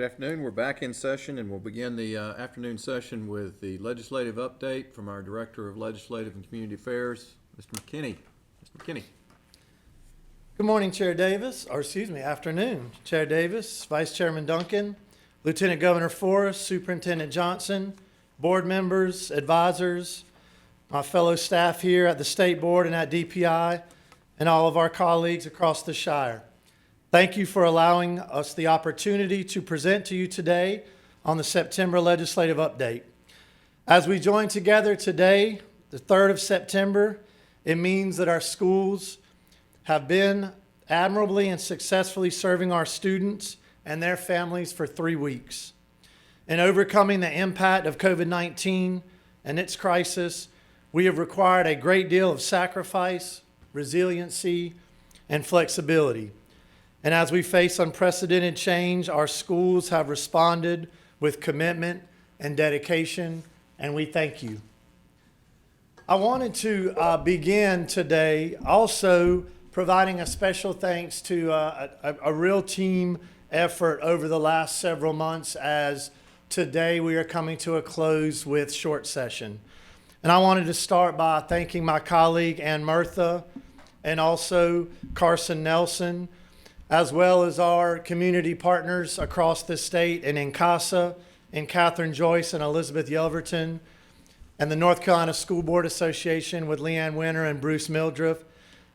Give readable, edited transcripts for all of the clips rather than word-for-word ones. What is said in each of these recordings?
Good afternoon. We're back in session, and we'll begin the afternoon session with the legislative update from our Director of Legislative and Community Affairs, Mr. McKinney. Mr. McKinney. Good morning, Chair Davis, afternoon. Chair Davis, Vice Chairman Duncan, Lieutenant Governor Forrest, Superintendent Johnson, board members, advisors, my fellow staff here at the State Board and at DPI, and all of our colleagues across the Shire. Thank you for allowing us the opportunity to present to you today on the September legislative update. As we join together today, the 3rd of September, it means that our schools have been admirably and successfully serving our students and their families for 3 weeks. In overcoming the impact of COVID-19 and its crisis, we have required a great deal of sacrifice, resiliency, and flexibility. And as we face unprecedented change, our schools have responded with commitment and dedication, and we thank you. I wanted to begin today also providing a special thanks to a real team effort over the last several months, as today we are coming to a close with short session. And I wanted to start by thanking my colleague Ann Murtha and also Carson Nelson, as well as our community partners across the state in CASA, and Catherine Joyce and Elizabeth Yelverton, and the North Carolina School Board Association with Leanne Winter and Bruce Mildriff,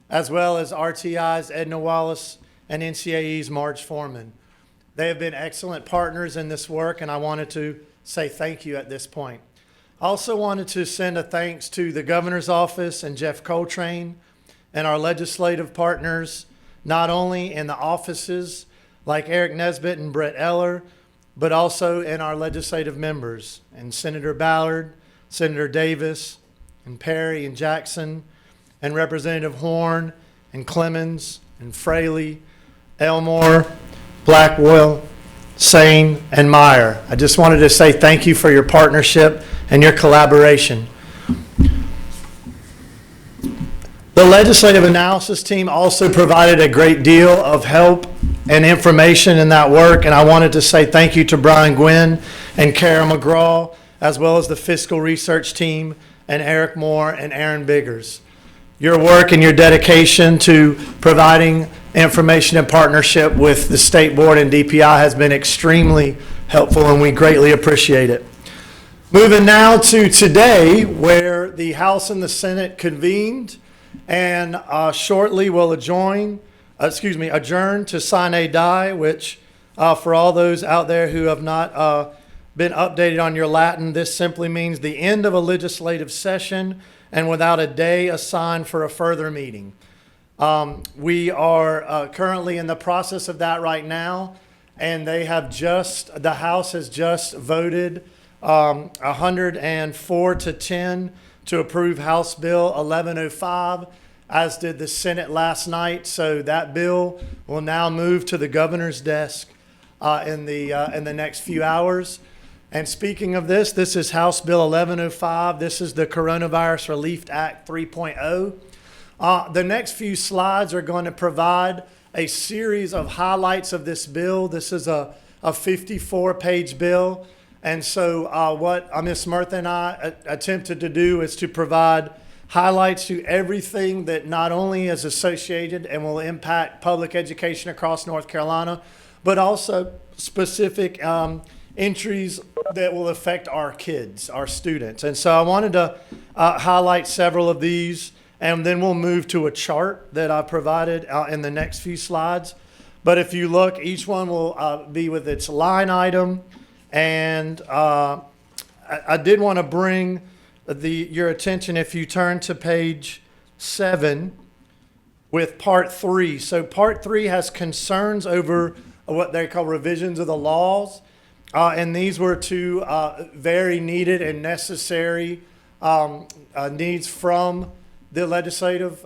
as well as RTI's Edna Wallace and NCAE's Marge Foreman. They have been excellent partners in this work, and I wanted to say thank you at this point. I also wanted to send a thanks to the Governor's Office and Jeff Coltrane and our legislative partners, not only in the offices like Eric Nesbitt and Brett Eller, but also in our legislative members, and Senator Ballard, Senator Davis, and Perry and Jackson, and Representative Horn, and Clemens, and Fraley, Elmore, Blackwell, Sane, and Meyer. I just wanted to say thank you for your partnership and your collaboration. The legislative analysis team also provided a great deal of help and information in that work, and I wanted to say thank you to Brian Gwynn and Kara McGraw, as well as the fiscal research team and Eric Moore and Aaron Biggers. Your work and your dedication to providing information in partnership with the State Board and DPI has been extremely helpful, and we greatly appreciate it. Moving now to today, where the House and the Senate convened, and shortly will adjourn to sine die, which for all those out there who have not been updated on your Latin, this simply means the end of a legislative session and without a day assigned for a further meeting. We are currently in the process of that right now, and the House has just voted 104 to 10 to approve House Bill 1105, as did the Senate last night. So that bill will now move to the governor's desk in the next few hours. And speaking of this is House Bill 1105. This is the Coronavirus Relief Act 3.0. The next few slides are going to provide a series of highlights of this bill. This is a 54-page bill. And so what Ms. Murtha and I attempted to do is to provide highlights to everything that not only is associated and will impact public education across North Carolina, but also specific entries that will affect our kids, our students. And so I wanted to highlight several of these, and then we'll move to a chart that I provided in the next few slides. But if you look, each one will be with its line item. And I did want to bring your attention, if you turn to page 7 with part 3. So part 3 has concerns over what they call revisions of the laws. And these were two very needed and necessary needs from the legislative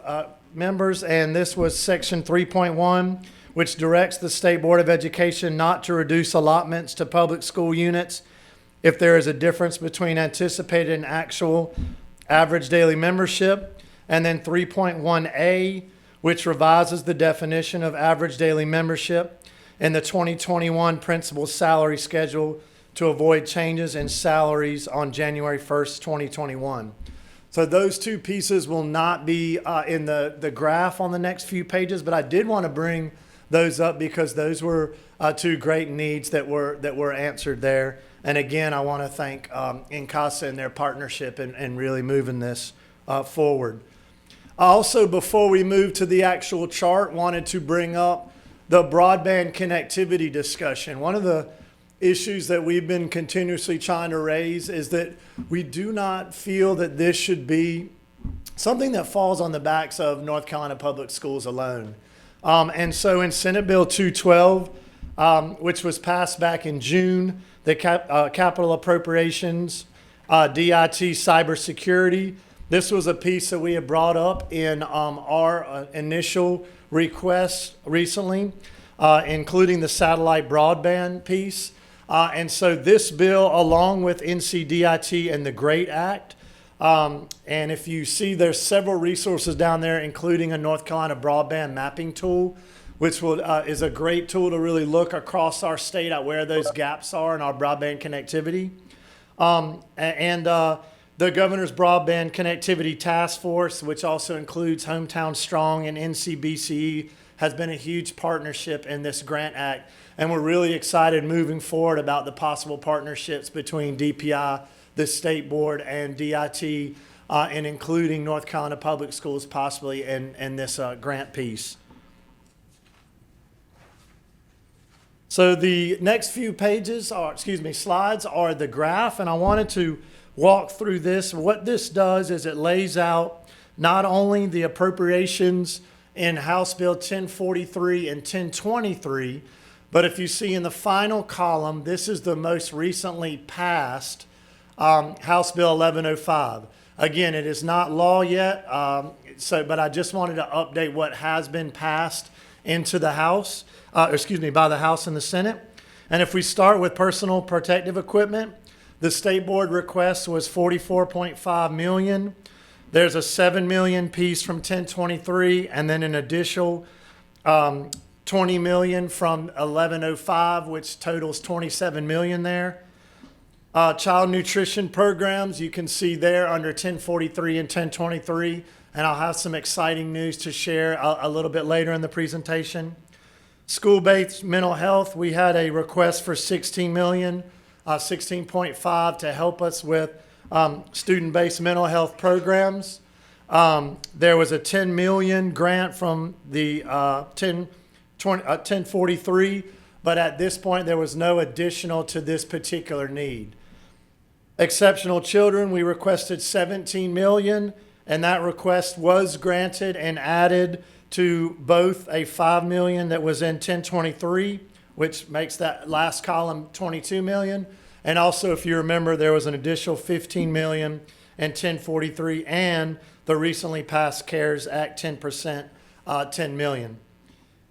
members. And this was section 3.1, which directs the State Board of Education not to reduce allotments to public school units if there is a difference between anticipated and actual average daily membership. And then 3.1A, which revises the definition of average daily membership in the 2021 principal salary schedule to avoid changes in salaries on January 1st, 2021. So those two pieces will not be in the graph on the next few pages, but I did want to bring those up because those were two great needs that were answered there. And again, I want to thank INCASA and their partnership in really moving this forward. Also, before we move to the actual chart, wanted to bring up the broadband connectivity discussion. One of the issues that we've been continuously trying to raise is that we do not feel that this should be something that falls on the backs of North Carolina Public Schools alone. And so in Senate Bill 212, which was passed back in June, the capital appropriations, DIT cybersecurity, this was a piece that we had brought up in our initial requests recently, including the satellite broadband piece. And so this bill, along with NCDIT and the GREAT Act, and if you see, there's several resources down there, including a North Carolina broadband mapping tool, which is a great tool to really look across our state at where those gaps are in our broadband connectivity. The Governor's Broadband Connectivity Task Force, which also includes Hometown Strong and NCBCE, has been a huge partnership in this grant act. And we're really excited moving forward about the possible partnerships between DPI, the state board, and DIT, and including North Carolina Public Schools possibly in this grant piece. So the next few slides are the graph, and I wanted to walk through this. What this does is it lays out not only the appropriations in House Bill 1043 and 1023, but if you see in the final column, this is the most recently passed House Bill 1105. Again, it is not law yet, but I just wanted to update what has been passed into the House, by the House and the Senate. And if we start with personal protective equipment, the state board request was $44.5 million. There's a $7 million piece from 1023, and then an additional $20 million from 1105, which totals $27 million there. Child nutrition programs, you can see there under 1043 and 1023, and I'll have some exciting news to share a little bit later in the presentation. School-based mental health, we had a request for $16 million. 16.5 to help us with student-based mental health programs. There was a $10 million grant from the 1043, but at this point there was no additional to this particular need. Exceptional children, we requested $17 million, and that request was granted and added to both a $5 million that was in 1023, which makes that last column $22 million. And also, if you remember, there was an additional $15 million in 1043 and the recently passed CARES Act 10%, $10 million.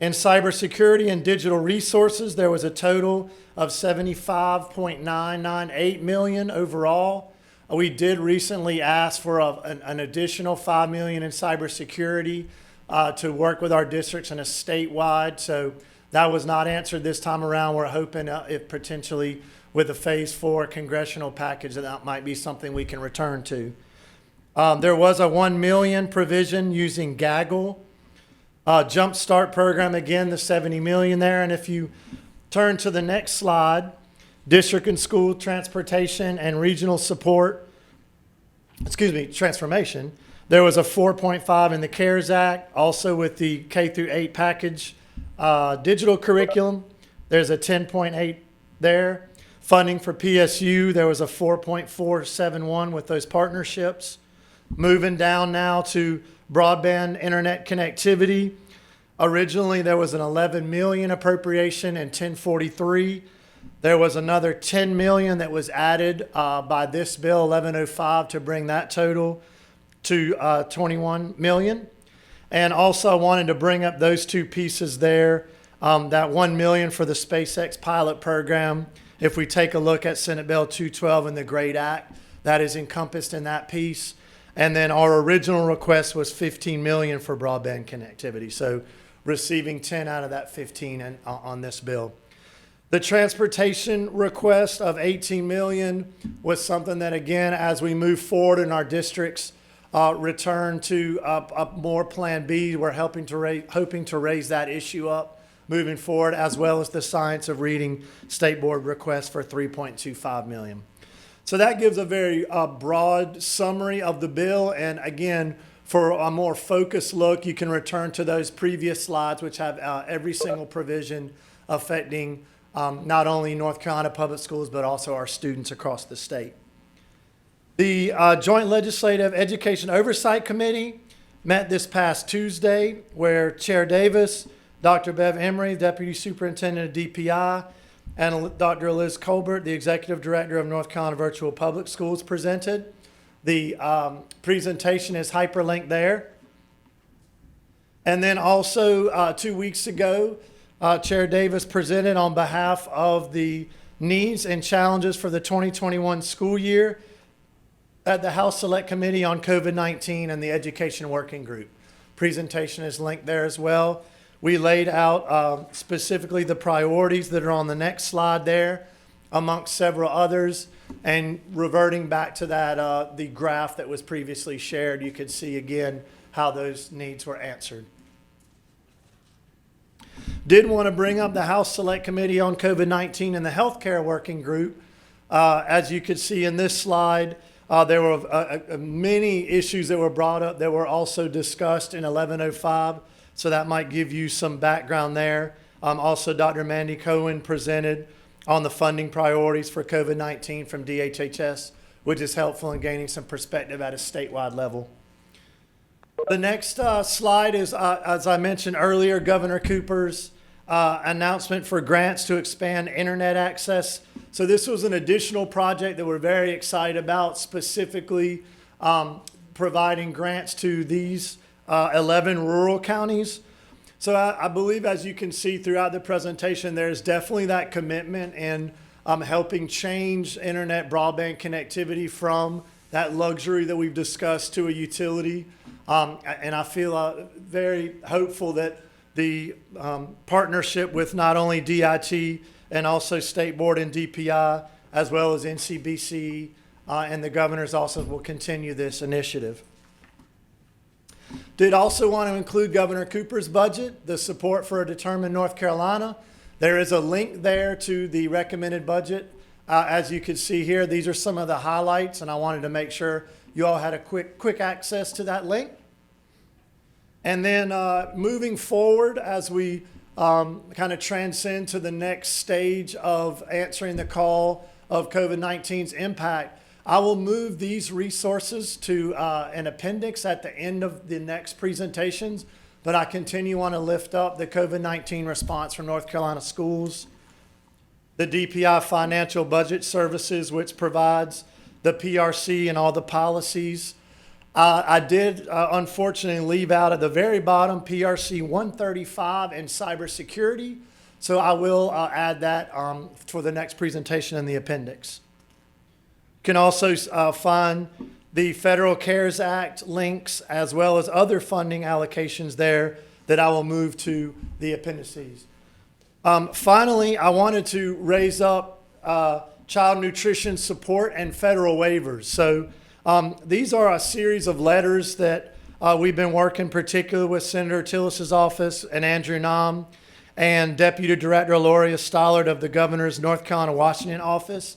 In cybersecurity and digital resources, there was a total of $75.998 million overall. We did recently ask for an additional $5 million in cybersecurity to work with our districts in a statewide. So that was not answered this time around. We're hoping if potentially with a Phase 4 congressional package that might be something we can return to. There was a $1 million provision using Gaggle. Jump Start program, again, the $70 million there. And if you turn to the next slide, district and school transportation and regional support, transformation, there was a 4.5 in the CARES Act, also with the K through 8 package. Digital curriculum, there's a 10.8 there. Funding for PSU, there was a 4.471 with those partnerships. Moving down now to broadband internet connectivity. Originally, there was an $11 million appropriation in 1043. There was another $10 million that was added by this bill, 1105, to bring that total to $21 million. And also I wanted to bring up those two pieces there, that $1 million for the SpaceX pilot program. If we take a look at Senate Bill 212 and the GREAT Act, that is encompassed in that piece. And then our original request was 15 million for broadband connectivity. So receiving 10 out of that 15 on this bill. The transportation request of 18 million was something that, again, as we move forward in our districts, return to a more Plan B, we're hoping to raise that issue up moving forward, as well as the Science of Reading State Board request for 3.25 million. So that gives a very broad summary of the bill. And again, for a more focused look, you can return to those previous slides, which have every single provision affecting not only North Carolina public schools, but also our students across the state. The Joint Legislative Education Oversight Committee met this past Tuesday, where Chair Davis, Dr. Bev Emery, Deputy Superintendent of DPI, and Dr. Liz Colbert, the Executive Director of North Carolina Virtual Public Schools, presented. The presentation is hyperlinked there. And then also 2 weeks ago, Chair Davis presented on behalf of the needs and challenges for the 2021 school year at the House Select Committee on COVID-19 and the Education Working Group. Presentation is linked there as well. We laid out specifically the priorities that are on the next slide there, amongst several others. And reverting back to that, the graph that was previously shared, you could see again how those needs were answered. Did want to bring up the House Select Committee on COVID-19 and the Healthcare Working Group. As you could see in this slide, there were many issues that were brought up that were also discussed in 1105. So that might give you some background there. Also, Dr. Mandy Cohen presented on the funding priorities for COVID-19 from DHHS, which is helpful in gaining some perspective at a statewide level. The next slide is, as I mentioned earlier, Governor Cooper's announcement for grants to expand internet access. So this was an additional project that we're very excited about, specifically providing grants to these 11 rural counties. So I believe, as you can see throughout the presentation, there's definitely that commitment in helping change internet broadband connectivity from that luxury that we've discussed to a utility. And I feel very hopeful that the partnership with not only DIT and also State Board and DPI, as well as NCBC and the governor's office, will continue this initiative. Did also want to include Governor Cooper's budget, the support for a determined North Carolina. There is a link there to the recommended budget. As you can see here, these are some of the highlights, and I wanted to make sure you all had a quick access to that link. And then moving forward, as we kind of transcend to the next stage of answering the call of COVID-19's impact, I will move these resources to an appendix at the end of the next presentations, but I continue on to lift up the COVID-19 response from North Carolina schools, the DPI Financial Budget Services, which provides the PRC and all the policies. I did unfortunately leave out at the very bottom PRC 135 and cybersecurity, so I will add that for the next presentation in the appendix. You can also find the Federal CARES Act links, as well as other funding allocations there that I will move to the appendices. Finally, I wanted to raise up child nutrition support and federal waivers. So these are a series of letters that we've been working particularly with Senator Tillis's office and Andrew Nam and Deputy Director Loria Stollard of the Governor's North Carolina Washington office.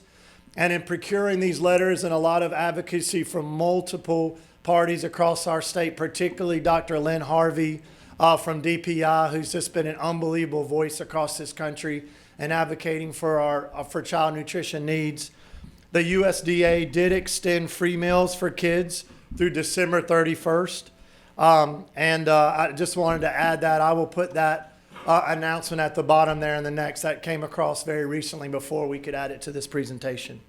And in procuring these letters and a lot of advocacy from multiple parties across our state, particularly Dr. Lynn Harvey from DPI, who's just been an unbelievable voice across this country and advocating for child nutrition needs. The USDA did extend free meals for kids through December 31st. I just wanted to add that. I will put that announcement at the bottom there in the next. That came across very recently before we could add it to this presentation.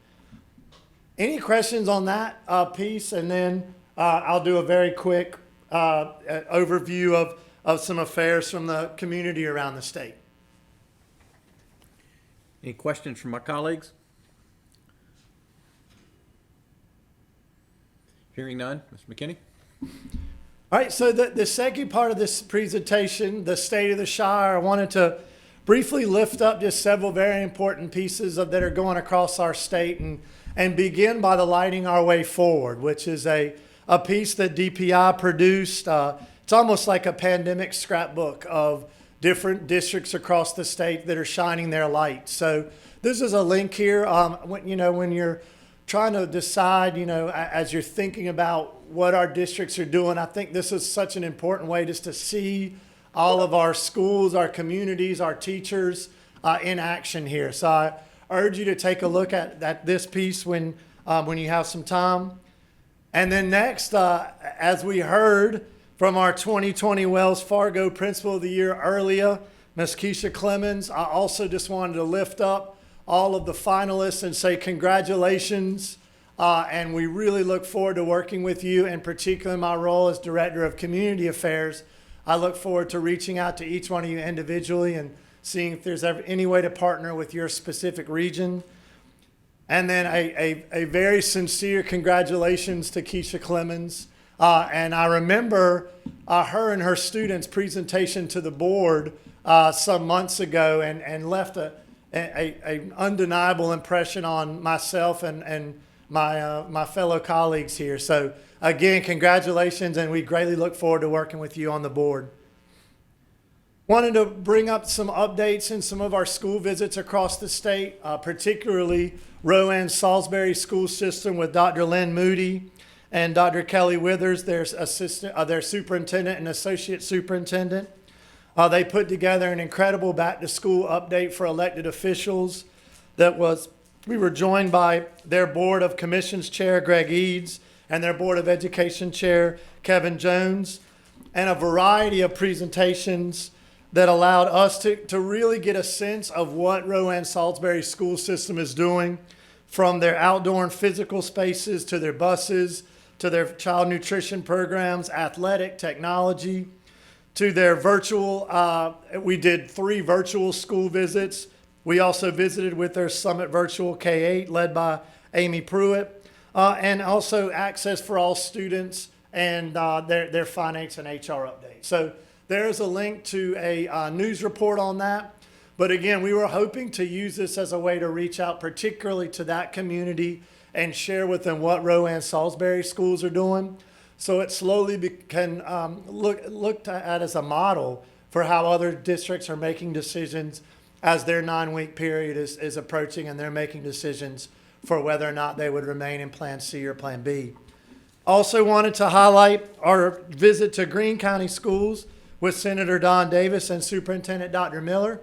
Any questions on that piece? And then I'll do a very quick overview of some affairs from the community around the state. Any questions from my colleagues? Hearing none, Mr. McKinney? All right, so the second part of this presentation, the State of the Shire, I wanted to briefly lift up just several very important pieces that are going across our state and begin by the Lighting Our Way Forward, which is a piece that DPI produced. It's almost like a pandemic scrapbook of different districts across the state that are shining their light. So this is a link here. When you're trying to decide, as you're thinking about what our districts are doing, I think this is such an important way just to see all of our schools, our communities, our teachers in action here. So I urge you to take a look at this piece when you have some time. And then next, as we heard from our 2020 Wells Fargo Principal of the Year earlier, Ms. Keisha Clemens, I also just wanted to lift up all of the finalists and say congratulations. And we really look forward to working with you, and particularly my role as Director of Community Affairs. I look forward to reaching out to each one of you individually and seeing if there's ever any way to partner with your specific region. And then a very sincere congratulations to Keisha Clemens. And I remember her and her students' presentation to the board some months ago and left an undeniable impression on myself and my fellow colleagues here. So again, congratulations, and we greatly look forward to working with you on the board. Wanted to bring up some updates in some of our school visits across the state, particularly Rowan Salisbury School System with Dr. Lynn Moody and Dr. Kelly Withers, their superintendent and associate superintendent. They put together an incredible back-to-school update for elected officials. We were joined by their Board of Commissions Chair, Greg Eads, and their Board of Education Chair, Kevin Jones, and a variety of presentations that allowed us to really get a sense of what Rowan Salisbury School System is doing, from their outdoor and physical spaces to their buses, to their child nutrition programs, athletic, technology, to their virtual. We did 3 virtual school visits. We also visited with their Summit Virtual K-8 led by Amy Pruitt, and also Access for All Students and their finance and HR update. So there's a link to a news report on that. But again, we were hoping to use this as a way to reach out particularly to that community and share with them what Rowan Salisbury schools are doing. So it slowly can looked at as a model for how other districts are making decisions as their 9-week period is approaching, and they're making decisions for whether or not they would remain in Plan C or Plan B. Also wanted to highlight our visit to Greene County Schools with Senator Don Davis and Superintendent Dr. Miller.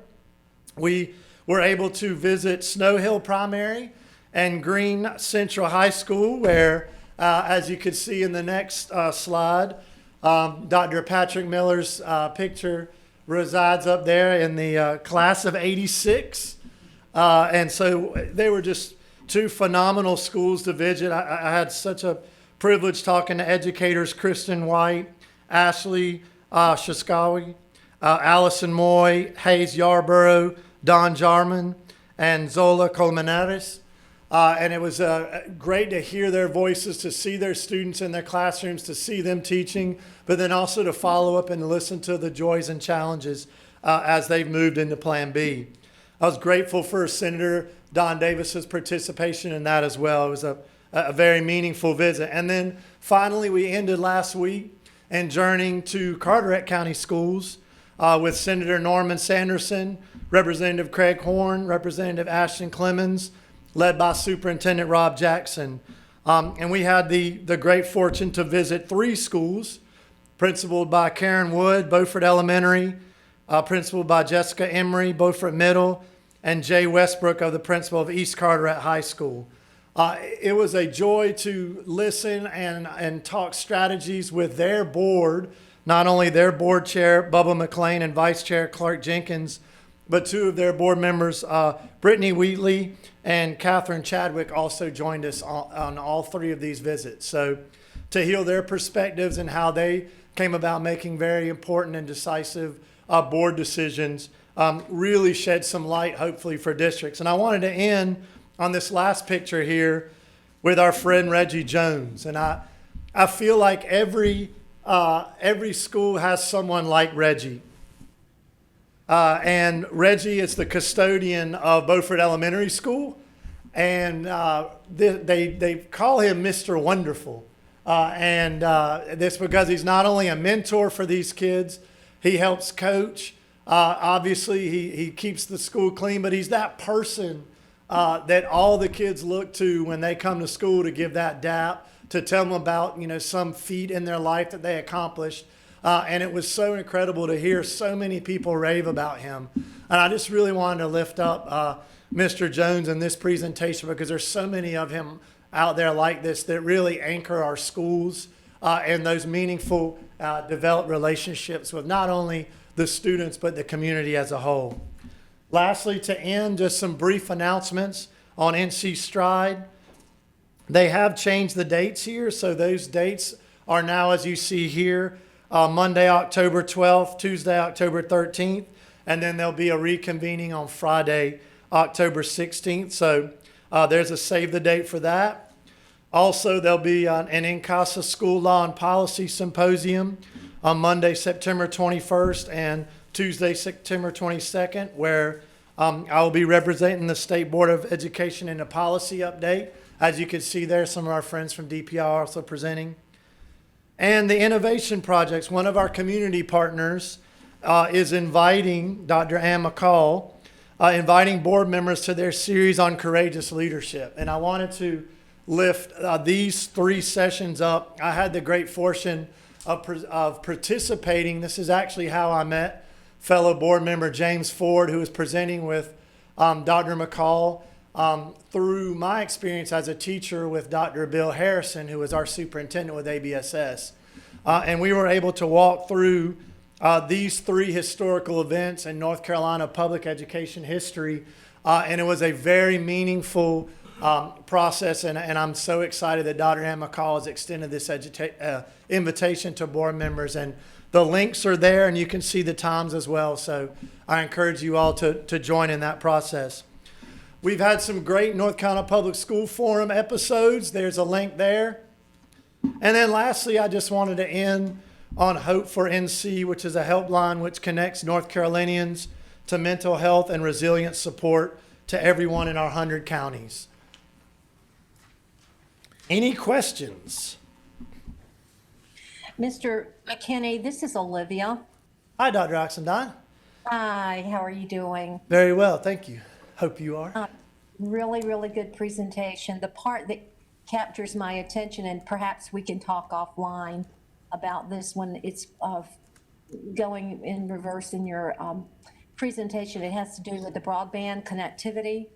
We were able to visit Snow Hill Primary and Greene Central High School, where, as you can see in the next slide, Dr. Patrick Miller's picture resides up there in the class of '86. And so they were just 2 phenomenal schools to visit. I had such a privilege talking to educators Kristen White, Ashley Shaskawi, Allison Moy, Hayes Yarborough, Don Jarman, and Zola Colmenares. And it was great to hear their voices, to see their students in their classrooms, to see them teaching, but then also to follow up and listen to the joys and challenges as they've moved into Plan B. I was grateful for Senator Don Davis's participation in that as well. It was a very meaningful visit. And then finally, we ended last week and journeying to Carteret County Schools with Senator Norman Sanderson, Representative Craig Horn, Representative Ashton Clemens, led by Superintendent Rob Jackson. And we had the great fortune to visit 3 schools, principaled by Karen Wood, Beaufort Elementary, principaled by Jessica Emery, Beaufort Middle, and Jay Westbrook, the principal of East Carteret High School. It was a joy to listen and talk strategies with their board, not only their board chair, Bubba McLean, and vice chair, Clark Jenkins, but 2 of their board members, Brittany Wheatley and Catherine Chadwick, also joined us on all 3 of these visits. So to hear their perspectives and how they came about making very important and decisive board decisions really shed some light, hopefully, for districts. And I wanted to end on this last picture here with our friend Reggie Jones. And I feel like every school has someone like Reggie. And Reggie is the custodian of Beaufort Elementary School, and they call him Mr. Wonderful. And this because he's not only a mentor for these kids, he helps coach. Obviously, he keeps the school clean, but he's that person that all the kids look to when they come to school to give that dap, to tell them about, some feat in their life that they accomplished. And it was so incredible to hear so many people rave about him. And I just really wanted to lift up Mr. Jones in this presentation because there's so many of him out there like this that really anchor our schools and those meaningful developed relationships with not only the students but the community as a whole. Lastly, to end, just some brief announcements on NC Stride. They have changed the dates here, so those dates are now, as you see here, Monday, October 12th, Tuesday, October 13th, and then there'll be a reconvening on Friday, October 16th. So there's a save the date for that. Also, there'll be an in-casa school law and policy symposium on Monday, September 21st and Tuesday, September 22nd, where I will be representing the State Board of Education in a policy update. As you can see there, some of our friends from DPI are also presenting. And the Innovation Projects, one of our community partners is inviting Dr. Ann McCall, inviting board members to their series on courageous leadership. And I wanted to lift these 3 sessions up. I had the great fortune of participating. This is actually how I met fellow board member James Ford, who was presenting with Dr. McCall through my experience as a teacher with Dr. Bill Harrison, who was our superintendent with ABSS. And we were able to walk through these 3 historical events in North Carolina public education history. And it was a very meaningful process. And I'm so excited that Dr. Ann McCall has extended this invitation to board members. And the links are there, and you can see the times as well. So I encourage you all to join in that process. We've had some great North Carolina Public School Forum episodes. There's a link there. And then lastly, I just wanted to end on Hope for NC, which is a helpline which connects North Carolinians to mental health and resilience support to everyone in our 100 counties. Any questions? Mr. McKinney, this is Olivia. Hi, Dr. Oxendine. Hi, how are you doing? Very well, thank you. Hope you are. Really, really good presentation. The part that captures my attention, and perhaps we can talk offline about this when it's going in reverse in your presentation. It has to do with the broadband connectivity.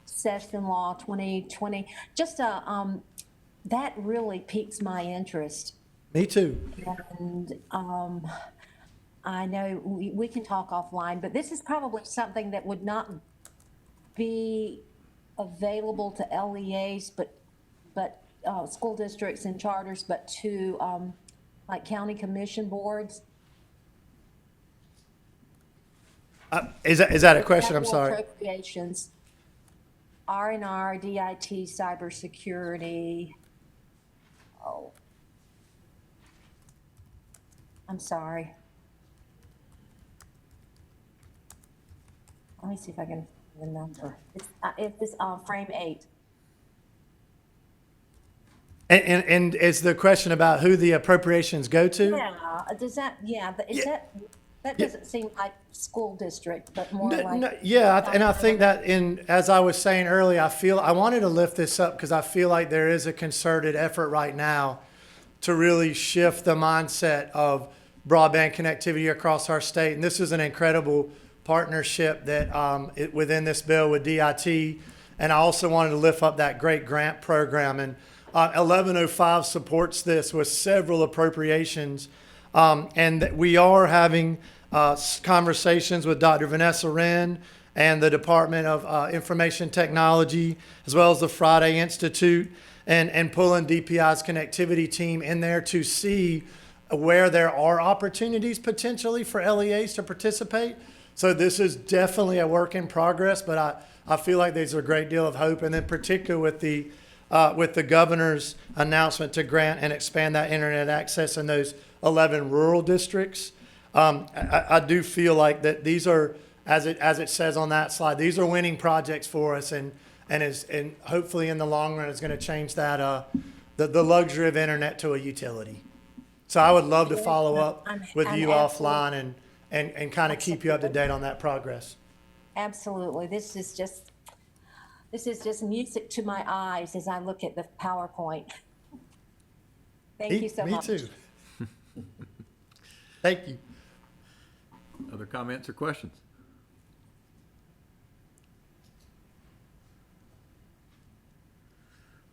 Session Law 2020. Just that really piques my interest. Me too. And I know we can talk offline, but this is probably something that would not be available to LEAs, but school districts and charters, but to like county commission boards. Is that a question? I'm Capital sorry. Appropriations, R&R, DIT, cybersecurity. Oh, I'm sorry. Let me see if I can find the number. It's frame 8. And is the question about who the appropriations go to? Yeah, does that, that doesn't seem like school district, but more like. Yeah, and I think that as I was saying earlier, I wanted to lift this up because I feel like there is a concerted effort right now to really shift the mindset of broadband connectivity across our state. And this is an incredible partnership that within this bill with DIT. And I also wanted to lift up that great grant program. And 1105 supports this with several appropriations. And that we are having conversations with Dr. Vanessa Wren and the Department of Information Technology, as well as the Friday Institute, and pulling DPI's connectivity team in there to see where there are opportunities potentially for LEAs to participate. So this is definitely a work in progress, but I feel like there's a great deal of hope, and then particularly with the with the governor's announcement to grant and expand that internet access in those 11 rural districts. I do feel like that these are, as it says on that slide, these are winning projects for us, and hopefully in the long run, it's going to change that the luxury of internet to a utility. So I would love to follow up with you offline and kind of keep you up to date on that progress. Absolutely. This is just music to my eyes as I look at the PowerPoint. Thank you so much. Me too. Thank you. Other comments or questions?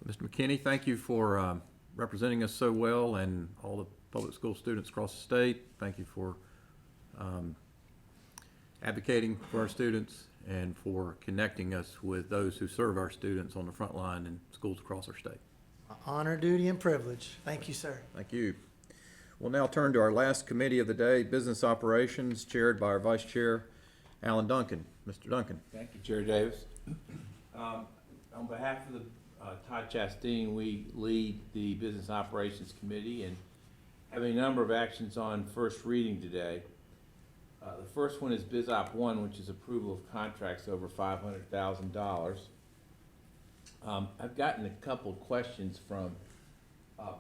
Mr. McKinney, thank you for representing us so well and all the public school students across the state. Thank you for advocating for our students and for connecting us with those who serve our students on the front line in schools across our state. Honor, duty, and privilege. Thank you, sir. Thank you. We'll now turn to our last committee of the day, Business Operations, chaired by our Vice Chair, Alan Duncan. Mr. Duncan. Thank you, Chair Davis. On behalf of the Todd Chastain, we lead the Business Operations Committee and have a number of actions on first reading today. The first one is BizOp 1, which is approval of contracts over $500,000. I've gotten a couple of questions from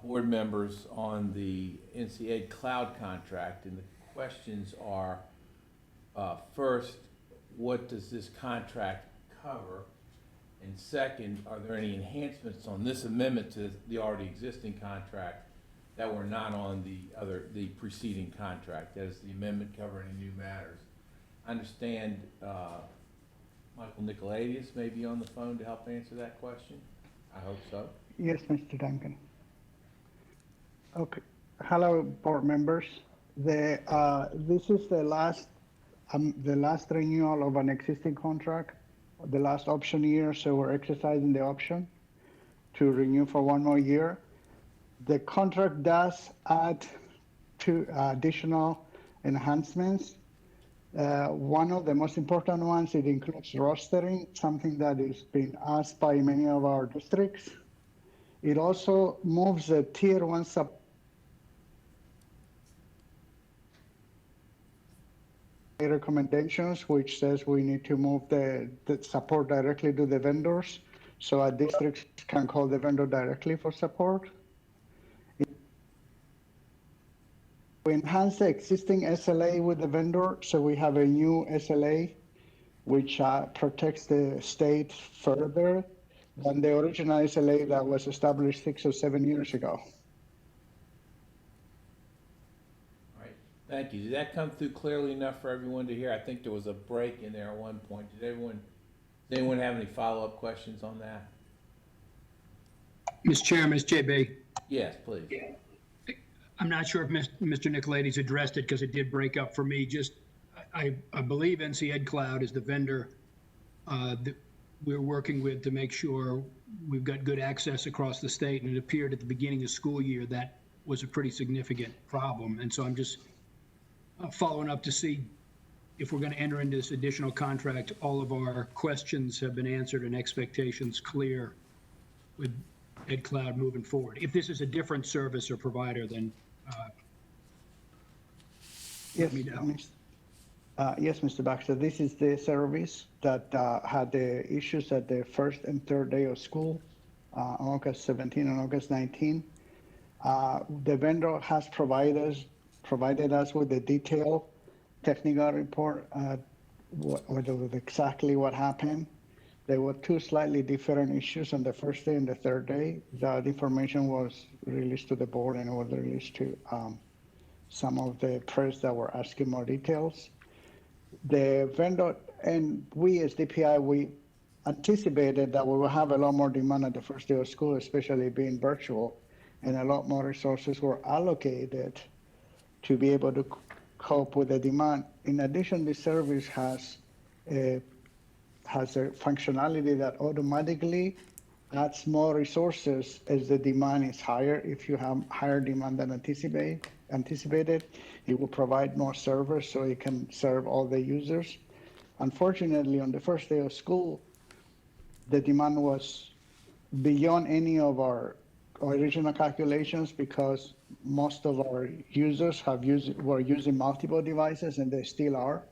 board members on the NCAID cloud contract, and the questions are, first, what does this contract cover? And second, are there any enhancements on this amendment to the already existing contract that were not on the preceding contract? That is the amendment covering any new matters. I understand Michael Nicolaides may be on the phone to help answer that question. I hope so. Yes, Mr. Duncan. Okay. Hello, board members. This is the last renewal of an existing contract, the last option year, so we're exercising the option to renew for one more year. The contract does add two additional enhancements. One of the most important ones, it includes rostering, something that is being asked by many of our districts. It also moves the tier one recommendations, which says we need to move the support directly to the vendors, so our districts can call the vendor directly for support. We enhance the existing SLA with the vendor, so we have a new SLA which protects the state further than the original SLA that was established 6 or 7 years ago. All right, thank you. Did that come through clearly enough for everyone to hear? I think there was a break in there at one point. Does anyone have any follow-up questions on that? Mr. Chairman, it's JB. Yes, please. I'm not sure if Mr. Nicolaides addressed it because it did break up for me. I believe NCAID Cloud is the vendor that we're working with to make sure we've got good access across the state. And it appeared at the beginning of the school year that was a pretty significant problem. And so I'm just following up to see if we're going to enter into this additional contract, all of our questions have been answered and expectations clear with Ed Cloud moving forward. If this is a different service or provider, then Yes, let me know. Yes, Mr. Baxter, this is the service that had the issues at the first and third day of school on August 17 and August 19. The vendor has provided us with a detailed technical report with exactly what happened. There were two slightly different issues on the first day and the third day. That information was released to the board and was released to some of the press that were asking more details. The vendor and we as DPI, we anticipated that we will have a lot more demand at the first day of school, especially being virtual, and a lot more resources were allocated to be able to cope with the demand. In addition, this service has a functionality that automatically adds more resources as the demand is higher. If you have higher demand than anticipated, it will provide more servers so it can serve all the users. Unfortunately, on the first day of school, the demand was beyond any of our original calculations because most of our users were using multiple devices and they still are.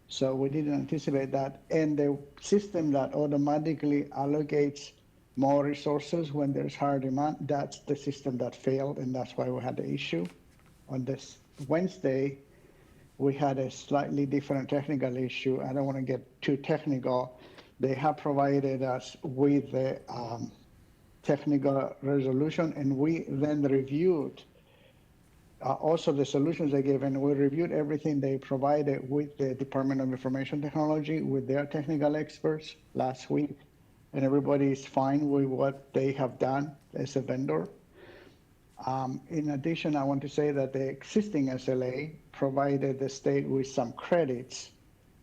So we didn't anticipate that. And the system that automatically allocates more resources when there's higher demand, that's the system that failed, and that's why we had the issue. On this Wednesday, we had a slightly different technical issue. I don't want to get too technical. They have provided us with the technical resolution, and we then reviewed also the solutions they gave, and we reviewed everything they provided with the Department of Information Technology, with their technical experts last week, and everybody is fine with what they have done as a vendor. In addition, I want to say that the existing SLA provided the state with some credits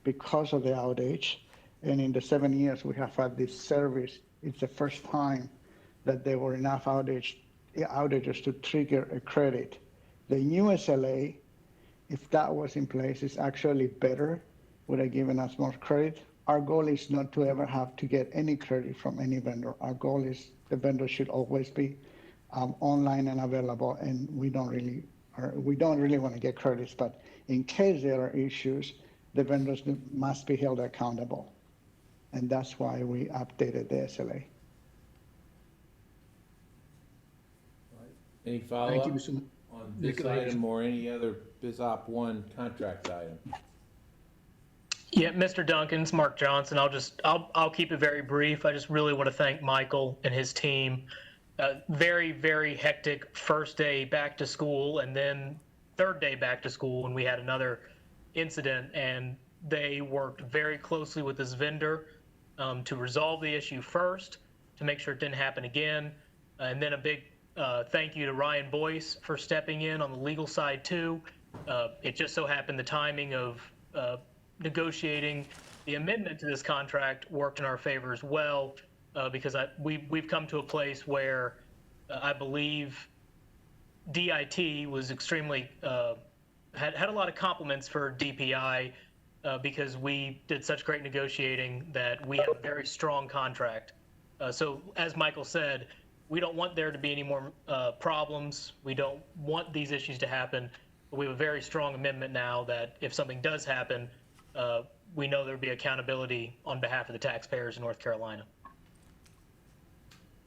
because of the outage, and in the 7 years we have had this service, it's the first time that there were enough outages to trigger a credit. The new SLA, if that was in place, is actually better, would have given us more credit. Our goal is not to ever have to get any credit from any vendor. Our goal is the vendor should always be online and available, and we don't really want to get credits, but in case there are issues, the vendors must be held accountable. And that's why we updated the SLA. Any Thank follow-up you, Mr. on this Nicolaides. item or any other BizOp 1 contract item? Yeah, Mr. Duncan, it's Mark Johnson. I'll keep it very brief. I just really want to thank Michael and his team. Very, very hectic first day back to school, and then third day back to school when we had another incident, and they worked very closely with this vendor to resolve the issue first, to make sure it didn't happen again, and then a big thank you to Ryan Boyce for stepping in on the legal side too. It just so happened the timing of negotiating the amendment to this contract worked in our favor as well, because we've come to a place where I believe DIT was extremely had a lot of compliments for DPI because we did such great negotiating that we have a very strong contract. So as Michael said, we don't want there to be any more problems. We don't want these issues to happen. But we have a very strong amendment now that if something does happen, we know there'll be accountability on behalf of the taxpayers in North Carolina.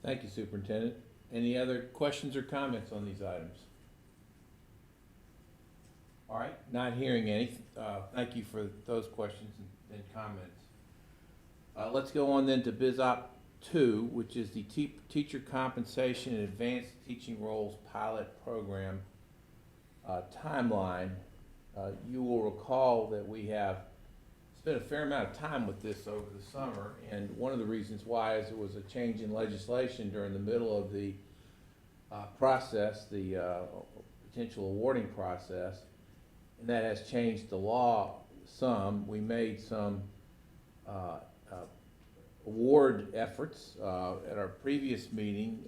Thank you, Superintendent. Any other questions or comments on these items? All right, not hearing any. Thank you for those questions and comments. Let's go on then to BizOp 2, which is the Teacher Compensation and Advanced Teaching Roles Pilot Program timeline. You will recall that we have spent a fair amount of time with this over the summer, and one of the reasons why is there was a change in legislation during the middle of the process, the potential awarding process, and that has changed the law some. We made some award efforts at our previous meeting,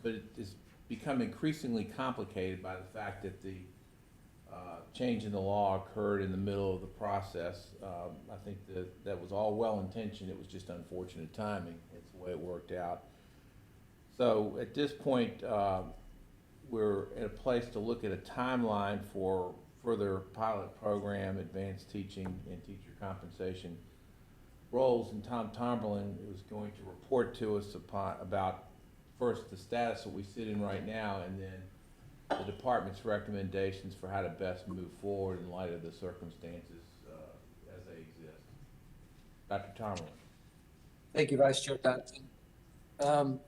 but it has become increasingly complicated by the fact that the change in the law occurred in the middle of the process. I think that was all well-intentioned. It was just unfortunate timing. It's the way it worked out. So at this point, we're at a place to look at a timeline for further pilot program, advanced teaching, and teacher compensation roles. And Tom Tomberlin is going to report to us about first the status that we sit in right now, and then the department's recommendations for how to best move forward in light of the circumstances as they exist. Dr. Tomberlin. Thank you, Vice Chair Dotson.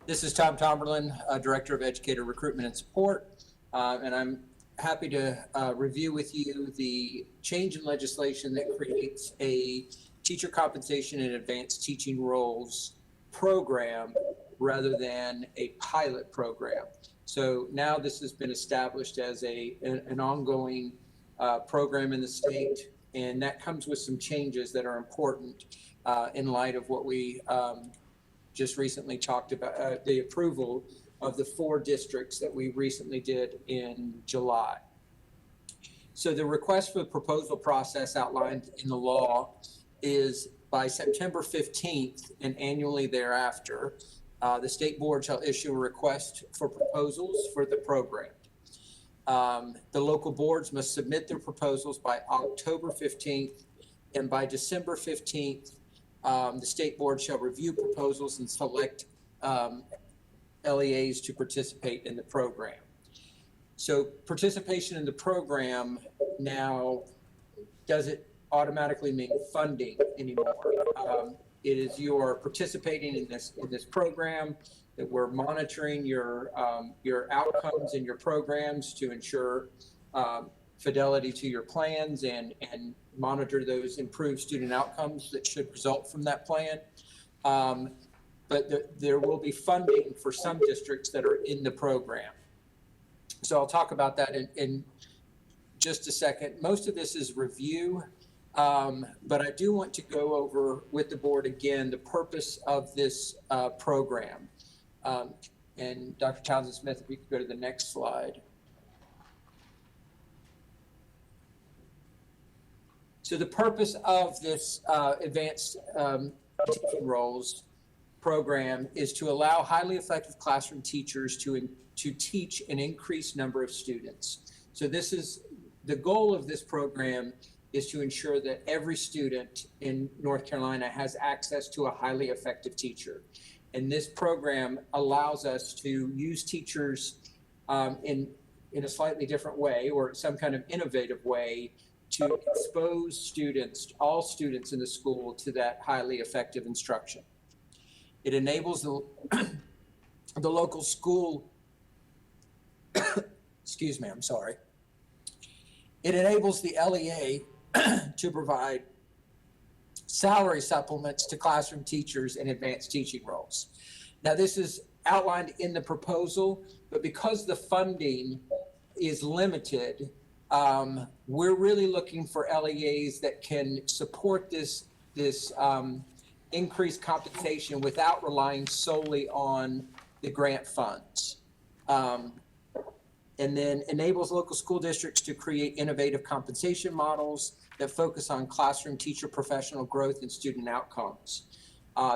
This is Tom Tomberlin, Director of Educator Recruitment and Support, and I'm happy to review with you the change in legislation that creates a teacher compensation and advanced teaching roles program rather than a pilot program. So now this has been established as an ongoing program in the state, and that comes with some changes that are important in light of what we just recently talked about, the approval of the 4 districts that we recently did in July. So the request for proposal process outlined in the law is by September 15th and annually thereafter, The state board shall issue a request for proposals for the program. The local boards must submit their proposals by October 15th, and by December 15th, the state board shall review proposals and select LEAs to participate in the program. So participation in the program now doesn't automatically mean funding anymore. It is you are participating in this program, that we're monitoring your outcomes in your programs to ensure fidelity to your plans and monitor those improved student outcomes that should result from that plan. But there will be funding for some districts that are in the program. So I'll talk about that in just a second. Most of this is review, but I do want to go over with the board again the purpose of this program. And Dr. Townsend Smith, if you could go to the next slide. So the purpose of this advanced teaching roles program is to allow highly effective classroom teachers to teach an increased number of students. So this is the goal of this program, is to ensure that every student in North Carolina has access to a highly effective teacher. And this program allows us to use teachers in a slightly different way, or some kind of innovative way, to expose students, all students in the school, to that highly effective instruction. It enables the local school, excuse me, I'm sorry. It enables the LEA to provide salary supplements to classroom teachers in advanced teaching roles. Now, this is outlined in the proposal, but because the funding is limited, we're really looking for LEAs that can support this increased compensation without relying solely on the grant funds. And then enables local school districts to create innovative compensation models that focus on classroom teacher professional growth and student outcomes.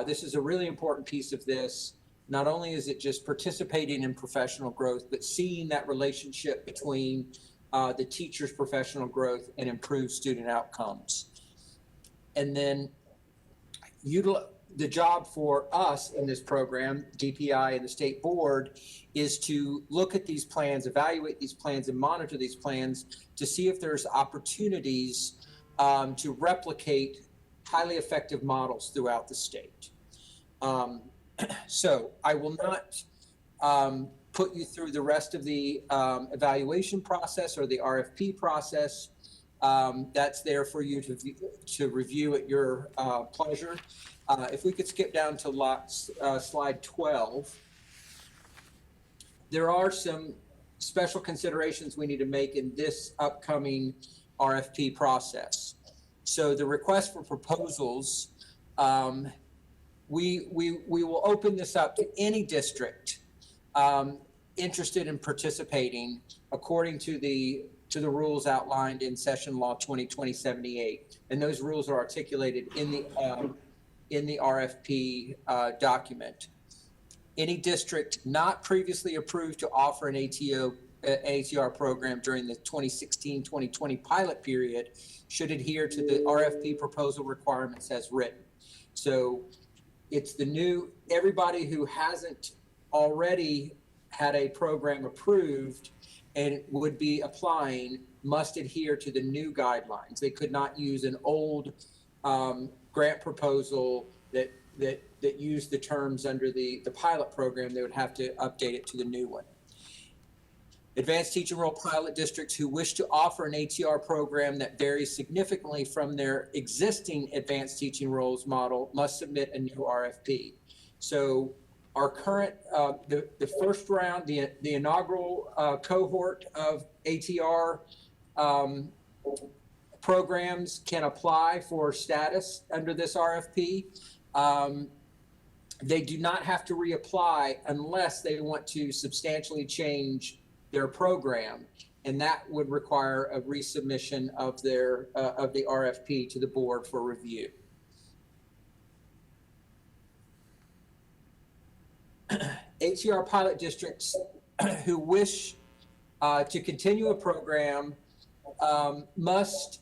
This is a really important piece of this. Not only is it just participating in professional growth, but seeing that relationship between the teacher's professional growth and improved student outcomes. And then the job for us in this program, DPI and the state board, is to look at these plans, evaluate these plans, and monitor these plans to see if there's opportunities to replicate highly effective models throughout the state. So I will not put you through the rest of the evaluation process or the RFP process. That's there for you to review at your pleasure. If we could skip down to slide 12. There are some special considerations we need to make in this upcoming RFP process. So the request for proposals, we will open this up to any district interested in participating according to the rules outlined in Session Law 2020-78, and those rules are articulated in the RFP document. Any district not previously approved to offer an ATR program during the 2016-2020 pilot period should adhere to the RFP proposal requirements as written. So it's everybody who hasn't already had a program approved and would be applying must adhere to the new guidelines. They could not use an old grant proposal that used the terms under the pilot program. They would have to update it to the new one. Advanced teaching role pilot districts who wish to offer an ATR program that varies significantly from their existing advanced teaching roles model must submit a new RFP. So our current, the first round, the inaugural cohort of ATR programs can apply for status under this RFP. They do not have to reapply unless they want to substantially change their program, and that would require a resubmission of the RFP to the board for review. ATR pilot districts who wish to continue a program must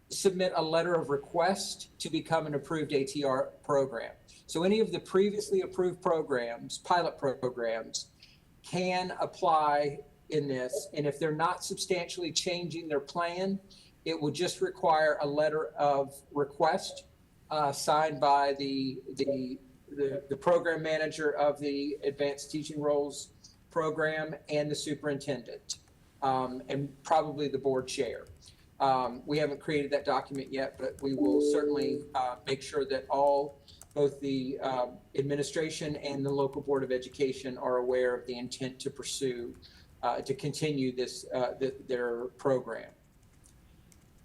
submit a letter of request to become an approved ATR program. So any of the previously approved programs, pilot programs, can apply in this. And if they're not substantially changing their plan, it will just require a letter of request signed by the program manager of the advanced teaching roles program and the superintendent, and probably the board chair. We haven't created that document yet, but we will certainly make sure that both the administration and the local board of education are aware of the intent to pursue, to continue their program.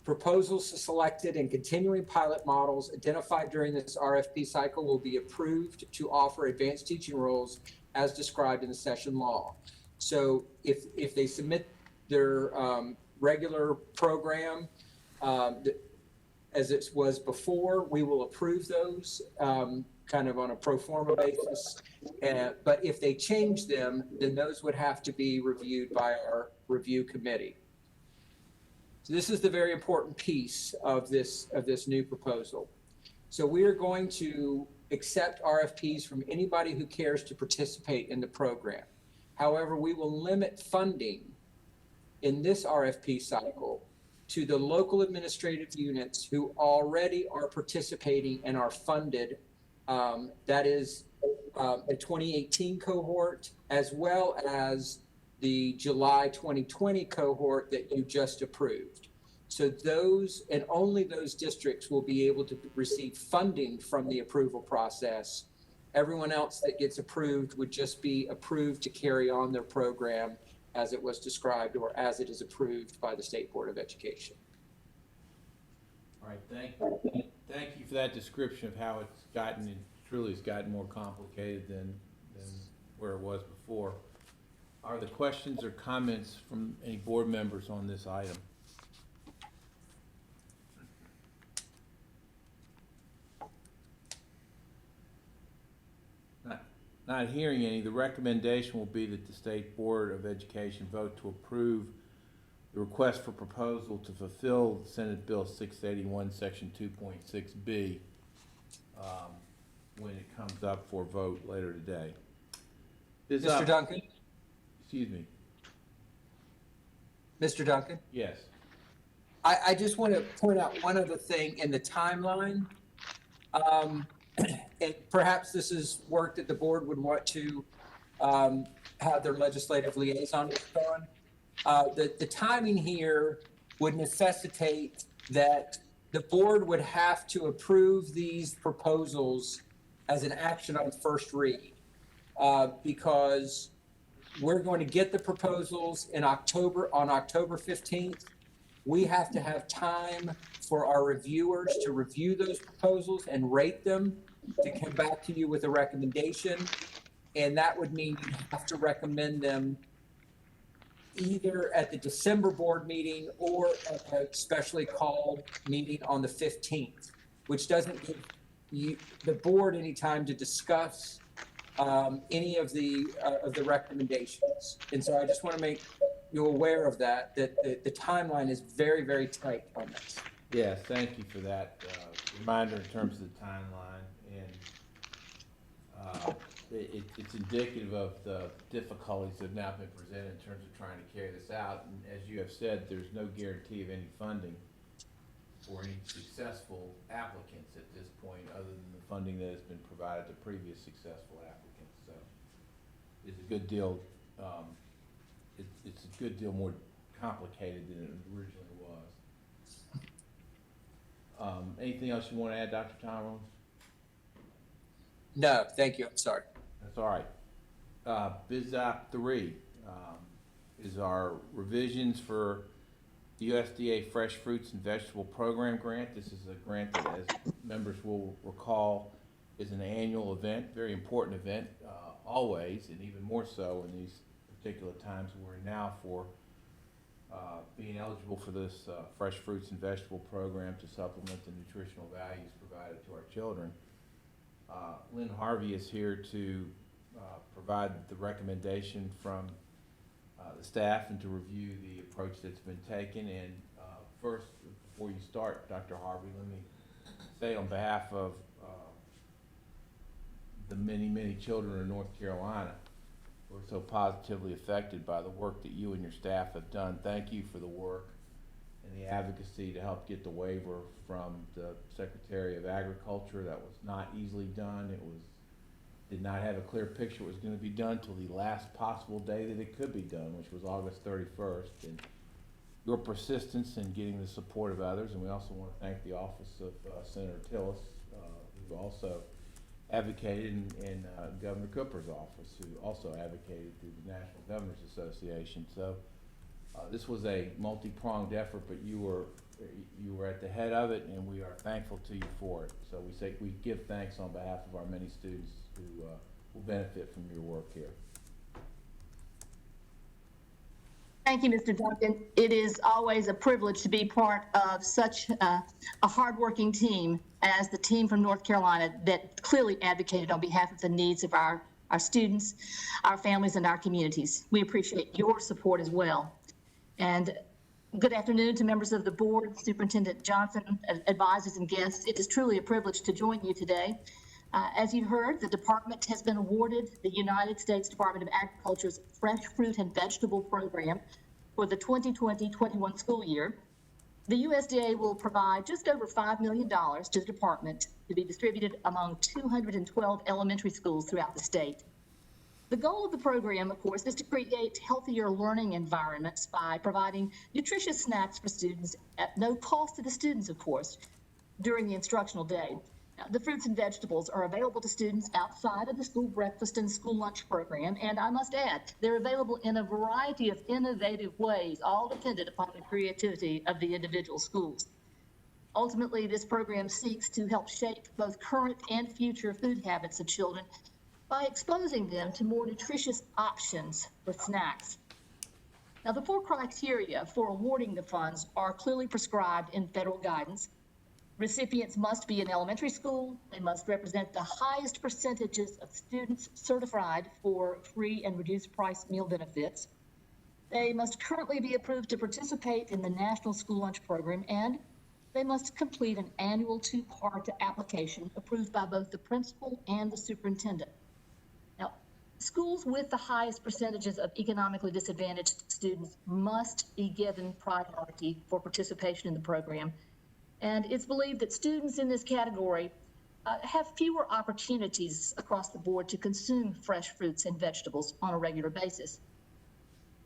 Proposals selected and continuing pilot models identified during this RFP cycle will be approved to offer advanced teaching roles as described in the session law. So if they submit their regular program as it was before, we will approve those kind of on a pro forma basis. But if they change them, then those would have to be reviewed by our review committee. So this is the very important piece of this new proposal. So we are going to accept RFPs from anybody who cares to participate in the program. However, we will limit funding in this RFP cycle to the local administrative units who already are participating and are funded. That is the 2018 cohort, as well as the July 2020 cohort that you just approved. So those and only those districts will be able to receive funding from the approval process. Everyone else that gets approved would just be approved to carry on their program as it was described or as it is approved by the State Board of Education. All right, thank you. Thank you for that description of how it's gotten, and truly it's gotten more complicated than where it was before. Are there questions or comments from any board members on this item? Not hearing any, the recommendation will be that the State Board of Education vote to approve the request for proposal to fulfill Senate Bill 681, Section 2.6B, when it comes up for vote later today. Mr. Duncan? Excuse me. Mr. Duncan? Yes. I just want to point out one other thing in the timeline. And perhaps this is work that the board would want to have their legislative liaison work on. The timing here would necessitate that the board would have to approve these proposals as an action on first read, because we're going to get the proposals in October, on October 15th. We have to have time for our reviewers to review those proposals and rate them, to come back to you with a recommendation. And that would mean you have to recommend them either at the December board meeting or at a specially called meeting on the 15th, which doesn't give the board any time to discuss any of the recommendations. And so I just want to make you aware of that the timeline is very, very tight on this. Yes, thank you for that reminder in terms of the timeline. And it's indicative of the difficulties that have now been presented in terms of trying to carry this out. And as you have said, there's no guarantee of any funding for any successful applicants at this point, other than the funding that has been provided to previous successful applicants. So it's a good deal. It's a good deal more complicated than it originally was. Anything else you want to add, Dr. Tyrone? No, thank you. I'm sorry. That's all right. BizApp 3 is our revisions for the USDA Fresh Fruits and Vegetable Program grant. This is a grant that, as members will recall, is an annual event, very important event, always, and even more so in these particular times we're in now for being eligible for this Fresh Fruits and Vegetable Program to supplement the nutritional values provided to our children. Lynn Harvey is here to provide the recommendation from the staff and to review the approach that's been taken. And first, before you start, Dr. Harvey, let me say on behalf of the many, many children in North Carolina who are so positively affected by the work that you and your staff have done, thank you for the work and the advocacy to help get the waiver from the Secretary of Agriculture. That was not easily done. Did not have a clear picture it was going to be done till the last possible day that it could be done, which was August 31st. And your persistence in getting the support of others, and we also want to thank the office of Senator Tillis, who also advocated, and Governor Cooper's office, who also advocated through the National Governors Association. So this was a multi-pronged effort, but you were at the head of it, and we are thankful to you for it. So we give thanks on behalf of our many students who will benefit from your work here. Thank you, Mr. Duncan. It is always a privilege to be part of such a hardworking team as the team from North Carolina that clearly advocated on behalf of the needs of our students, our families, and our communities. We appreciate your support as well. And good afternoon to members of the board, Superintendent Johnson, advisors, and guests. It is truly a privilege to join you today. As you heard, the department has been awarded the United States Department of Agriculture's Fresh Fruit and Vegetable Program for the 2020-21 school year. The USDA will provide just over $5 million to the department to be distributed among 212 elementary schools throughout the state. The goal of the program, of course, is to create healthier learning environments by providing nutritious snacks for students at no cost to the students, of course, during the instructional day. The fruits and vegetables are available to students outside of the school breakfast and school lunch program, and I must add, they're available in a variety of innovative ways, all dependent upon the creativity of the individual schools. Ultimately, this program seeks to help shape both current and future food habits of children by exposing them to more nutritious options for snacks. Now, the 4 criteria for awarding the funds are clearly prescribed in federal guidance. Recipients must be in elementary school. They must represent the highest percentages of students certified for free and reduced price meal benefits. They must currently be approved to participate in the National School Lunch Program, and they must complete an annual 2-part application approved by both the principal and the superintendent. Now, schools with the highest percentages of economically disadvantaged students must be given priority for participation in the program. And it's believed that students in this category have fewer opportunities across the board to consume fresh fruits and vegetables on a regular basis.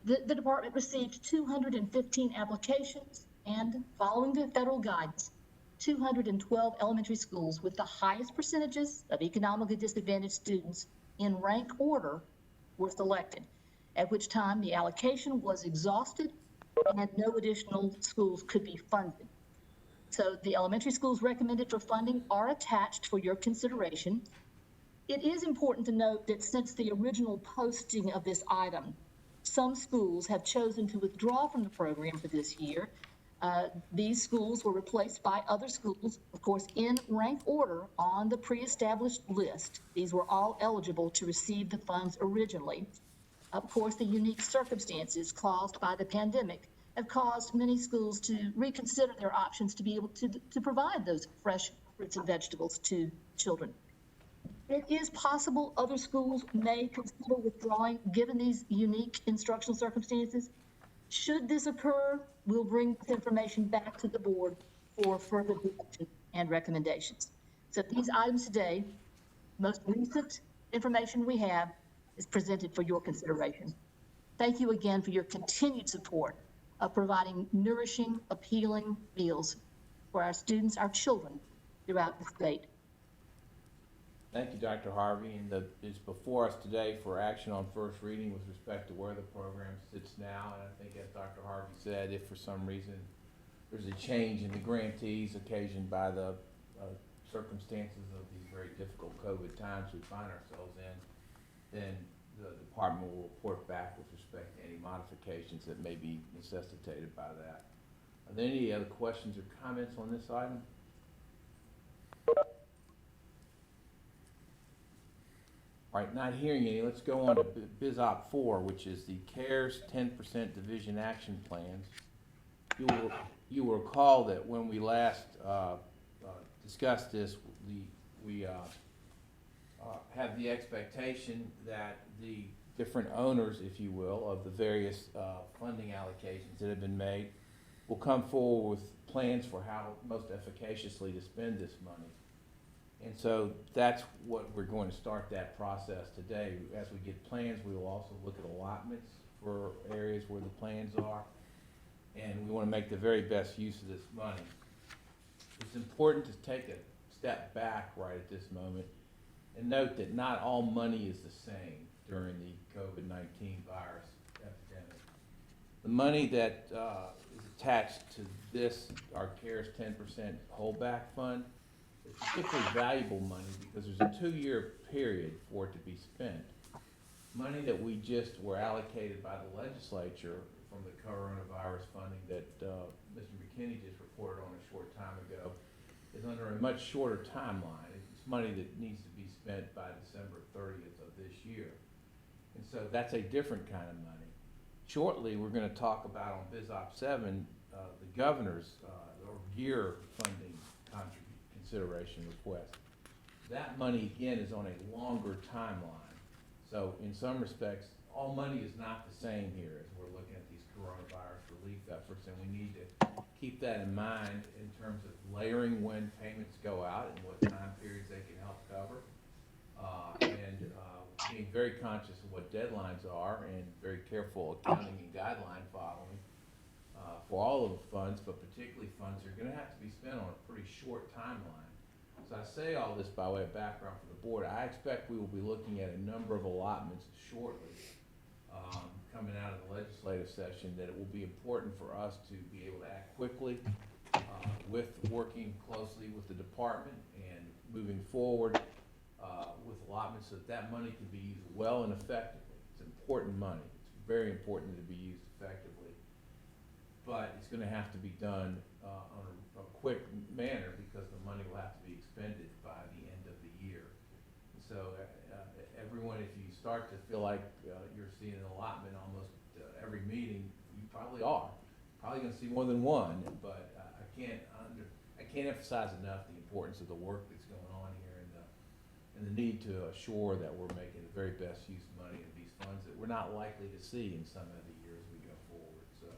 The department received 215 applications, and following the federal guidance, 212 elementary schools with the highest percentages of economically disadvantaged students in rank order were selected, at which time the allocation was exhausted and no additional schools could be funded. So the elementary schools recommended for funding are attached for your consideration. It is important to note that since the original posting of this item, some schools have chosen to withdraw from the program for this year. These schools were replaced by other schools, of course, in rank order on the pre-established list. These were all eligible to receive the funds originally. Of course, the unique circumstances caused by the pandemic have caused many schools to reconsider their options to be able to provide those fresh fruits and vegetables to children. It is possible other schools may consider withdrawing given these unique instructional circumstances. Should this occur, we'll bring this information back to the board for further discussion and recommendations. So these items today, most recent information we have, is presented for your consideration. Thank you again for your continued support of providing nourishing, appealing meals for our students, our children throughout the state. Thank you, Dr. Harvey, and it's before us today for action on first reading with respect to where the program sits now. And I think, as Dr. Harvey said, if for some reason there's a change in the grantees occasioned by the circumstances of these very difficult COVID times we find ourselves in, then the department will report back with respect to any modifications that may be necessitated by that. Are there any other questions or comments on this item? All right, not hearing any, let's go on to Biz Op 4, which is the CARES 10% Division Action Plans. You will recall that when we last discussed this, we have the expectation that the different owners, if you will, of the various funding allocations that have been made will come forward with plans for how most efficaciously to spend this money. And so that's what we're going to start that process today. As we get plans, we will also look at allotments for areas where the plans are. And we want to make the very best use of this money. It's important to take a step back right at this moment and note that not all money is the same during the COVID-19 virus epidemic. The money that is attached to this, our CARES 10% holdback fund, is particularly valuable money because there's a 2-year period for it to be spent. Money that we just were allocated by the legislature from the coronavirus funding that Mr. McKinney just reported on a short time ago is under a much shorter timeline. It's money that needs to be spent by December 30th of this year. And so that's a different kind of money. Shortly, we're going to talk about on Biz Op 7, the governor's or GEAR funding consideration request. That money, again, is on a longer timeline. So in some respects, all money is not the same here as we're looking at these coronavirus relief efforts, and we need to keep that in mind in terms of layering when payments go out and what time periods they can help cover, and being very conscious of what deadlines are and very careful accounting and guideline following for all of the funds, but particularly funds that are going to have to be spent on a pretty short timeline. So I say all this by way of background for the board. I expect we will be looking at a number of allotments shortly coming out of the legislative session, that it will be important for us to be able to act quickly with working closely with the department and moving forward with allotments so that that money can be used well and effectively. It's important money. It's very important to be used effectively. But it's going to have to be done on a quick manner because the money will have to be expended by the end of the year. And so everyone, if you start to feel like you're seeing an allotment almost every meeting, you probably are. Probably going to see more than one, but I can't emphasize enough the importance of the work that's going on here and the need to assure that we're making the very best use of money of these funds that we're not likely to see in some of the years we go forward. So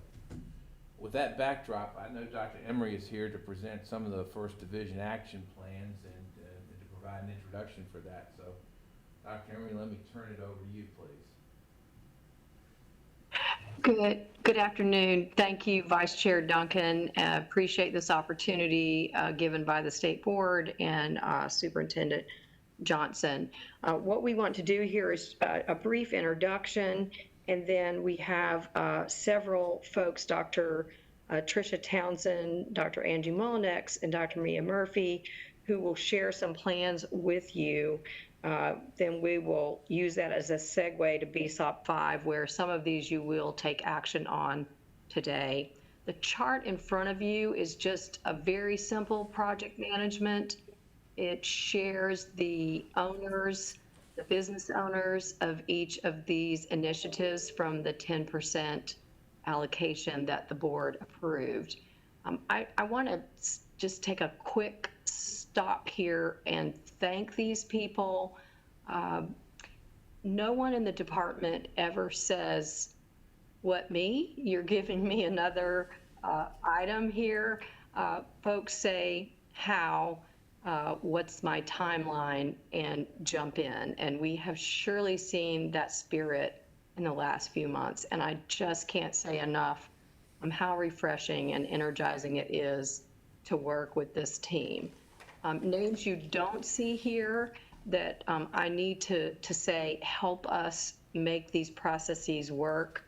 with that backdrop, I know Dr. Emery is here to present some of the First Division action plans and to provide an introduction for that. So Dr. Emery, let me turn it over to you, please. Good afternoon. Thank you, Vice Chair Duncan. Appreciate this opportunity given by the State Board and Superintendent Johnson. What we want to do here is a brief introduction, and then we have several folks, Dr. Tricia Townsend, Dr. Angie Mullinex, and Dr. Mia Murphy, who will share some plans with you. Then we will use that as a segue to BSOP 5, where some of these you will take action on today. The chart in front of you is just a very simple project management. It shares the owners, the business owners of each of these initiatives from the 10% allocation that the board approved. I want to just take a quick stop here and thank these people. No one in the department ever says, "What, me? You're giving me another item here." Folks say, "How? What's my timeline?" and jump in. And we have surely seen that spirit in the last few months. And I just can't say enough how refreshing and energizing it is to work with this team. Names you don't see here that I need to say help us make these processes work.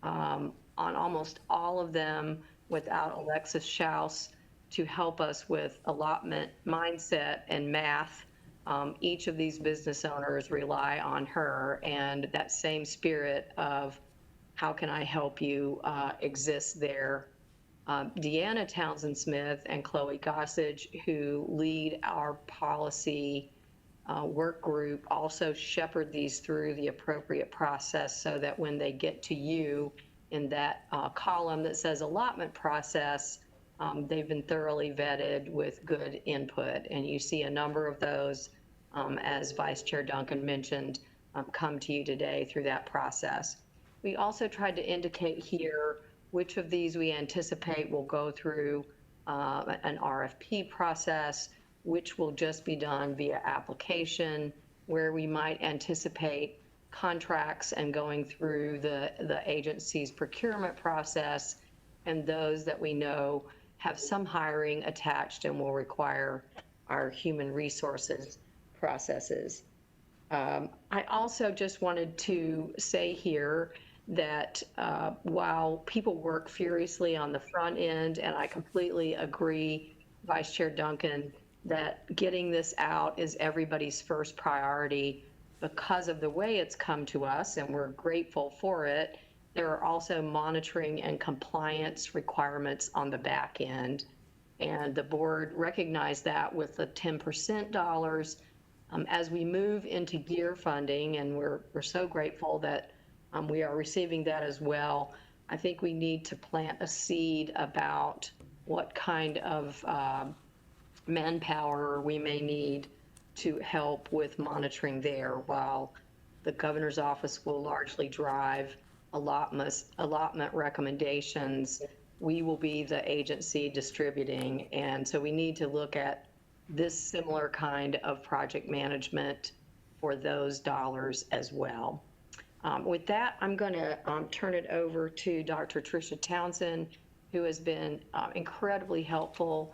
On almost all of them, without Alexis Schaus to help us with allotment, mindset, and math, each of these business owners rely on her, and that same spirit of how can I help you exists there. Deanna Townsend Smith and Chloe Gossage, who lead our policy work group also shepherd these through the appropriate process so that when they get to you in that column that says allotment process, they've been thoroughly vetted with good input. And you see a number of those, as Vice Chair Duncan mentioned, come to you today through that process. We also tried to indicate here which of these we anticipate will go through an RFP process, which will just be done via application, where we might anticipate contracts and going through the agency's procurement process, and those that we know have some hiring attached and will require our human resources processes. I also just wanted to say here that while people work furiously on the front end, and I completely agree, Vice Chair Duncan, that getting this out is everybody's first priority because of the way it's come to us, and we're grateful for it. There are also monitoring and compliance requirements on the back end, and the board recognized that with the 10% dollars. As we move into gear funding, and we're so grateful that we are receiving that as well, I think we need to plant a seed about what kind of manpower we may need to help with monitoring there, while the governor's office will largely drive allotment recommendations. We will be the agency distributing, and so we need to look at this similar kind of project management for those dollars as well. With that, I'm going to turn it over to Dr. Tricia Townsend, who has been incredibly helpful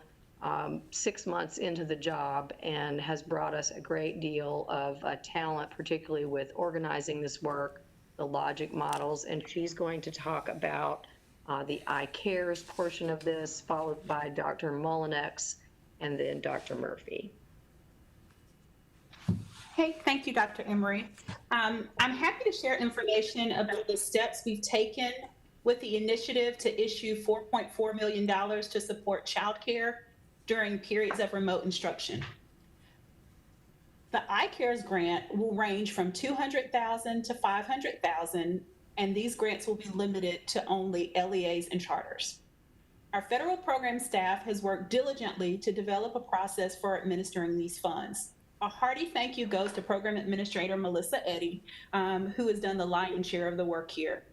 6 months into the job and has brought us a great deal of talent, particularly with organizing this work, the logic models, and she's going to talk about the iCares portion of this, followed by Dr. Mullinex and then Dr. Murphy. Hey, thank you, Dr. Emery. I'm happy to share information about the steps we've taken with the initiative to issue $4.4 million to support childcare during periods of remote instruction. The iCares grant will range from $200,000 to $500,000, and these grants will be limited to only LEAs and charters. Our federal program staff has worked diligently to develop a process for administering these funds. A hearty thank you goes to Program Administrator Melissa Eddy, who has done the lion's share of the work here.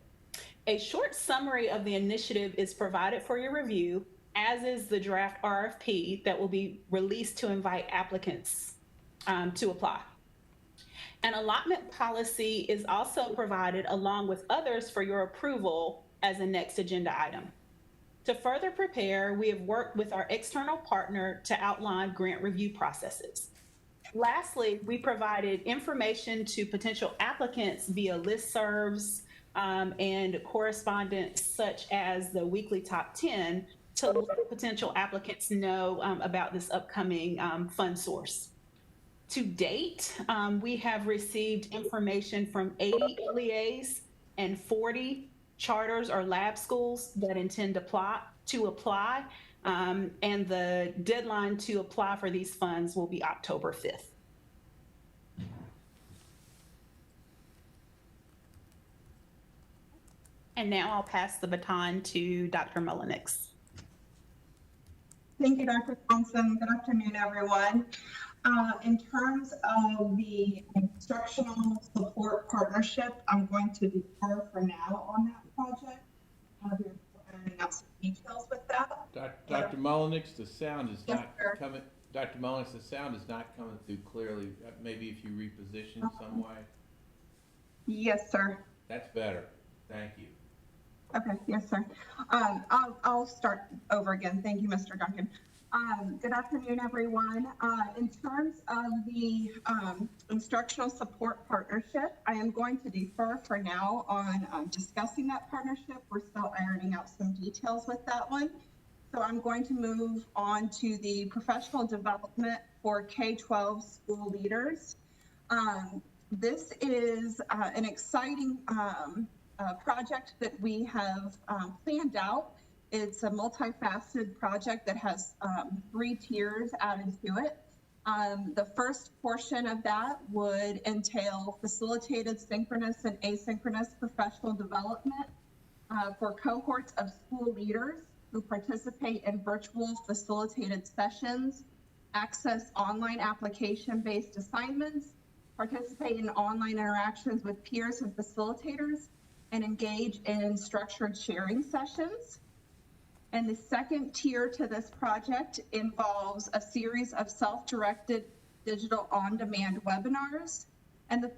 A short summary of the initiative is provided for your review, as is the draft RFP that will be released to invite applicants to apply. An allotment policy is also provided along with others for your approval as a next agenda item. To further prepare, we have worked with our external partner to outline grant review processes. Lastly, we provided information to potential applicants via listservs and correspondence such as the weekly top 10 to let potential applicants know about this upcoming fund source. To date, we have received information from 80 LEAs and 40 charters or lab schools that intend to apply, and the deadline to apply for these funds will be October 5th. And now I'll pass the baton to Dr. Mullinex. Thank you, Dr. Thompson. Good afternoon, everyone. In terms of the instructional support partnership, I'm going to defer for now on that project. We're ironing out some details with that. Dr. Mullinex, the sound is Yes, not sir. coming. Dr. Mullinex, the sound is not coming through clearly. Maybe if you reposition some way. Yes, sir. That's better. Thank you. Okay, yes, sir. I'll start over again. Thank you, Mr. Duncan. Good afternoon, everyone. In terms of the instructional support partnership, I am going to defer for now on discussing that partnership. We're still ironing out some details with that one. So I'm going to move on to the professional development for K-12 school leaders. This is an exciting project that we have planned out. It's a multifaceted project that has 3 tiers added to it. The first portion of that would entail facilitated synchronous and asynchronous professional development for cohorts of school leaders who participate in virtual facilitated sessions, access online application-based assignments, participate in online interactions with peers and facilitators, and engage in structured sharing sessions. And the second tier to this project involves a series of self-directed digital on-demand webinars. And the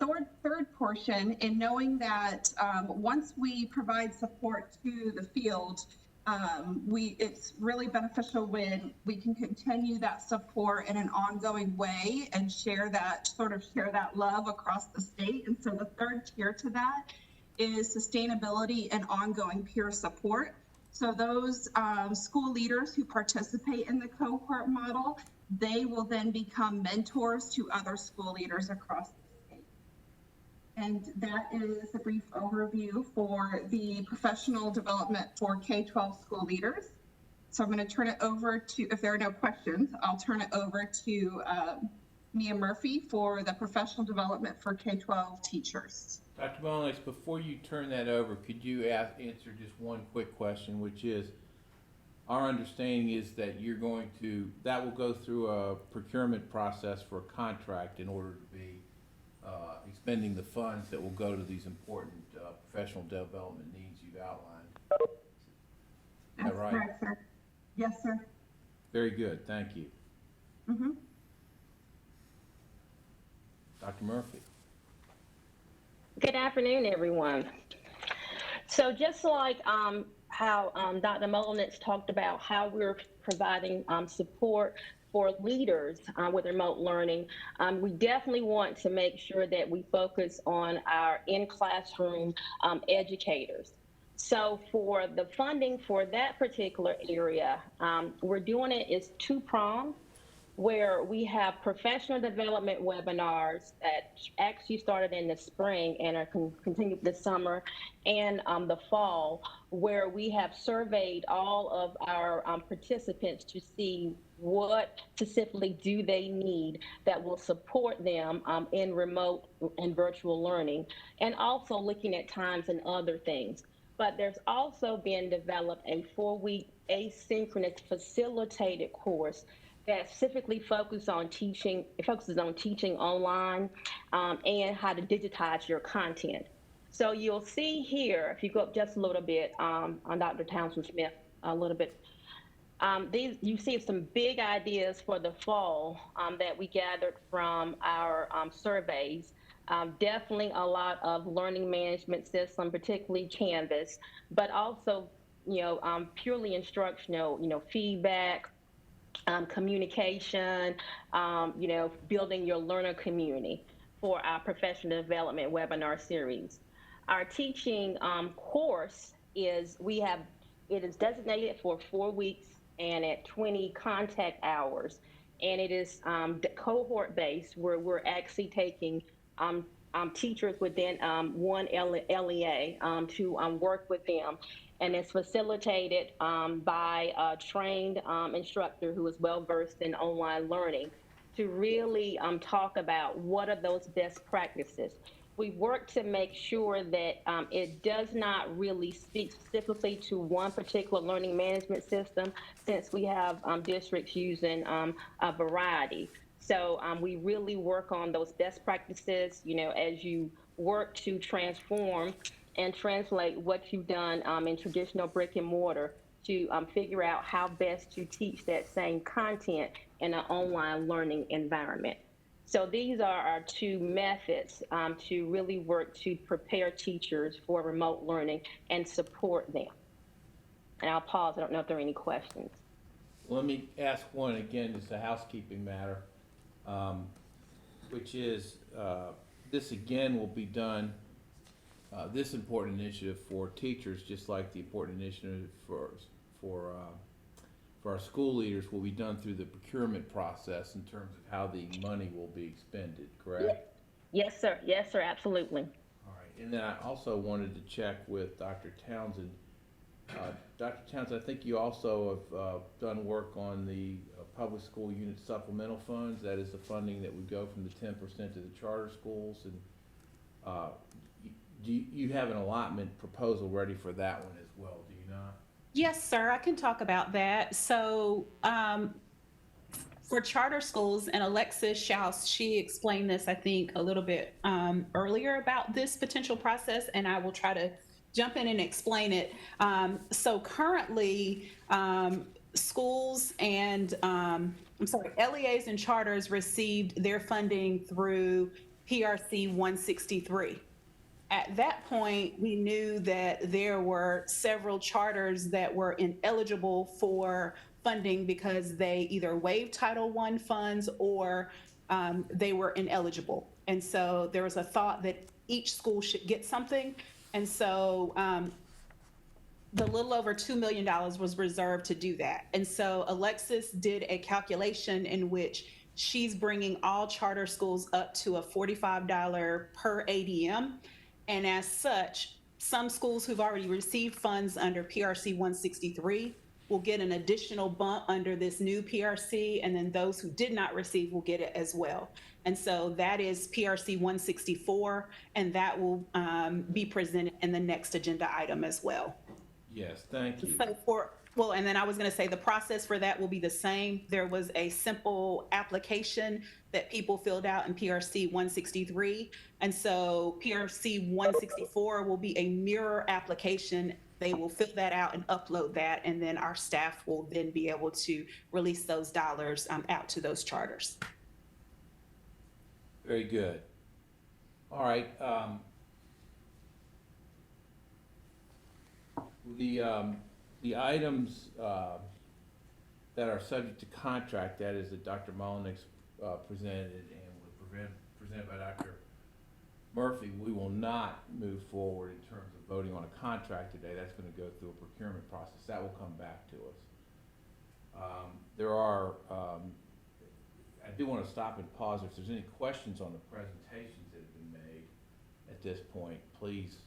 third portion, in knowing that once we provide support to the field, it's really beneficial when we can continue that support in an ongoing way and share that love across the state. And so the third tier to that is sustainability and ongoing peer support. So those school leaders who participate in the cohort model, they will then become mentors to other school leaders across the state. And that is a brief overview for the professional development for K-12 school leaders. So I'm going to turn it over to, if there are no questions, I'll turn it over to Mia Murphy for the professional development for K-12 teachers. Dr. Bonex, before you turn that over, could you answer just one quick question, which is, our understanding is that that will go through a procurement process for a contract in order to be expending the funds that will go to these important professional development needs you've outlined. Is that right? Correct, sir. Yes, sir. Very good, thank you. Dr. Murphy. Good afternoon, everyone. So just like how Dr. Molinitz talked about how we're providing support for leaders with remote learning, we definitely want to make sure that we focus on our in-classroom educators. So for the funding for that particular area, we're doing it is two-pronged, where we have professional development webinars that actually started in the spring and are continued this summer and the fall, where we have surveyed all of our participants to see what specifically do they need that will support them in remote and virtual learning, and also looking at times and other things. But there's also been developed a 4-week asynchronous facilitated course that specifically focuses on teaching online and how to digitize your content. So you'll see here, if you go up just a little bit on Dr. Townsend Smith a little bit, you see some big ideas for the fall that we gathered from our surveys. Definitely a lot of learning management system, particularly Canvas, but also, purely instructional, feedback, communication, building your learner community for our professional development webinar series. Our teaching course is, it is designated for 4 weeks and at 20 contact hours. And it is cohort based, where we're actually taking teachers within one LEA to work with them. And it's facilitated by a trained instructor who is well-versed in online learning to really talk about what are those best practices. We work to make sure that it does not really speak specifically to one particular learning management system, since we have districts using a variety. So we really work on those best practices, as you work to transform and translate what you've done in traditional brick and mortar to figure out how best to teach that same content in an online learning environment. So these are our two methods to really work to prepare teachers for remote learning and support them. And I'll pause. I don't know if there are any questions. Let me ask one again, just a housekeeping matter, which is this again will be done, this important initiative for teachers, just like the important initiative for our school leaders, will be done through the procurement process in terms of how the money will be expended, correct? Yes, sir. Yes, sir. Absolutely. All right. And then I also wanted to check with Dr. Townsend. Dr. Townsend, I think you also have done work on the public school unit supplemental funds. That is the funding that would go from the 10% to the charter schools. And do you have an allotment proposal ready for that one as well, do you not? Yes, sir, I can talk about that. So, for charter schools, and Alexis Schaus, she explained this, I think, a little bit earlier about this potential process, and I will try to jump in and explain it. So currently, schools and, LEAs and charters received their funding through PRC 163. At that point, we knew that there were several charters that were ineligible for funding because they either waived Title I funds or they were ineligible. And so there was a thought that each school should get something. And so the little over $2 million was reserved to do that. And so Alexis did a calculation in which she's bringing all charter schools up to a $45 per ADM. And as such, some schools who've already received funds under PRC 163 will get an additional bump under this new PRC, and then those who did not receive will get it as well. And so that is PRC 164, and that will be presented in the next agenda item as well. Yes, thank you. So and then I was going to say the process for that will be the same. There was a simple application that people filled out in PRC 163. And so PRC 164 will be a mirror application. They will fill that out and upload that. And then our staff will then be able to release those dollars out to those charters. Very good. All right. The items that are subject to contract, that is that Dr. Mullenix presented and was presented by Dr. Murphy, we will not move forward in terms of voting on a contract today. That's going to go through a procurement process. That will come back to us. There are, I do want to stop and pause. If there's any questions on the presentations that have been made at this point, please,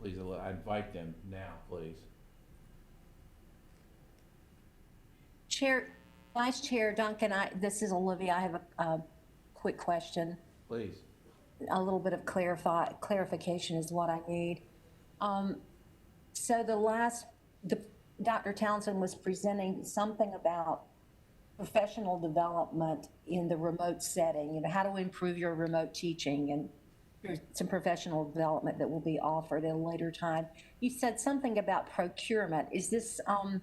I invite them now, please. Vice Chair Duncan, this is Olivia. I have a quick question. Please. A little bit of clarification is what I need. So Dr. Townsend was presenting something about professional development in the remote setting, how to improve your remote teaching, and there's some professional development that will be offered at a later time. You said something about procurement. Is this, I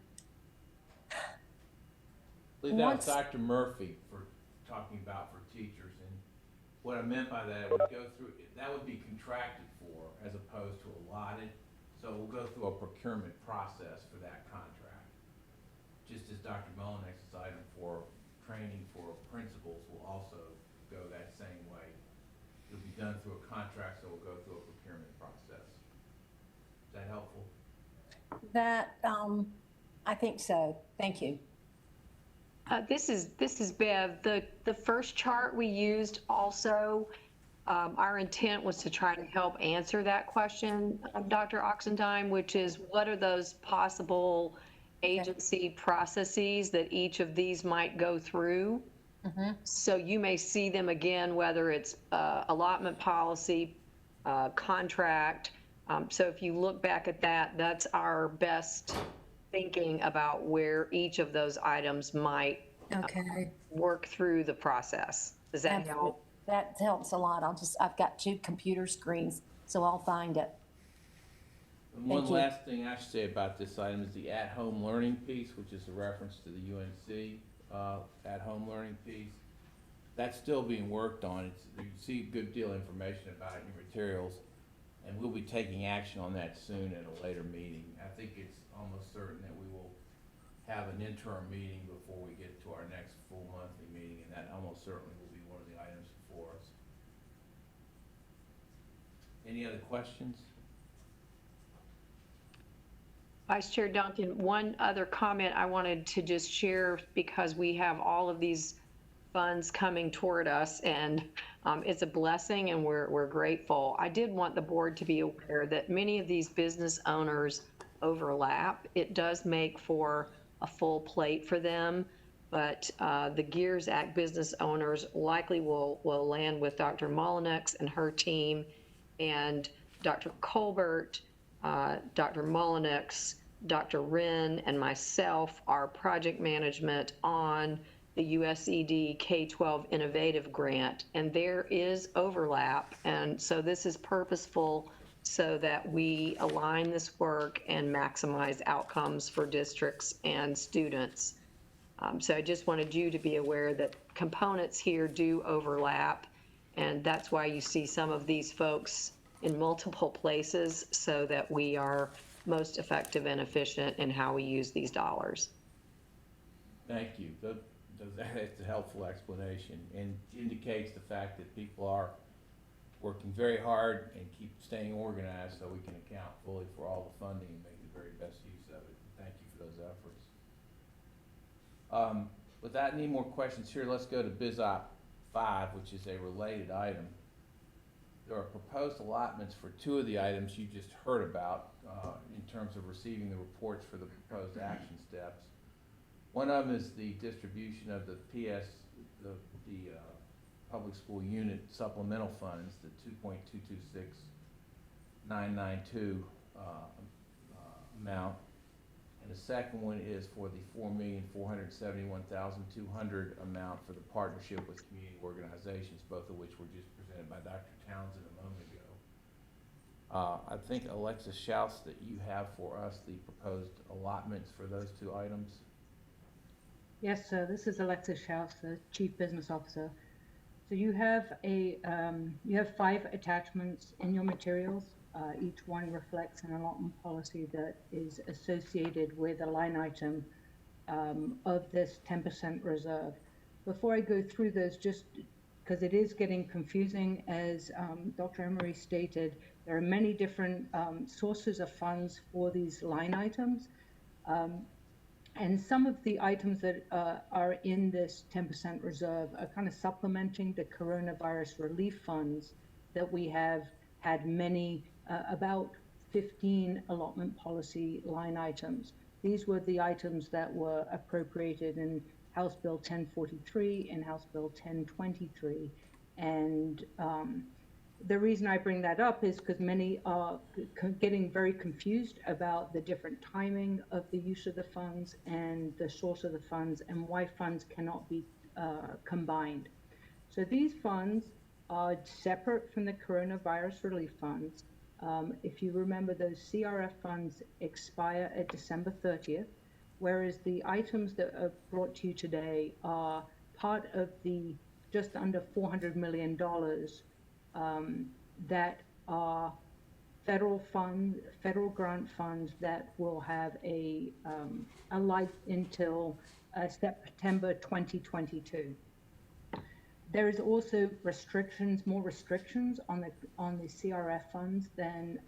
believe that was Dr. Murphy for talking about for teachers, and what I meant by that, it would go through, that would be contracted for as opposed to allotted, so we'll go through a procurement process for that contract. Just as Dr. Mullenix's item for training for principals will also go that same way. It'll be done through a contract, so we'll go through a procurement process. Is that helpful? I think so. Thank you. This is Bev. The first chart we used also, our intent was to try to help answer that question, Dr. Oxendine, which is what are those possible agency processes that each of these might go through? Mm-hmm. So you may see them again, whether it's allotment policy, contract. So if you look back at that, that's our best thinking about where each of those items might work through the process. Does that help? That helps a lot. I've got 2 computer screens, so I'll find it. And one last thing I should say about this item is the at-home learning piece, which is a reference to the UNC at-home learning piece. That's still being worked on. You see a good deal of information about it in your materials, and we'll be taking action on that soon at a later meeting. I think it's almost certain that we will have an interim meeting before we get to our next full monthly meeting, and that almost certainly will be one of the items before us. Any other questions? Vice Chair Duncan, one other comment I wanted to just share, because we have all of these funds coming toward us, and it's a blessing and we're grateful. I did want the board to be aware that many of these business owners overlap. It does make for a full plate for them. But the Gears Act business owners likely will land with Dr. Molyneux and her team, and Dr. Colbert, Dr. Molyneux, Dr. Wren, and myself are project management on the USED K-12 Innovative Grant, and there is overlap. And so this is purposeful so that we align this work and maximize outcomes for districts and students. So I just wanted you to be aware that components here do overlap, and that's why you see some of these folks in multiple places so that we are most effective and efficient in how we use these dollars. Thank you. That's a helpful explanation and indicates the fact that people are working very hard and keep staying organized so we can account fully for all the funding and make the very best use of it. Thank you for those efforts. Without any more questions here, let's go to Biz Op 5, which is a related item. There are proposed allotments for two of the items you just heard about in terms of receiving the reports for the proposed action steps. One of them is the distribution of the public school unit supplemental funds, the 2.226992 amount. And the second one is for the $4,471,200 amount for the partnership with community organizations, both of which were just presented by Dr. Townsend a moment ago. I think, Alexis Schaus, that you have for us the proposed allotments for those two items. Yes, sir. This is Alexis Schaus, the Chief Business Officer. So you have you have 5 attachments in your materials. Each one reflects an allotment policy that is associated with a line item of this 10% reserve. Before I go through those, just because it is getting confusing, as Dr. Emery stated, there are many different sources of funds for these line items. And some of the items that are in this 10% reserve are kind of supplementing the coronavirus relief funds that we have had many, about 15 allotment policy line items. These were the items that were appropriated in House Bill 1043 and House Bill 1023. And the reason I bring that up is because many are getting very confused about the different timing of the use of the funds and the source of the funds and why funds cannot be combined. So these funds are separate from the coronavirus relief funds. If you remember, those CRF funds expire at December 30th, whereas the items that are brought to you today are part of the just under $400 million that are federal grant funds that will have a life until September 2022. There is also more restrictions on the CRF funds than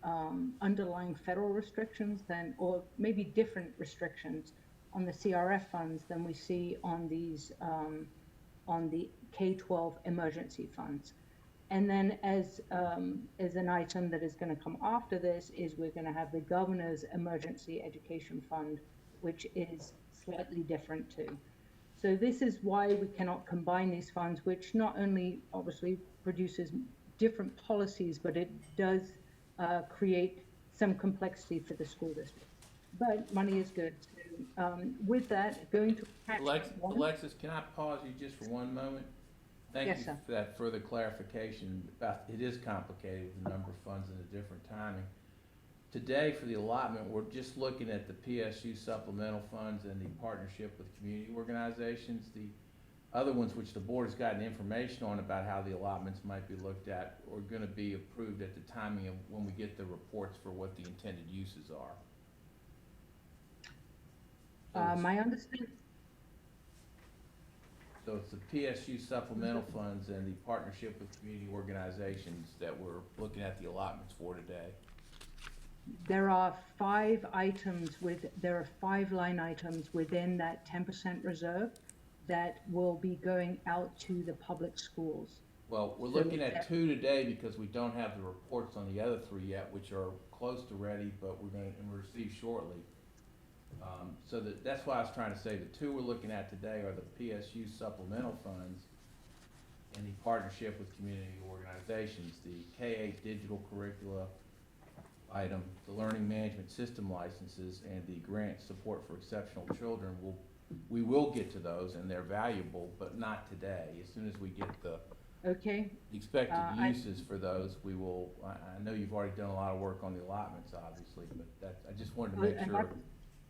underlying federal restrictions or maybe different restrictions on the CRF funds than we see on these on the K-12 emergency funds. And then as an item that is going to come after this is we're going to have the governor's emergency education fund, which is slightly different too. So this is why we cannot combine these funds, which not only obviously produces different policies, but it does create some complexity for the school district. But money is good. So, with that, going to Alexis, can I pause you just for one moment? Thank Yes, you sir. for that further clarification about it is complicated, the number of funds and the different timing. Today, for the allotment, we're just looking at the PSU supplemental funds and the partnership with community organizations. The other ones, which the board has gotten information on about how the allotments might be looked at, are going to be approved at the timing of when we get the reports for what the intended uses are. my understanding. So it's the PSU supplemental funds and the partnership with community organizations that we're looking at the allotments for today. There are 5 line items within that 10% reserve that will be going out to the public schools. Well, we're looking at 2 today because we don't have the reports on the other 3 yet, which are close to ready, but we're going to receive shortly. So that's why I was trying to say the two we're looking at today are the PSU supplemental funds and the partnership with community organizations, the K-8 digital curricula item, the learning management system licenses, and the grant support for exceptional children. We will get to those, and they're valuable, but not today. As soon as we get the Okay, expected uses for those, we will, I know you've already done a lot of work on the allotments, obviously, but that, I just wanted to make sure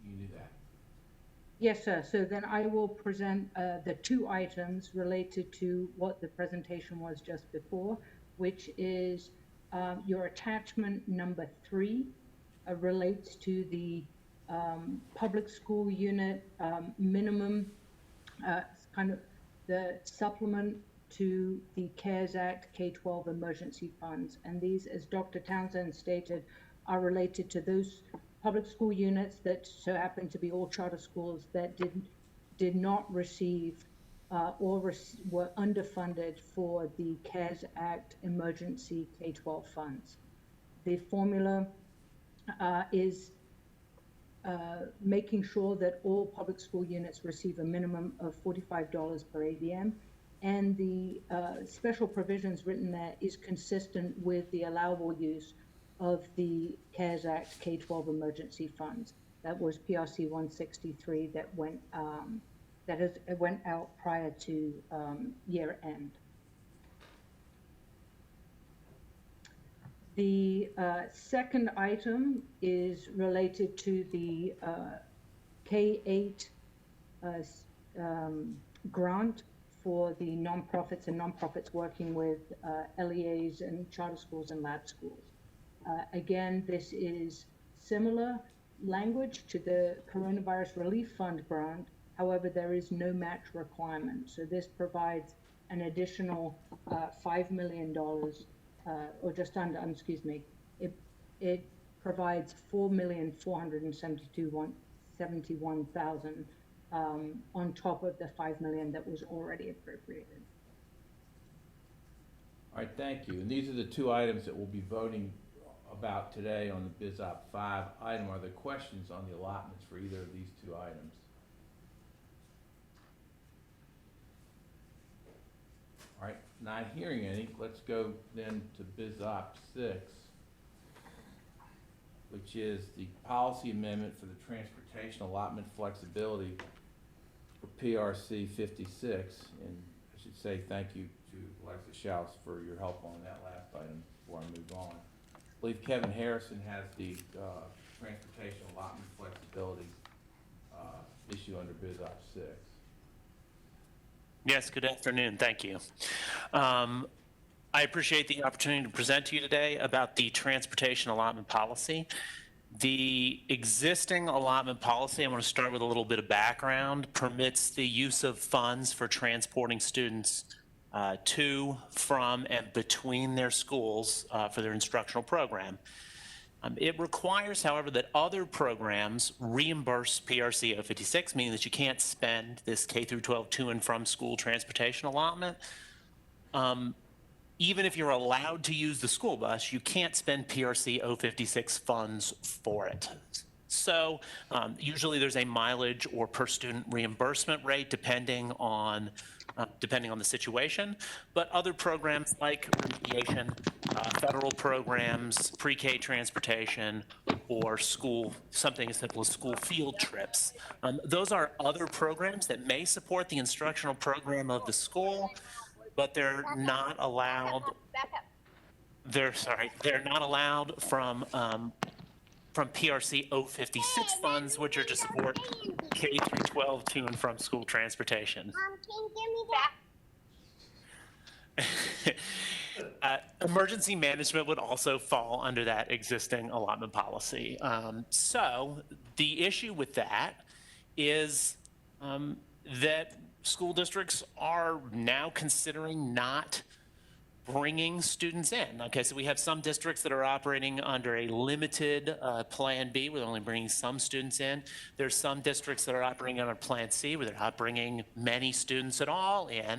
you knew that. yes, sir. So then I will present the two items related to what the presentation was just before, which is your attachment number 3 relates to the public school unit minimum, kind of the supplement to the CARES Act K-12 emergency funds. And these, as Dr. Townsend stated, are related to those public school units that so happen to be all charter schools that did not receive were underfunded for the CARES Act emergency K-12 funds. The formula is making sure that all public school units receive a minimum of $45 per ADM, and the special provisions written there is consistent with the allowable use of the CARES Act K-12 emergency funds. That was PRC 163 that went out prior to year end. The second item is related to the K-8 grant for the nonprofits and nonprofits working with LEAs and charter schools and lab schools. Again, this is similar language to the Coronavirus Relief Fund grant. However, there is no match requirement. So this provides an additional $5 million, or just under, excuse me, it provides $4,471,000 on top of the $5 million that was already appropriated. All right, thank you. And these are the two items that we'll be voting about today on the Biz Op 5 item. Are there questions on the allotments for either of these two items? All right, not hearing any, let's go then to Biz Op 6, which is the policy amendment for the transportation allotment flexibility for PRC 56. And I should say thank you to Alexa Schaus for your help on that last item before I move on. I believe Kevin Harrison has the transportation allotment flexibility issue under Biz Op 6. Yes, good afternoon. Thank you. I appreciate the opportunity to present to you today about the transportation allotment policy. The existing allotment policy, I'm going to start with a little bit of background, permits the use of funds for transporting students to, from, and between their schools for their instructional program. It requires, however, that other programs reimburse PRC 056, meaning that you can't spend this K through 12 to and from school transportation allotment. Even if you're allowed to use the school bus, you can't spend PRC 056 funds for it. So usually there's a mileage or per student reimbursement rate depending on the situation, but other programs like remediation, federal programs, pre-K transportation, or something as simple as school field trips. Those are other programs that may support the instructional program of the school, but they're not allowed. They're not allowed from PRC 056 funds, which are to support K through 12 to and from school transportation. Mom, can you give me that? Emergency management would also fall under that existing allotment policy. So the issue with that is that school districts are now considering not bringing students in. Okay, so we have some districts that are operating under a limited Plan B, where they're only bringing some students in. There's some districts that are operating under Plan C, where they're not bringing many students at all in.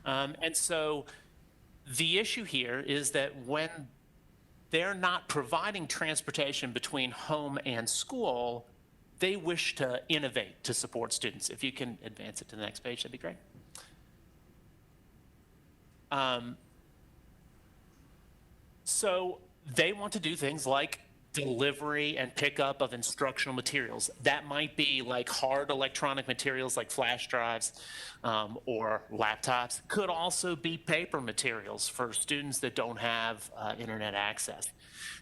And so the issue here is that when they're not providing transportation between home and school, they wish to innovate to support students. If you can advance it to the next page, that'd be great. So they want to do things like delivery and pickup of instructional materials. That might be like hard electronic materials like flash drives or laptops. Could also be paper materials for students that don't have internet access.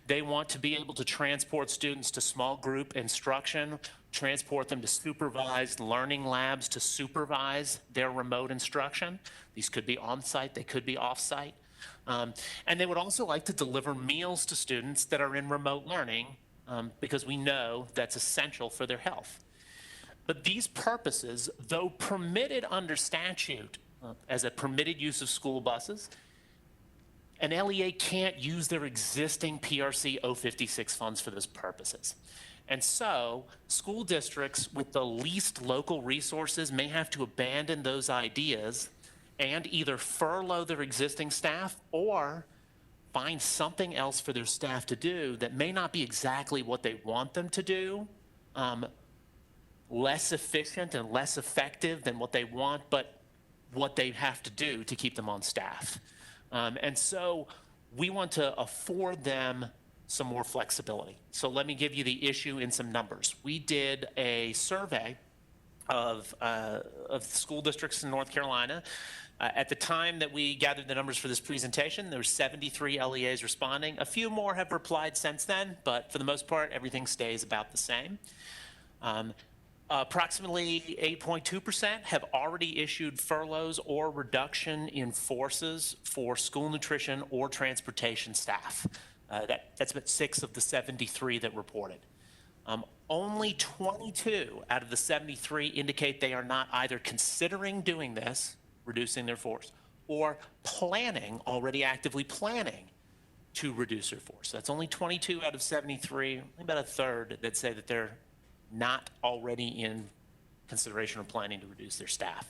They want to be able to transport students to small group instruction, transport them to supervised learning labs to supervise their remote instruction. These could be on-site, they could be off-site. And they would also like to deliver meals to students that are in remote learning because we know that's essential for their health. But these purposes, though permitted under statute as a permitted use of school buses, an LEA can't use their existing PRC 056 funds for those purposes. And so school districts with the least local resources may have to abandon those ideas and either furlough their existing staff or find something else for their staff to do that may not be exactly what they want them to do, less efficient and less effective than what they want, but what they have to do to keep them on staff. And so we want to afford them some more flexibility. So let me give you the issue in some numbers. We did a survey of school districts in North Carolina. At the time that we gathered the numbers for this presentation, there were 73 LEAs responding. A few more have replied since then, but for the most part, everything stays about the same. Approximately 8.2% have already issued furloughs or reduction in forces for school nutrition or transportation staff. That's about 6 of the 73 that reported. Only 22 out of the 73 indicate they are not either considering doing this, reducing their force, or already actively planning to reduce their force. That's only 22 out of 73, only about a third that say that they're not already in consideration or planning to reduce their staff.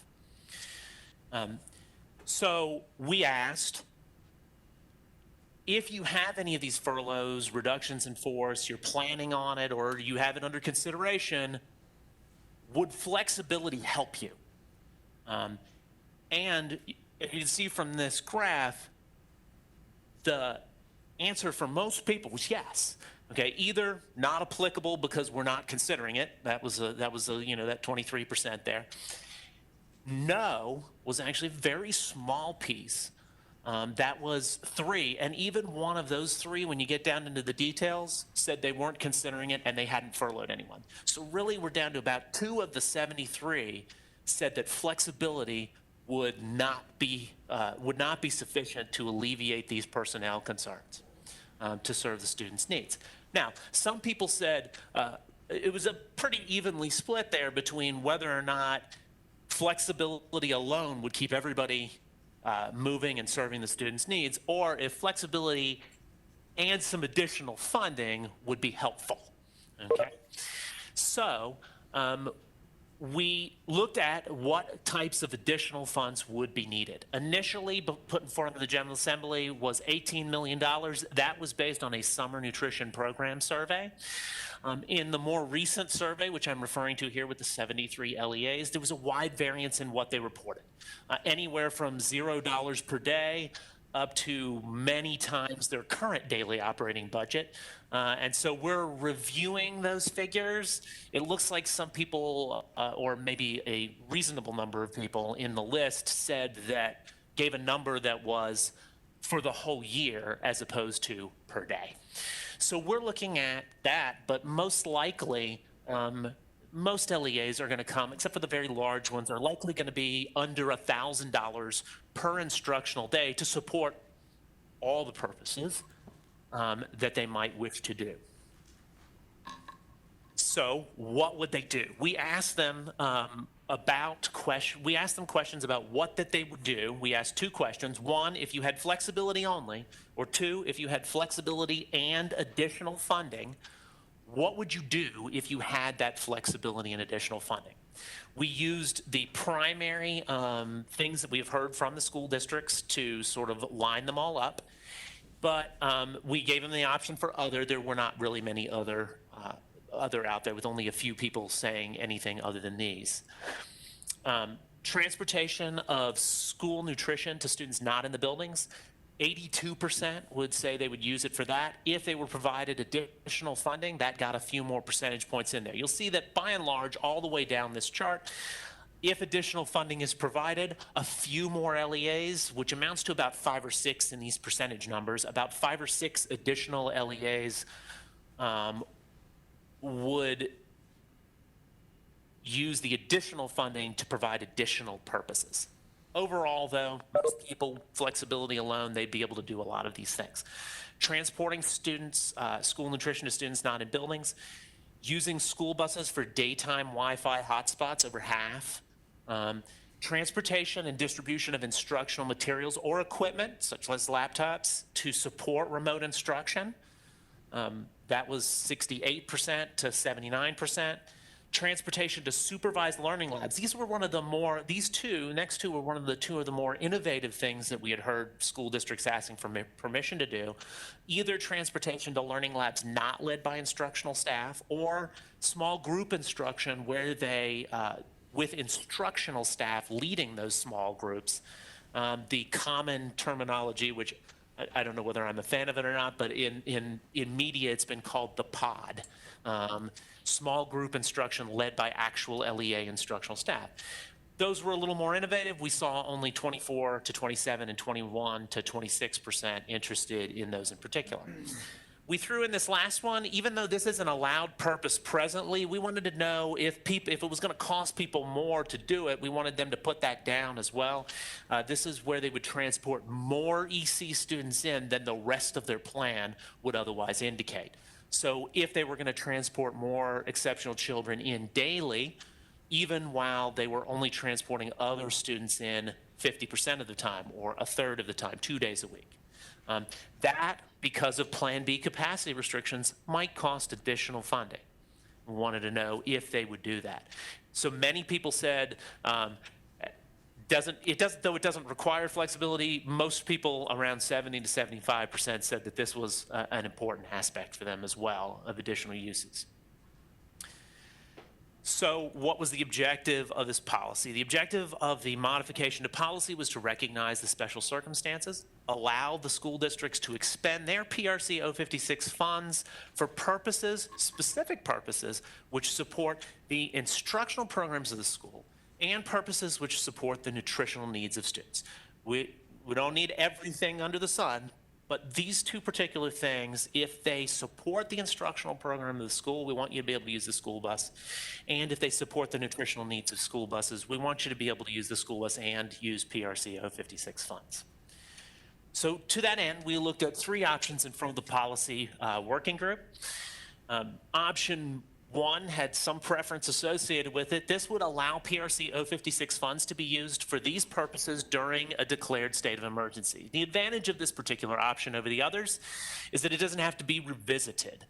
So we asked, if you have any of these furloughs, reductions in force, you're planning on it, or you have it under consideration, would flexibility help you? And you can see from this graph, the answer for most people was yes. Okay, either not applicable because we're not considering it. That was that 23% there. No was actually a very small piece. That was 3, and even one of those 3, when you get down into the details, said they weren't considering it and they hadn't furloughed anyone. So really, we're down to about 2 of the 73 said that flexibility would not be sufficient to alleviate these personnel concerns to serve the students' needs. Now, some people said it was a pretty evenly split there between whether or not flexibility alone would keep everybody moving and serving the students' needs, or if flexibility and some additional funding would be helpful. Okay, so we looked at what types of additional funds would be needed. Initially put in front of the General Assembly was $18 million. That was based on a summer nutrition program survey. In the more recent survey, which I'm referring to here with the 73 LEAs, there was a wide variance in what they reported. Anywhere from $0 per day up to many times their current daily operating budget. And so we're reviewing those figures. It looks like some people, or maybe a reasonable number of people in the list gave a number that was for the whole year as opposed to per day. So we're looking at that, but most likely, most LEAs are going to come, except for the very large ones, are likely going to be under $1,000 per instructional day to support all the purposes that they might wish to do. So what would they do? We asked them questions about what that they would do. We asked 2 questions. 1, if you had flexibility only, or 2, if you had flexibility and additional funding, what would you do if you had that flexibility and additional funding? We used the primary things that we've heard from the school districts to sort of line them all up, but we gave them the option for other. There were not really many other other out there with only a few people saying anything other than these. Transportation of school nutrition to students not in the buildings, 82% would say they would use it for that. If they were provided additional funding, that got a few more percentage points in there. You'll see that by and large, all the way down this chart, if additional funding is provided, a few more LEAs, which amounts to about 5 or 6 in these percentage numbers, about 5 or 6 additional LEAs would use the additional funding to provide additional purposes. Overall, though, most people, flexibility alone, they'd be able to do a lot of these things. Transporting students, school nutrition to students not in buildings, using school buses for daytime Wi-Fi hotspots, over half. Transportation and distribution of instructional materials or equipment, such as laptops, to support remote instruction. That was 68% to 79%. Transportation to supervised learning labs. These were one of the more, next two were one of the two of the more innovative things that we had heard school districts asking for permission to do. Either transportation to learning labs not led by instructional staff, or small group instruction where they, with instructional staff leading those small groups. The common terminology, which I don't know whether I'm a fan of it or not, but in media it's been called the pod. Small group instruction led by actual LEA instructional staff. Those were a little more innovative. We saw only 24 to 27 and 21 to 26% interested in those in particular. We threw in this last one, even though this isn't allowed purpose presently, we wanted to know if it was going to cost people more to do it, we wanted them to put that down as well. This is where they would transport more EC students in than the rest of their plan would otherwise indicate. So if they were going to transport more exceptional children in daily, even while they were only transporting other students in 50% of the time or a third of the time, 2 days a week. That, because of Plan B capacity restrictions, might cost additional funding. We wanted to know if they would do that. So many people said, though it doesn't require flexibility, most people, around 70 to 75%, said that this was an important aspect for them as well of additional uses. So what was the objective of this policy? The objective of the modification to policy was to recognize the special circumstances, allow the school districts to expend their PRC 056 funds for purposes, specific purposes, which support the instructional programs of the school and purposes which support the nutritional needs of students. We don't need everything under the sun, but these two particular things, if they support the instructional program of the school, we want you to be able to use the school bus. And if they support the nutritional needs of school buses, we want you to be able to use the school bus and use PRC 056 funds. So to that end, we looked at 3 options in front of the policy working group. Option 1 had some preference associated with it. This would allow PRC 056 funds to be used for these purposes during a declared state of emergency. The advantage of this particular option over the others is that it doesn't have to be revisited.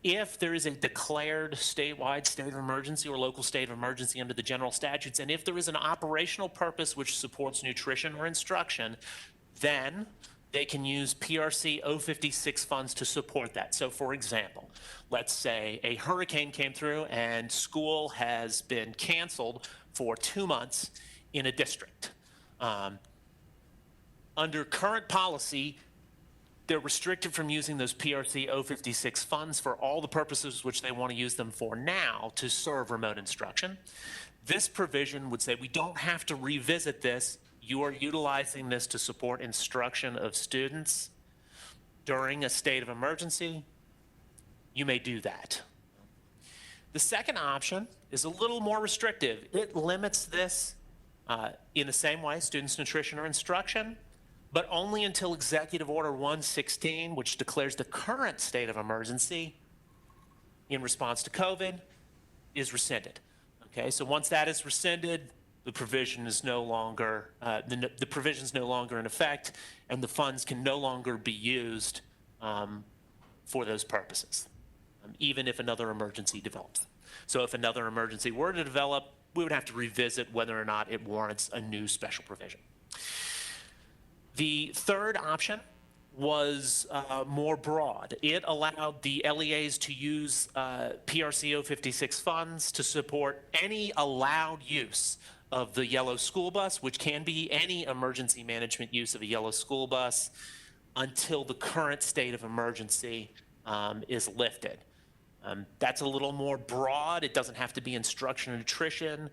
If there is a declared statewide state of emergency or local state of emergency under the general statutes, and if there is an operational purpose which supports nutrition or instruction, then they can use PRC 056 funds to support that. So for example, let's say a hurricane came through and school has been canceled for 2 months in a district. Under current policy, they're restricted from using those PRC 056 funds for all the purposes which they want to use them for now to serve remote instruction. This provision would say we don't have to revisit this. You are utilizing this to support instruction of students during a state of emergency. You may do that. The second option is a little more restrictive. It limits this in the same way, students' nutrition or instruction, but only until Executive Order 116, which declares the current state of emergency in response to COVID, is rescinded. Okay, so once that is rescinded, the provision is no longer, the provision is no longer in effect, and the funds can no longer be used for those purposes, even if another emergency develops. So if another emergency were to develop, we would have to revisit whether or not it warrants a new special provision. The third option was more broad. It allowed the LEAs to use PRC 056 funds to support any allowed use of the yellow school bus, which can be any emergency management use of a yellow school bus, until the current state of emergency is lifted. That's a little more broad. It doesn't have to be instruction and nutrition.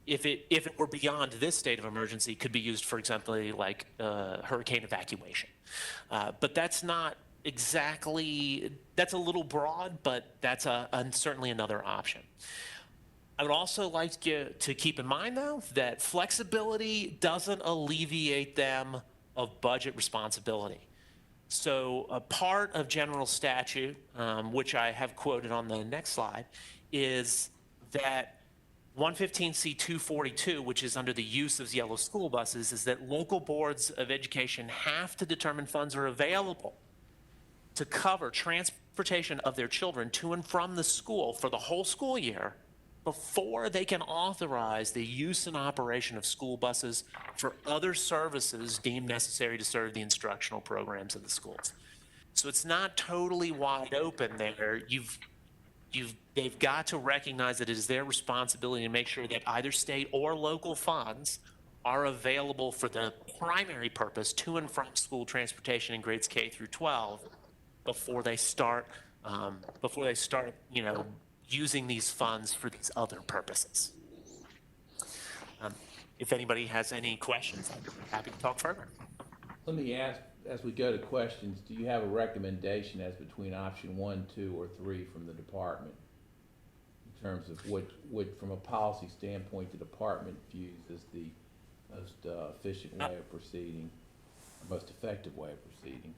If it were beyond this state of emergency, could be used, for example, like hurricane evacuation. But that's not exactly, that's a little broad, but that's certainly another option. I would also like to keep in mind, though, that flexibility doesn't alleviate them of budget responsibility. So a part of general statute, which I have quoted on the next slide, is that 115C242, which is under the use of yellow school buses, is that local boards of education have to determine funds are available to cover transportation of their children to and from the school for the whole school year before they can authorize the use and operation of school buses for other services deemed necessary to serve the instructional programs of the schools. So it's not totally wide open there. They've got to recognize that it is their responsibility to make sure that either state or local funds are available for the primary purpose to and from school transportation in grades K through 12 before they start, using these funds for these other purposes. If anybody has any questions, I'd be happy to talk further. Let me ask, as we go to questions, do you have a recommendation as between option 1, 2, or 3 from the department in terms of what from a policy standpoint the department views as the most efficient way of proceeding, or most effective way of proceeding?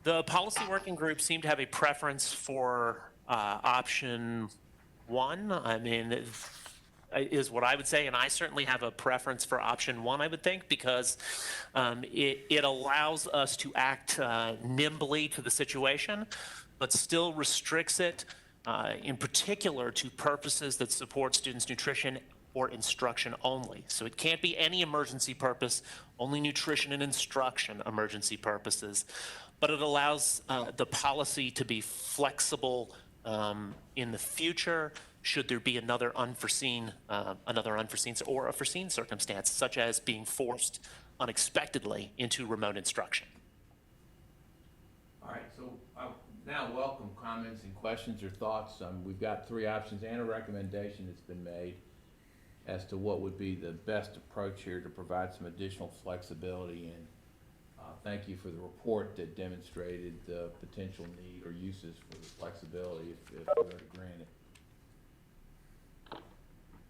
The policy working group seemed to have a preference for option 1. I mean, is what I would say, and I certainly have a preference for option 1, I would think, because it allows us to act nimbly to the situation, but still restricts it in particular to purposes that support students' nutrition or instruction only. So it can't be any emergency purpose, only nutrition and instruction emergency purposes, but it allows the policy to be flexible in the future should there be another unforeseen or a foreseen circumstance, such as being forced unexpectedly into remote instruction. All right, so I now welcome comments and questions or thoughts. We've got 3 options and a recommendation that's been made as to what would be the best approach here to provide some additional flexibility. And thank you for the report that demonstrated the potential need or uses for the flexibility if we were to grant it.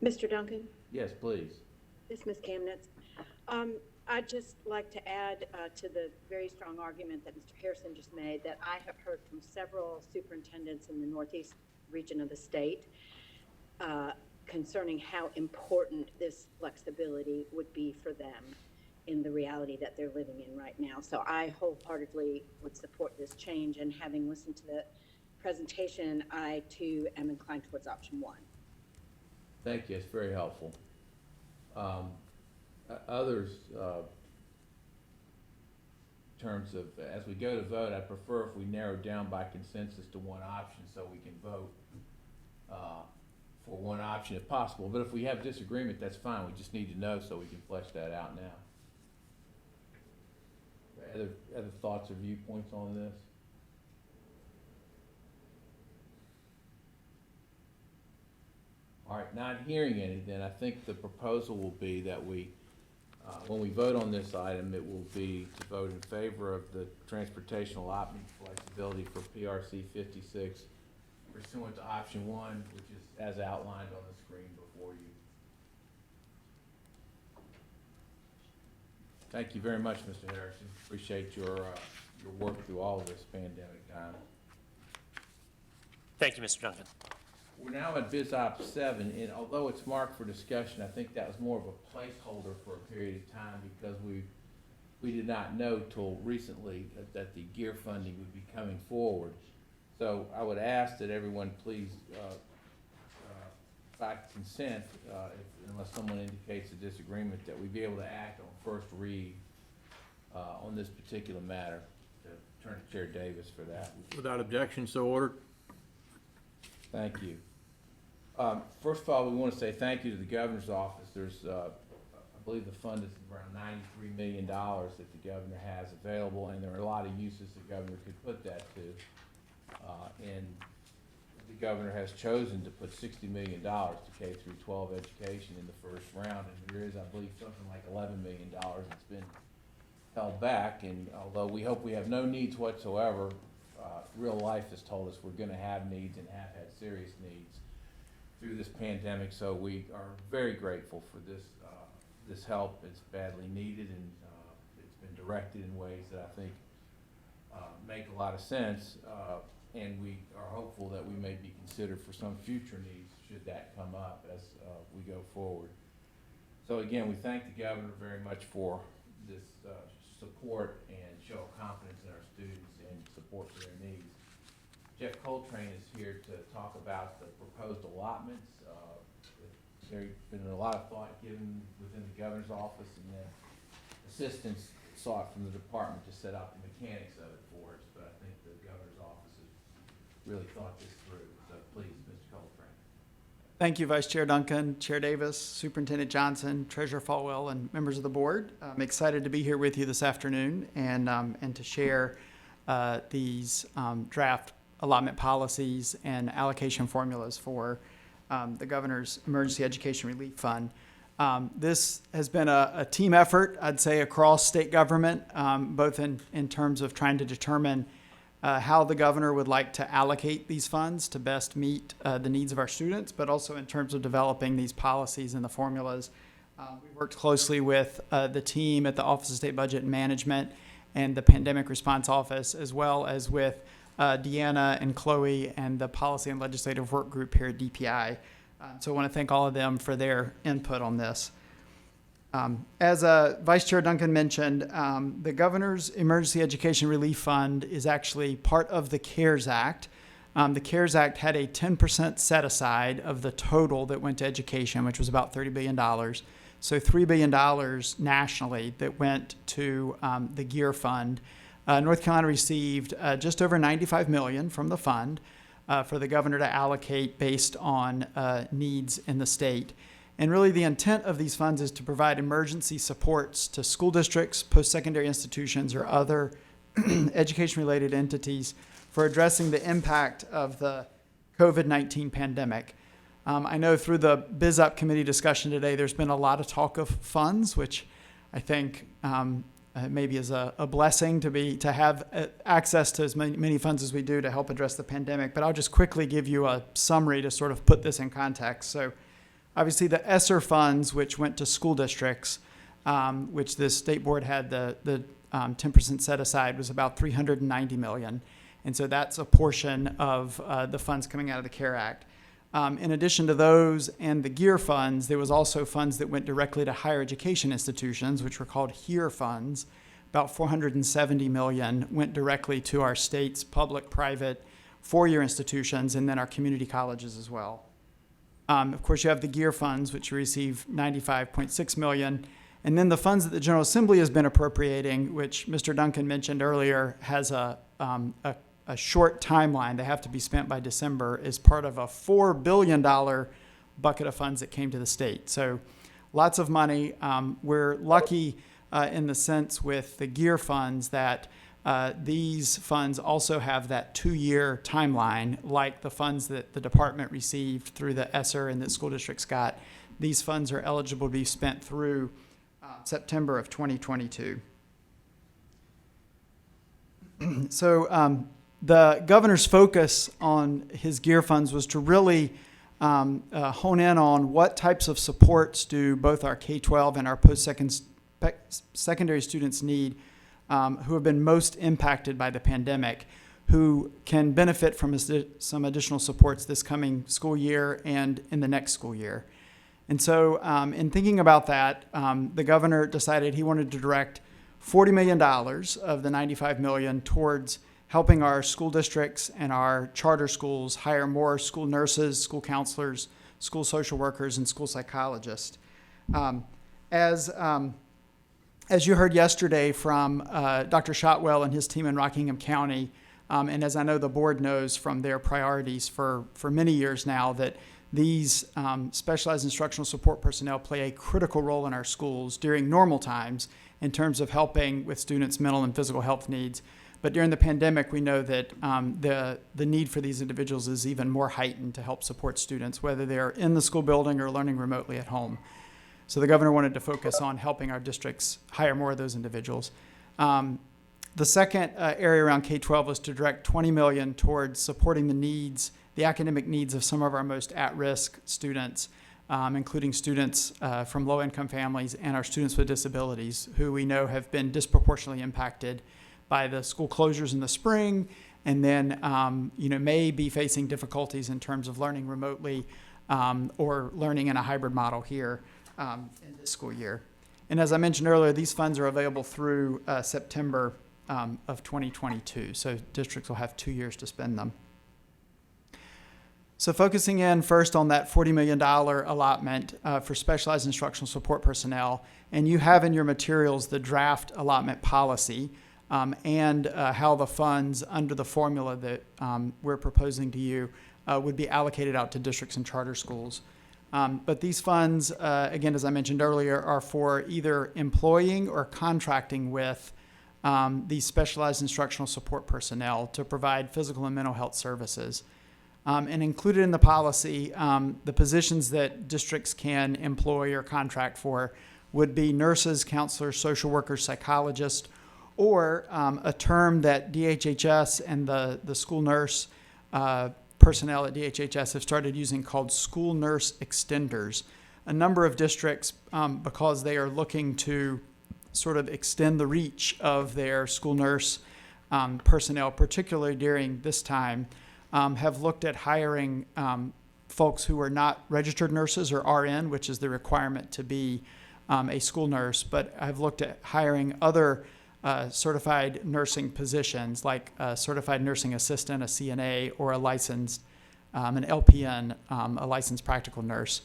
Mr. Duncan? Yes, please. This is Ms. Kamnitz. I'd just like to add to the very strong argument that Mr. Harrison just made that I have heard from several superintendents in the Northeast region of the state concerning how important this flexibility would be for them in the reality that they're living in right now. So I wholeheartedly would support this change, and having listened to the presentation, I too am inclined towards option 1. Thank you, it's very helpful. Others, in terms of, as we go to vote, I prefer if we narrow down by consensus to one option so we can vote for one option if possible. But if we have disagreement, that's fine. We just need to know so we can flesh that out now. Other thoughts or viewpoints on this? All right, not hearing any, then I think the proposal will be that we, when we vote on this item, it will be to vote in favor of the transportation allotment flexibility for PRC 56 pursuant to option 1, which is as outlined on the screen before you. Thank you very much, Mr. Harrison. Appreciate your work through all of this pandemic time. Thank you, Mr. Duncan. We're now at Biz Op 7, and although it's marked for discussion, I think that was more of a placeholder for a period of time because we did not know till recently that the gear funding would be coming forward. So I would ask that everyone please by consent, unless someone indicates a disagreement, that we be able to act on first read on this particular matter. Turn to Chair Davis for that. Without objection, so ordered. Thank you. First of all, we want to say thank you to the governor's office. There's, I believe the fund is around $93 million that the governor has available, and there are a lot of uses the governor could put that to. And the governor has chosen to put $60 million to K through 12 education in the first round, and there is, I believe, something like $11 million that's been held back. And although we hope we have no needs whatsoever, real life has told us we're going to have needs and have had serious needs through this pandemic. So we are very grateful for this help. It's badly needed, and it's been directed in ways that I think make a lot of sense. And we are hopeful that we may be considered for some future needs should that come up as we go forward. So again, we thank the governor very much for this support and show of confidence in our students and support for their needs. Jeff Coltrane is here to talk about the proposed allotments. There's been a lot of thought given within the governor's office, and then assistance sought from the department to set out the mechanics of it for us. But I think the governor's office has really thought this through. So please, Mr. Coltrane. Thank you, Vice Chair Duncan, Chair Davis, Superintendent Johnson, Treasurer Falwell, and members of the board. I'm excited to be here with you this afternoon and to share these draft allotment policies and allocation formulas for the Governor's Emergency Education Relief Fund. This has been a team effort, I'd say, across state government, both in terms of trying to determine how the governor would like to allocate these funds to best meet the needs of our students, but also in terms of developing these policies and the formulas. We worked closely with the team at the Office of State Budget and Management and the Pandemic Response Office, as well as with Deanna and Chloe and the Policy and Legislative Work Group here at DPI. So I want to thank all of them for their input on this. As Vice Chair Duncan mentioned, the Governor's Emergency Education Relief Fund is actually part of the CARES Act. The CARES Act had a 10% set aside of the total that went to education, which was about $30 billion. So $3 billion nationally that went to the GEAR Fund. North Carolina received just over $95 million from the fund for the governor to allocate based on needs in the state. And really the intent of these funds is to provide emergency supports to school districts, post-secondary institutions, or other education-related entities for addressing the impact of the COVID-19 pandemic. I know through the BizUp committee discussion today, there's been a lot of talk of funds, which I think maybe is a blessing to have access to as many funds as we do to help address the pandemic. But I'll just quickly give you a summary to sort of put this in context. So obviously the ESSER funds, which went to school districts, which the state board had the 10% set aside, was about $390 million. And so that's a portion of the funds coming out of the CARE Act. In addition to those and the GEAR funds, there was also funds that went directly to higher education institutions, which were called HEAR funds. About $470 million went directly to our state's public, private, four-year institutions, and then our community colleges as well. Of course, you have the GEAR funds, which received $95.6 million. And then the funds that the General Assembly has been appropriating, which Mr. Duncan mentioned earlier, has a short timeline. They have to be spent by December, is part of a $4 billion bucket of funds that came to the state. So lots of money. We're lucky in the sense with the GEAR funds that these funds also have that 2-year timeline, like the funds that the department received through the ESSER and that school districts got. These funds are eligible to be spent through September of 2022. So the governor's focus on his GEAR funds was to really hone in on what types of supports do both our K-12 and our post-secondary students need who have been most impacted by the pandemic, who can benefit from some additional supports this coming school year and in the next school year. And so in thinking about that, the governor decided he wanted to direct $40 million of the $95 million towards helping our school districts and our charter schools hire more school nurses, school counselors, school social workers, and school psychologists. As you heard yesterday from Dr. Shotwell and his team in Rockingham County, and as I know the board knows from their priorities for many years now, that these specialized instructional support personnel play a critical role in our schools during normal times in terms of helping with students' mental and physical health needs. But during the pandemic, we know that the need for these individuals is even more heightened to help support students, whether they're in the school building or learning remotely at home. So the governor wanted to focus on helping our districts hire more of those individuals. The second area around K-12 was to direct $20 million towards supporting the academic needs of some of our most at-risk students, including students from low-income families and our students with disabilities, who we know have been disproportionately impacted by the school closures in the spring, and then may be facing difficulties in terms of learning remotely or learning in a hybrid model here in this school year. And as I mentioned earlier, these funds are available through September of 2022, so districts will have 2 years to spend them. So focusing in first on that $40 million allotment for specialized instructional support personnel, and you have in your materials the draft allotment policy and how the funds under the formula that we're proposing to you would be allocated out to districts and charter schools. But these funds, again, as I mentioned earlier, are for either employing or contracting with these specialized instructional support personnel to provide physical and mental health services. And included in the policy, the positions that districts can employ or contract for would be nurses, counselors, social workers, psychologists, or a term that DHHS and the school nurse personnel at DHHS have started using called school nurse extenders. A number of districts, because they are looking to sort of extend the reach of their school nurse personnel, particularly during this time, have looked at hiring folks who are not registered nurses or RN, which is the requirement to be a school nurse, but have looked at hiring other certified nursing positions like a certified nursing assistant, a CNA, or a licensed, an LPN, a licensed practical nurse.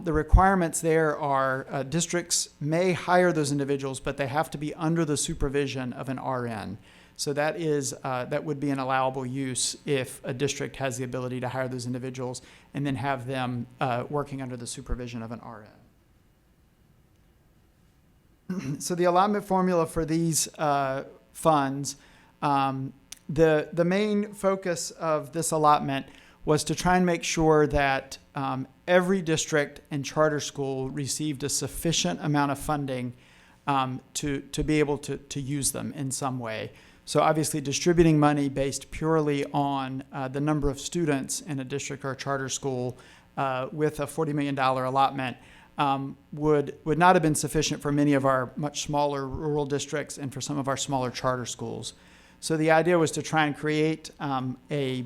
The requirements there are districts may hire those individuals, but they have to be under the supervision of an RN. So that would be an allowable use if a district has the ability to hire those individuals and then have them working under the supervision of an RN. So the allotment formula for these funds, the main focus of this allotment was to try and make sure that every district and charter school received a sufficient amount of funding to be able to use them in some way. So obviously distributing money based purely on the number of students in a district or a charter school with a $40 million allotment would not have been sufficient for many of our much smaller rural districts and for some of our smaller charter schools. So the idea was to try and create a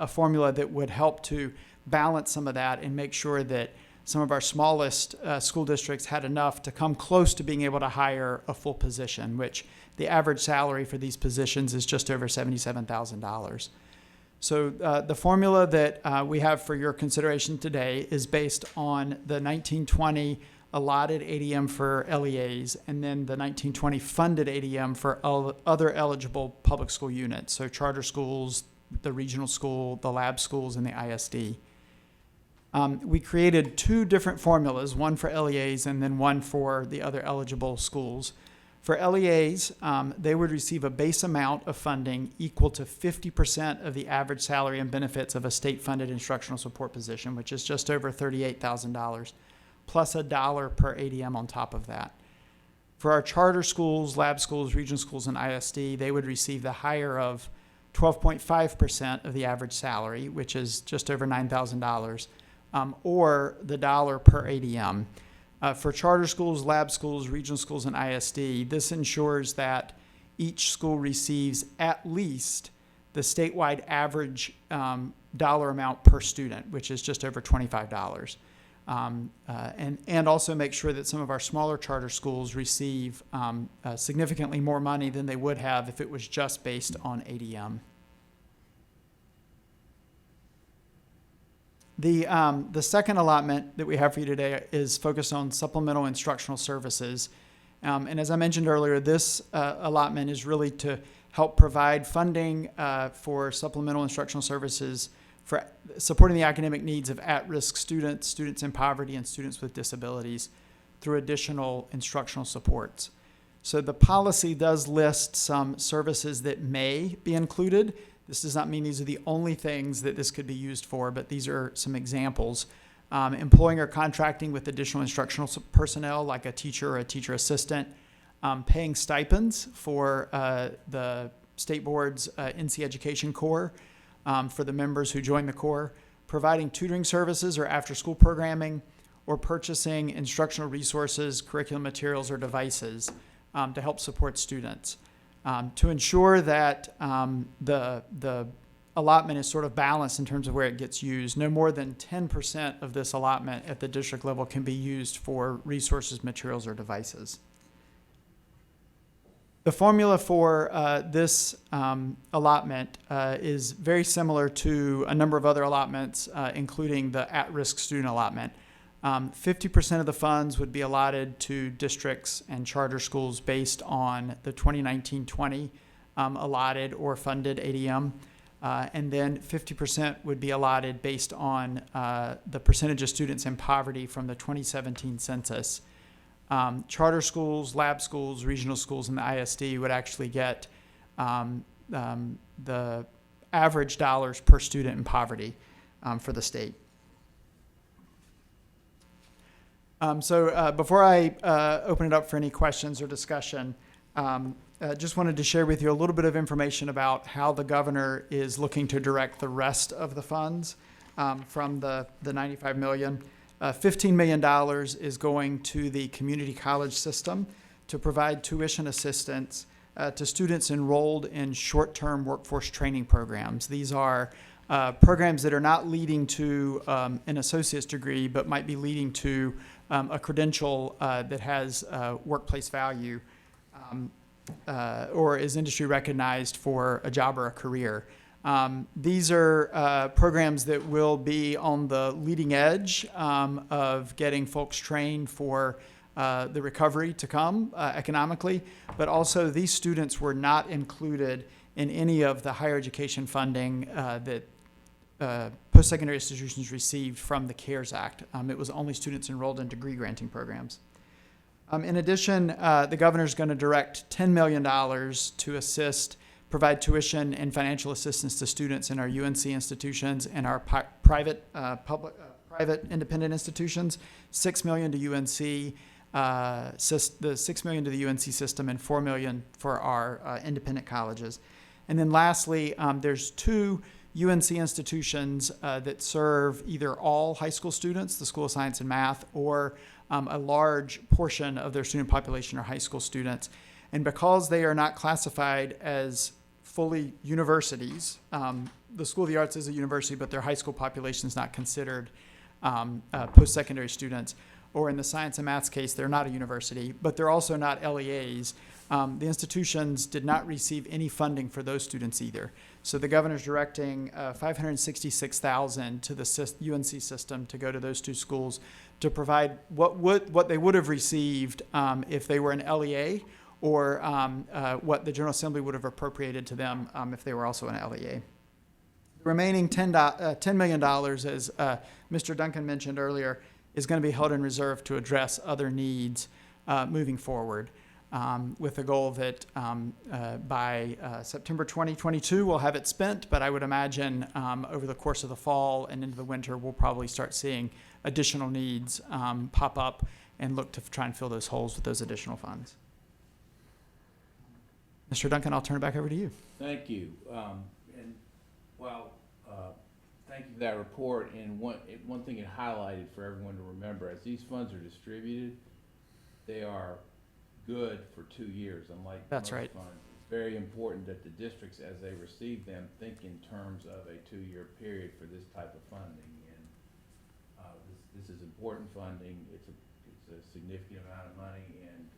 formula that would help to balance some of that and make sure that some of our smallest school districts had enough to come close to being able to hire a full position, which the average salary for these positions is just over $77,000. So the formula that we have for your consideration today is based on the 1920 allotted ADM for LEAs and then the 1920 funded ADM for other eligible public school units, so charter schools, the regional school, the lab schools, and the ISD. We created two different formulas, one for LEAs and then one for the other eligible schools. For LEAs, they would receive a base amount of funding equal to 50% of the average salary and benefits of a state-funded instructional support position, which is just over $38,000, plus $1 per ADM on top of that. For our charter schools, lab schools, regional schools, and ISD, they would receive the higher of 12.5% of the average salary, which is just over $9,000, or the $1 per ADM. For charter schools, lab schools, regional schools, and ISD, this ensures that each school receives at least the statewide average dollar amount per student, which is just over $25. And also make sure that some of our smaller charter schools receive significantly more money than they would have if it was just based on ADM. The second allotment that we have for you today is focused on supplemental instructional services. And as I mentioned earlier, this allotment is really to help provide funding for supplemental instructional services for supporting the academic needs of at-risk students, students in poverty, and students with disabilities through additional instructional supports. So the policy does list some services that may be included. This does not mean these are the only things that this could be used for, but these are some examples. Employing or contracting with additional instructional personnel like a teacher or a teacher assistant, paying stipends for the State Board's NC Education Corps for the members who join the Corps, providing tutoring services or after-school programming, or purchasing instructional resources, curriculum materials, or devices to help support students. To ensure that the allotment is sort of balanced in terms of where it gets used, no more than 10% of this allotment at the district level can be used for resources, materials, or devices. The formula for this allotment is very similar to a number of other allotments, including the at-risk student allotment. 50% of the funds would be allotted to districts and charter schools based on the 2019-20 allotted or funded ADM. And then 50% would be allotted based on the percentage of students in poverty from the 2017 census. Charter schools, lab schools, regional schools, and the ISD would actually get the average dollars per student in poverty for the state. Before I open it up for any questions or discussion, just wanted to share with you a little bit of information about how the governor is looking to direct the rest of the funds from the $95 million. $15 million is going to the community college system to provide tuition assistance to students enrolled in short-term workforce training programs. These are programs that are not leading to an associate's degree, but might be leading to a credential that has workplace value or is industry recognized for a job or a career. These are programs that will be on the leading edge of getting folks trained for the recovery to come economically, but also these students were not included in any of the higher education funding that post-secondary institutions received from the CARES Act. It was only students enrolled in degree granting programs. In addition, the governor is going to direct $10 million to provide tuition and financial assistance to students in our UNC institutions and our private independent institutions. $6 million to UNC, the $6 million to the UNC system, and $4 million for our independent colleges. And then lastly, there's two UNC institutions that serve either all high school students, the School of Science and Math, or a large portion of their student population are high school students. And because they are not classified as fully universities, the School of the Arts is a university, but their high school population is not considered post-secondary students. Or in the science and maths case, they're not a university, but they're also not LEAs. The institutions did not receive any funding for those students either. So the governor's directing $566,000 to the UNC system to go to those two schools to provide what they would have received if they were an LEA, or what the General Assembly would have appropriated to them if they were also an LEA. The remaining $10 million, as Mr. Duncan mentioned earlier, is going to be held in reserve to address other needs moving forward, with the goal that by September 2022 we'll have it spent, but I would imagine over the course of the fall and into the winter we'll probably start seeing additional needs pop up and look to try and fill those holes with those additional funds. Mr. Duncan, I'll turn it back over to you. Thank you. Thank you for that report. And one thing it highlighted for everyone to remember, as these funds are distributed, they are good for 2 years, unlike That's most right. funds. It's very important that the districts, as they receive them, think in terms of a 2-year period for this type of funding. And this is important funding. It's a significant amount of money, and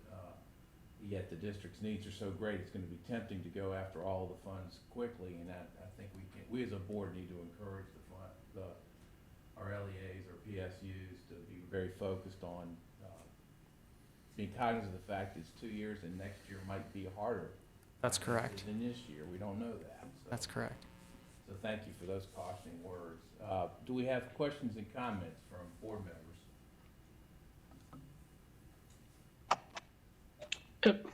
yet the district's needs are so great, it's going to be tempting to go after all the funds quickly. And I think we as a board need to encourage our LEAs or PSUs to be very focused on being cognizant of the fact it's 2 years and next year might be harder. That's correct. Than this year. We don't know that. So. That's correct. So thank you for those cautioning words. Do we have questions and comments from board members?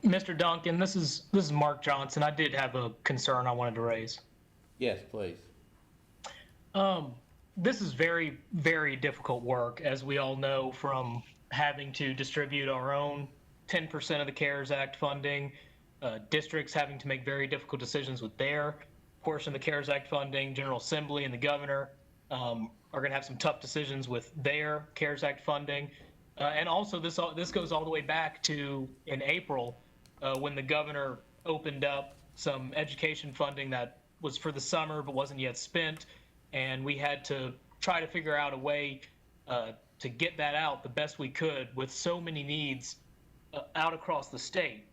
Mr. Duncan, this is Mark Johnson. I did have a concern I wanted to raise. Yes, please. This is very, very difficult work, as we all know, from having to distribute our own 10% of the CARES Act funding, districts having to make very difficult decisions with their portion of the CARES Act funding, General Assembly and the governor are going to have some tough decisions with their CARES Act funding. And also this goes all the way back to in April when the governor opened up some education funding that was for the summer but wasn't yet spent. And we had to try to figure out a way to get that out the best we could with so many needs out across the state.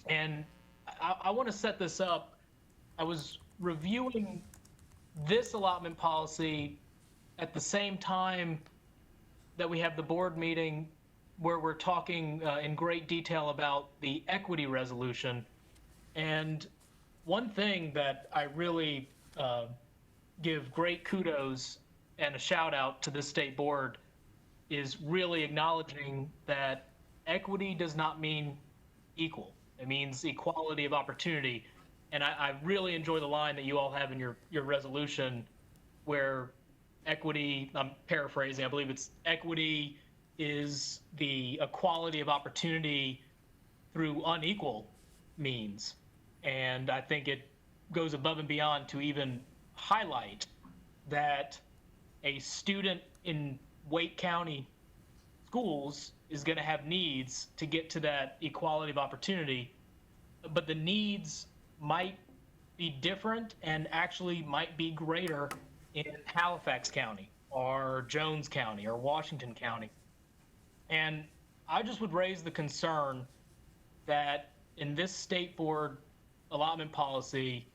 And I want to set this up. I was reviewing this allotment policy at the same time that we have the board meeting where we're talking in great detail about the equity resolution. And one thing that I really give great kudos and a shout out to this state board is really acknowledging that equity does not mean equal. It means equality of opportunity. And I really enjoy the line that you all have in your resolution where equity, I'm paraphrasing, I believe it's equity is the equality of opportunity through unequal means. And I think it goes above and beyond to even highlight that a student in Wake County schools is going to have needs to get to that equality of opportunity, but the needs might be different and actually might be greater in Halifax County or Jones County or Washington County. And I just would raise the concern that in this state board allotment policy,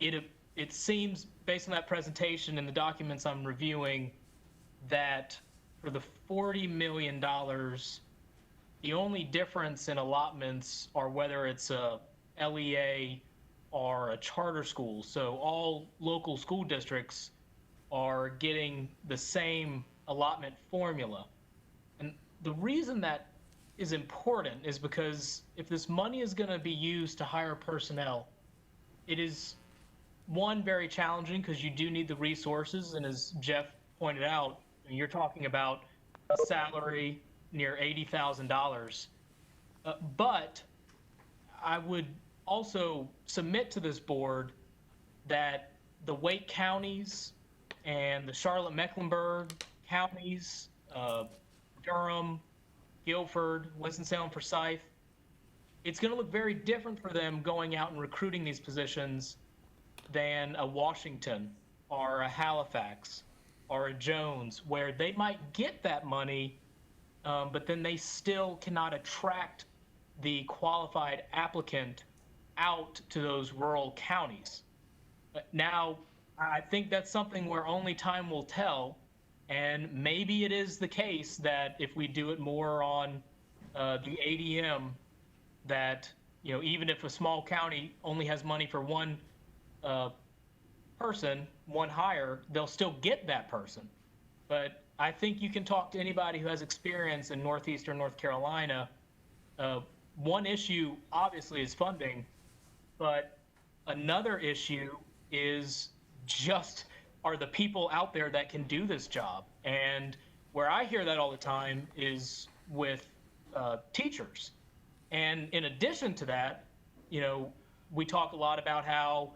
it seems based on that presentation and the documents I'm reviewing that for the $40 million, the only difference in allotments are whether it's a LEA or a charter school. So all local school districts are getting the same allotment formula. And the reason that is important is because if this money is going to be used to hire personnel, it is one, very challenging because you do need the resources. And as Jeff pointed out, you're talking about a salary near $80,000. But I would also submit to this board that the Wake counties and the Charlotte-Mecklenburg counties, Durham, Guilford, Winston-Salem, Forsyth, it's going to look very different for them going out and recruiting these positions than a Washington or a Halifax or a Jones, where they might get that money, but then they still cannot attract the qualified applicant out to those rural counties. Now, I think that's something where only time will tell, and maybe it is the case that if we do it more on the ADM, that even if a small county only has money for one person, one hire, they'll still get that person. But I think you can talk to anybody who has experience in Northeastern North Carolina. One issue, obviously, is funding, but another issue is just are the people out there that can do this job. And where I hear that all the time is with teachers. And in addition to that, we talk a lot about how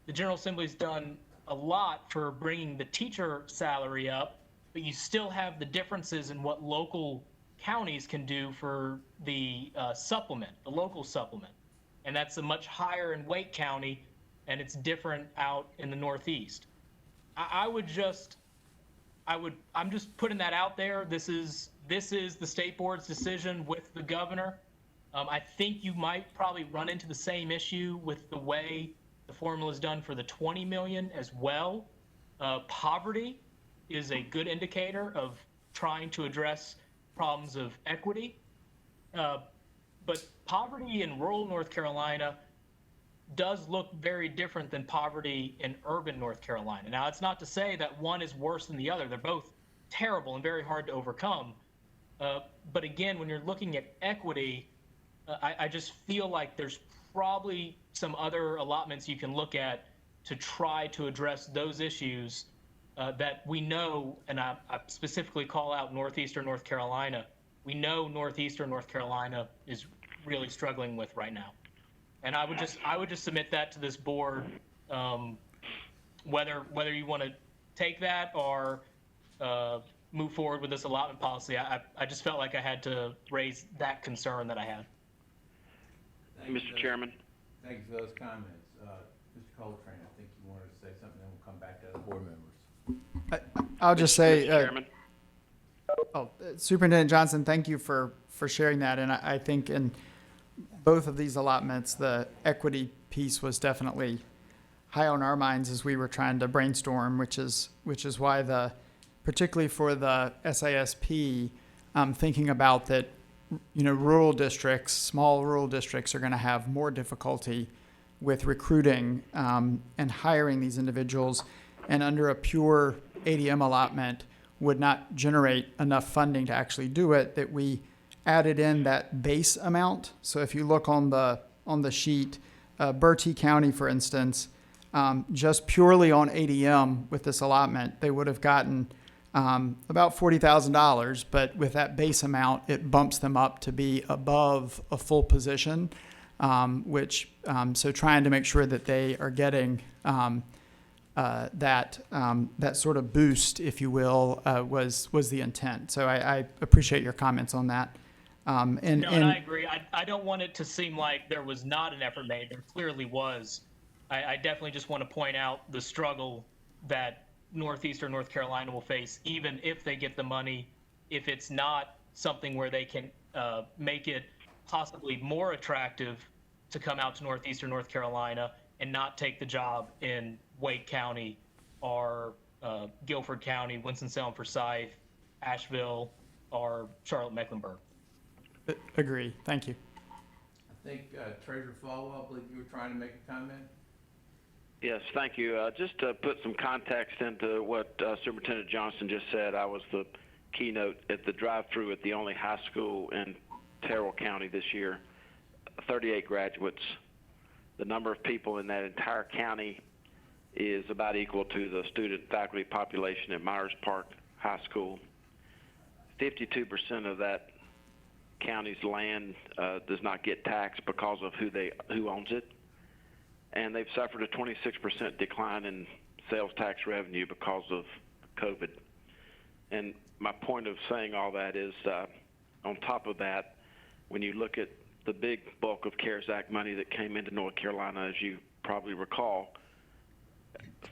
the General Assembly's done a lot for bringing the teacher salary up, but you still have the differences in what local counties can do for the supplement, the local supplement. And that's a much higher in Wake County, and it's different out in the Northeast. I'm just putting that out there. This is the state board's decision with the governor. I think you might probably run into the same issue with the way the formula is done for the 20 million as well. Poverty is a good indicator of trying to address problems of equity. But poverty in rural North Carolina does look very different than poverty in urban North Carolina. Now, it's not to say that one is worse than the other. They're both terrible and very hard to overcome. But again, when you're looking at equity, I just feel like there's probably some other allotments you can look at to try to address those issues that we know, and I specifically call out Northeastern North Carolina. We know Northeastern North Carolina is really struggling with right now. And I would just submit that to this board, whether you want to take that or move forward with this allotment policy. I just felt like I had to raise that concern that I had. Mr. Chairman. Thank you for those comments. Mr. Coltrane, I think you wanted to say something, then we'll come back to other board members. I'll just say, Chairman. Superintendent Johnson, thank you for sharing that. And I think in both of these allotments, the equity piece was definitely high on our minds as we were trying to brainstorm, which is why particularly for the SISP, thinking about that, rural districts, small rural districts are going to have more difficulty with recruiting and hiring these individuals, and under a pure ADM allotment would not generate enough funding to actually do it, that we added in that base amount. So if you look on the sheet, Bertie County, for instance, just purely on ADM with this allotment, they would have gotten about $40,000, but with that base amount, it bumps them up to be above a full position, so trying to make sure that they are getting that sort of boost, if you will, was the intent. So I appreciate your comments on that. And I agree. I don't want it to seem like there was not an effort made. There clearly was. I definitely just want to point out the struggle that Northeastern North Carolina will face, even if they get the money, if it's not something where they can make it possibly more attractive to come out to Northeastern North Carolina and not take the job in Wake County or Guilford County, Winston-Salem, Forsyth, Asheville, or Charlotte-Mecklenburg. Agree. Thank you. I think Treasurer Falwell, I believe you were trying to make a comment. Yes, thank you. Just to put some context into what Superintendent Johnson just said, I was the keynote at the drive-through at the only high school in Terrell County this year, 38 graduates. The number of people in that entire county is about equal to the student faculty population at Myers Park High School. 52% of that county's land does not get taxed because of who owns it. And they've suffered a 26% decline in sales tax revenue because of COVID. And my point of saying all that is, on top of that, when you look at the big bulk of CARES Act money that came into North Carolina, as you probably recall,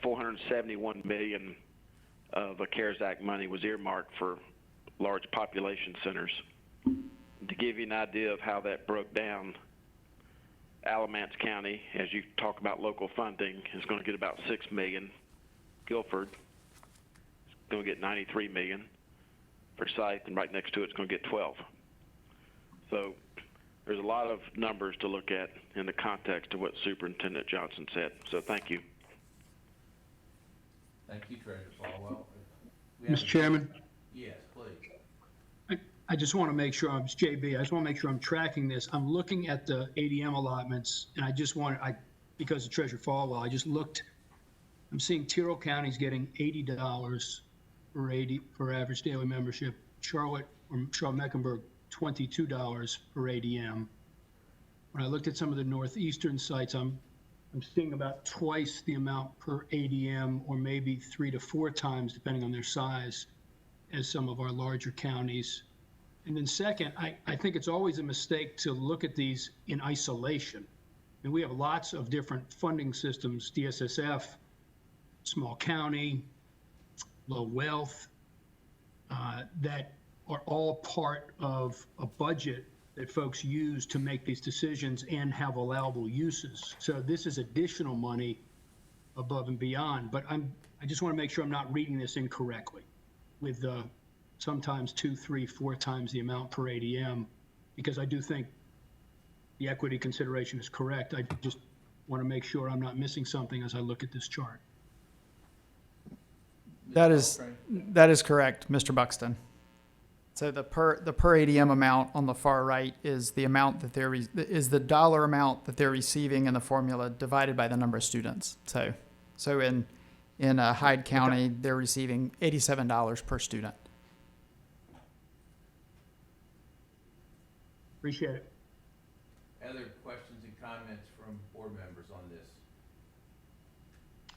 $471 million of the CARES Act money was earmarked for large population centers. To give you an idea of how that broke down, Alamance County, as you talk about local funding, is going to get about $6 million. Guilford is going to get $93 million. Forsyth, and right next to it's going to get 12. So there's a lot of numbers to look at in the context of what Superintendent Johnson said. So thank you. Thank you, Treasurer Falwell. Mr. Chairman? Yes, please. I just want to make sure, it's JB, I just want to make sure I'm tracking this. I'm looking at the ADM allotments, and I just want, because of Treasurer Falwell, I just looked, I'm seeing Tyrrell County's getting $80 for average daily membership. Charlotte-Mecklenburg, $22 per ADM. When I looked at some of the northeastern sites, I'm seeing about twice the amount per ADM, or maybe 3 to 4 times, depending on their size, as some of our larger counties. And then second, I think it's always a mistake to look at these in isolation. And we have lots of different funding systems, DSSF, small county, low wealth, that are all part of a budget that folks use to make these decisions and have allowable uses. So this is additional money above and beyond, but I just want to make sure I'm not reading this incorrectly with sometimes 2, 3, 4 times the amount per ADM, because I do think the equity consideration is correct. I just want to make sure I'm not missing something as I look at this chart. That is correct, Mr. Buxton. So the per ADM amount on the far right is the amount that is the dollar amount that they're receiving in the formula divided by the number of students. So in Hyde County, they're receiving $87 per student. Appreciate it. Other questions and comments from board members on this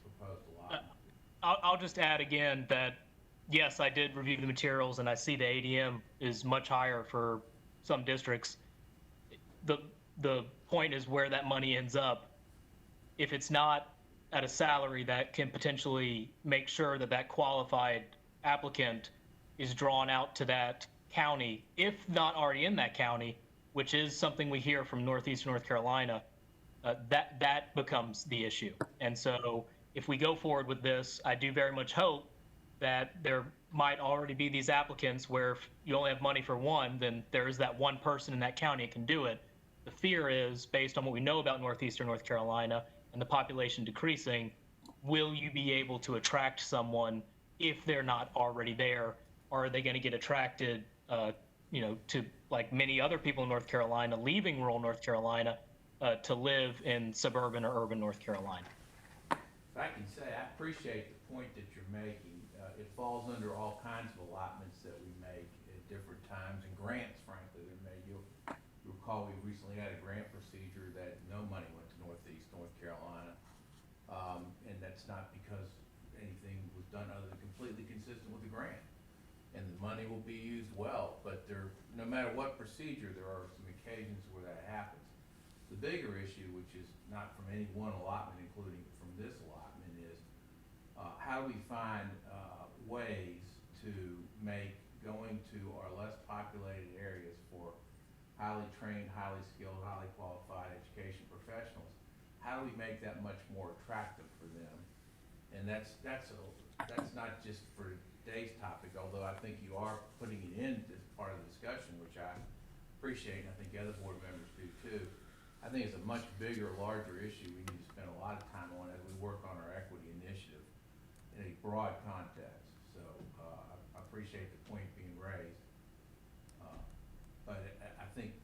proposed allotment? I'll just add again that, yes, I did review the materials and I see the ADM is much higher for some districts. The point is where that money ends up. If it's not at a salary that can potentially make sure that that qualified applicant is drawn out to that county, if not already in that county, which is something we hear from Northeastern North Carolina, that becomes the issue. And so if we go forward with this, I do very much hope that there might already be these applicants where if you only have money for one, then there is that one person in that county that can do it. The fear is, based on what we know about Northeastern North Carolina and the population decreasing, will you be able to attract someone if they're not already there? Or are they going to get attracted, to, like many other people in North Carolina, leaving rural North Carolina to live in suburban or urban North Carolina? If I can say, I appreciate the point that you're making. It falls under all kinds of allotments that we make at different times, and grants, frankly, they're made. You'll recall we recently had a grant procedure that no money went to Northeast North Carolina, and that's not because anything was done other than completely consistent with the grant. And the money will be used well, but no matter what procedure, there are some occasions where that happens. The bigger issue, which is not from any one allotment, including from this allotment, is how do we find ways to make going to our less populated areas for highly trained, highly skilled, highly qualified education professionals, how do we make that much more attractive for them? And that's not just for today's topic, although I think you are putting it in as part of the discussion, which I appreciate, and I think other board members do too. I think it's a much bigger, larger issue we need to spend a lot of time on as we work on our equity initiative in a broad context. So I appreciate the point being raised, but I think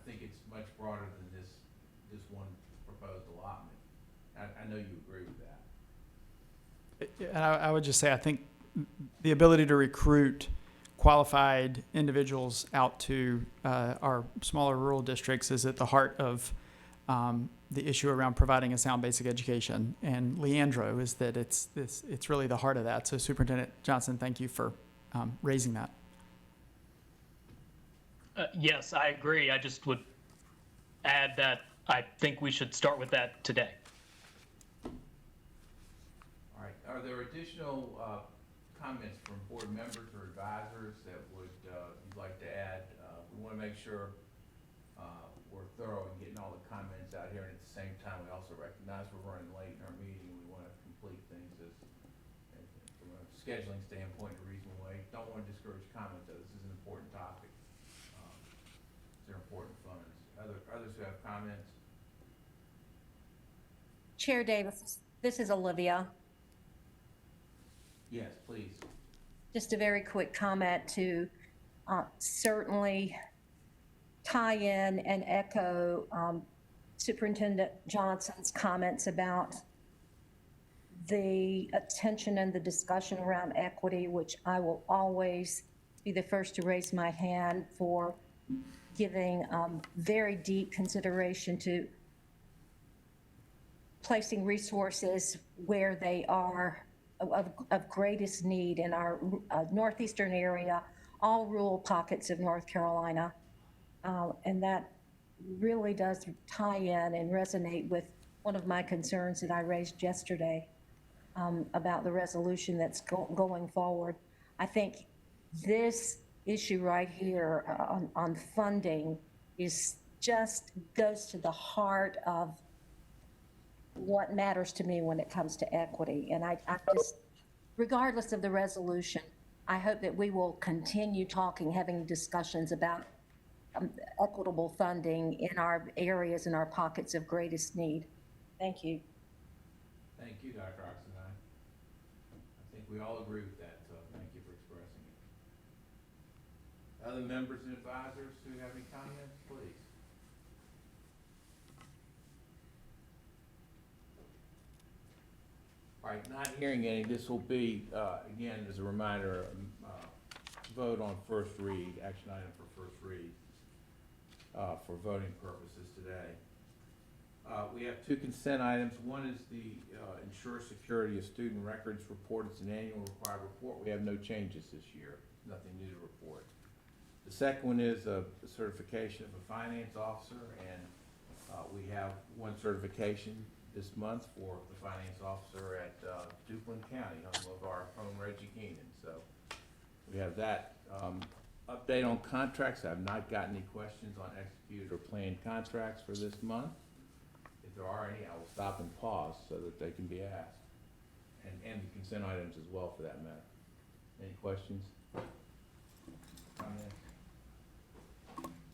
it's much broader than this one proposed allotment. I know you agree with that. And I would just say, I think the ability to recruit qualified individuals out to our smaller rural districts is at the heart of the issue around providing a sound basic education. And Leandro is that it's really the heart of that. So Superintendent Johnson, thank you for raising that. Yes, I agree. I just would add that I think we should start with that today. All right. Are there additional comments from board members or advisors that you'd like to add? We want to make sure we're thorough in getting all the comments out here, and at the same time, we also recognize we're running late in our meeting. We want to complete things from a scheduling standpoint in a reasonable way. Don't want to discourage comments, though. This is an important topic. They're important funds. Others who have comments? Chair Davis, this is Olivia. Yes, please. Just a very quick comment to certainly tie in and echo Superintendent Johnson's comments about the attention and the discussion around equity, which I will always be the first to raise my hand for giving very deep consideration to placing resources where they are of greatest need in our northeastern area, all rural pockets of North Carolina. And that really does tie in and resonate with one of my concerns that I raised yesterday about the resolution that's going forward. I think this issue right here on funding is just goes to the heart of what matters to me when it comes to equity. And I just, regardless of the resolution, I hope that we will continue talking, having discussions about equitable funding in our areas and our pockets of greatest need. Thank you. Thank you, Dr. Oxendine. I think we all agree with that, so thank you for expressing it. Other members and advisors who have any comments, please. All right, not hearing any, this will be, again, as a reminder, vote on first read, action item for first read, for voting purposes today. We have two consent items. One is the ensure security of student records report. It's an annual required report. We have no changes this year, nothing new to report. The second one is a certification of a finance officer, and we have one certification this month for the finance officer at Duplin County, home of our own Reggie Keenan. So we have that. Update on contracts. I've not gotten any questions on executed or planned contracts for this month. If there are any, I will stop and pause so that they can be asked. And the consent items as well, for that matter. Any questions? Comments?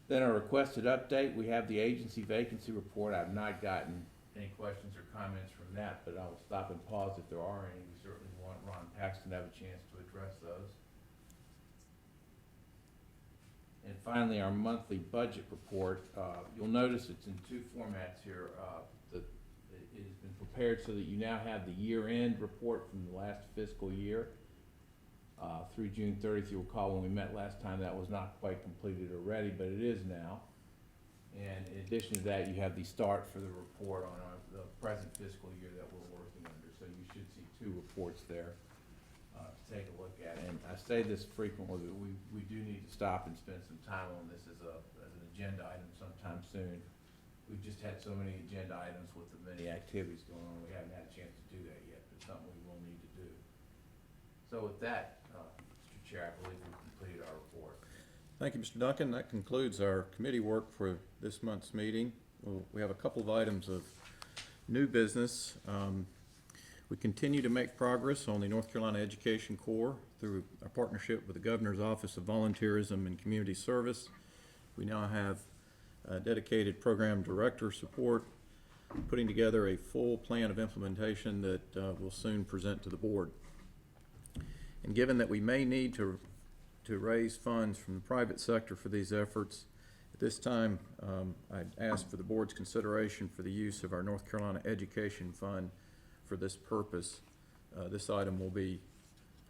Then a requested update. We have the agency vacancy report. I've not gotten any questions or comments from that, but I will stop and pause if there are any. We certainly want Ron Paxton to have a chance to address those. And finally, our monthly budget report. You'll notice it's in two formats here. It has been prepared so that you now have the year-end report from the last fiscal year through June 30th. You'll recall when we met last time that was not quite completed or ready, but it is now. And in addition to that, you have the start for the report on the present fiscal year that we're working under. So you should see two reports there to take a look at. And I say this frequently, but we do need to stop and spend some time on this as an agenda item sometime soon. We've just had so many agenda items with the many activities going on, we haven't had a chance to do that yet, but something we will need to do. So with that, Mr. Chair, I believe we've completed our report. Thank you, Mr. Duncan. That concludes our committee work for this month's meeting. We have a couple of items of new business. We continue to make progress on the North Carolina Education Corps through our partnership with the Governor's Office of Volunteerism and Community Service. We now have a dedicated program director support, putting together a full plan of implementation that we'll soon present to the board. And given that we may need to raise funds from the private sector for these efforts, at this time, I'd ask for the board's consideration for the use of our North Carolina Education Fund for this purpose. This item will be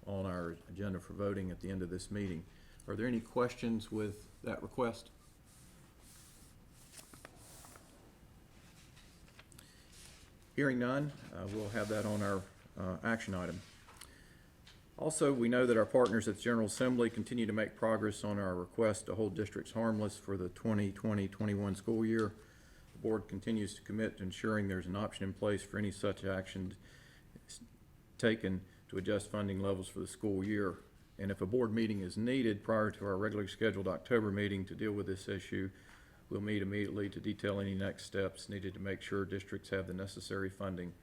on our agenda for voting at the end of this meeting. Are there any questions with that request? Hearing none, we'll have that on our action item. Also, we know that our partners at the General Assembly continue to make progress on our request to hold districts harmless for the 2020-21 school year. The board continues to commit to ensuring there's an option in place for any such action taken to adjust funding levels for the school year. And if a board meeting is needed prior to our regularly scheduled October meeting to deal with this issue, we'll meet immediately to detail any next steps needed to make sure districts have the necessary funding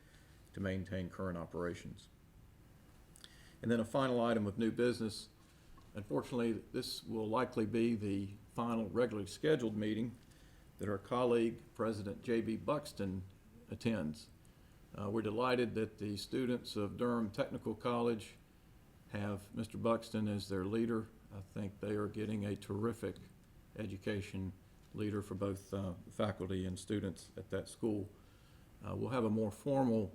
to maintain current operations. And then a final item of new business. Unfortunately, this will likely be the final regularly scheduled meeting that our colleague, President J.B. Buxton, attends. We're delighted that the students of Durham Technical College have Mr. Buxton as their leader. I think they are getting a terrific education leader for both faculty and students at that school. We'll have a more formal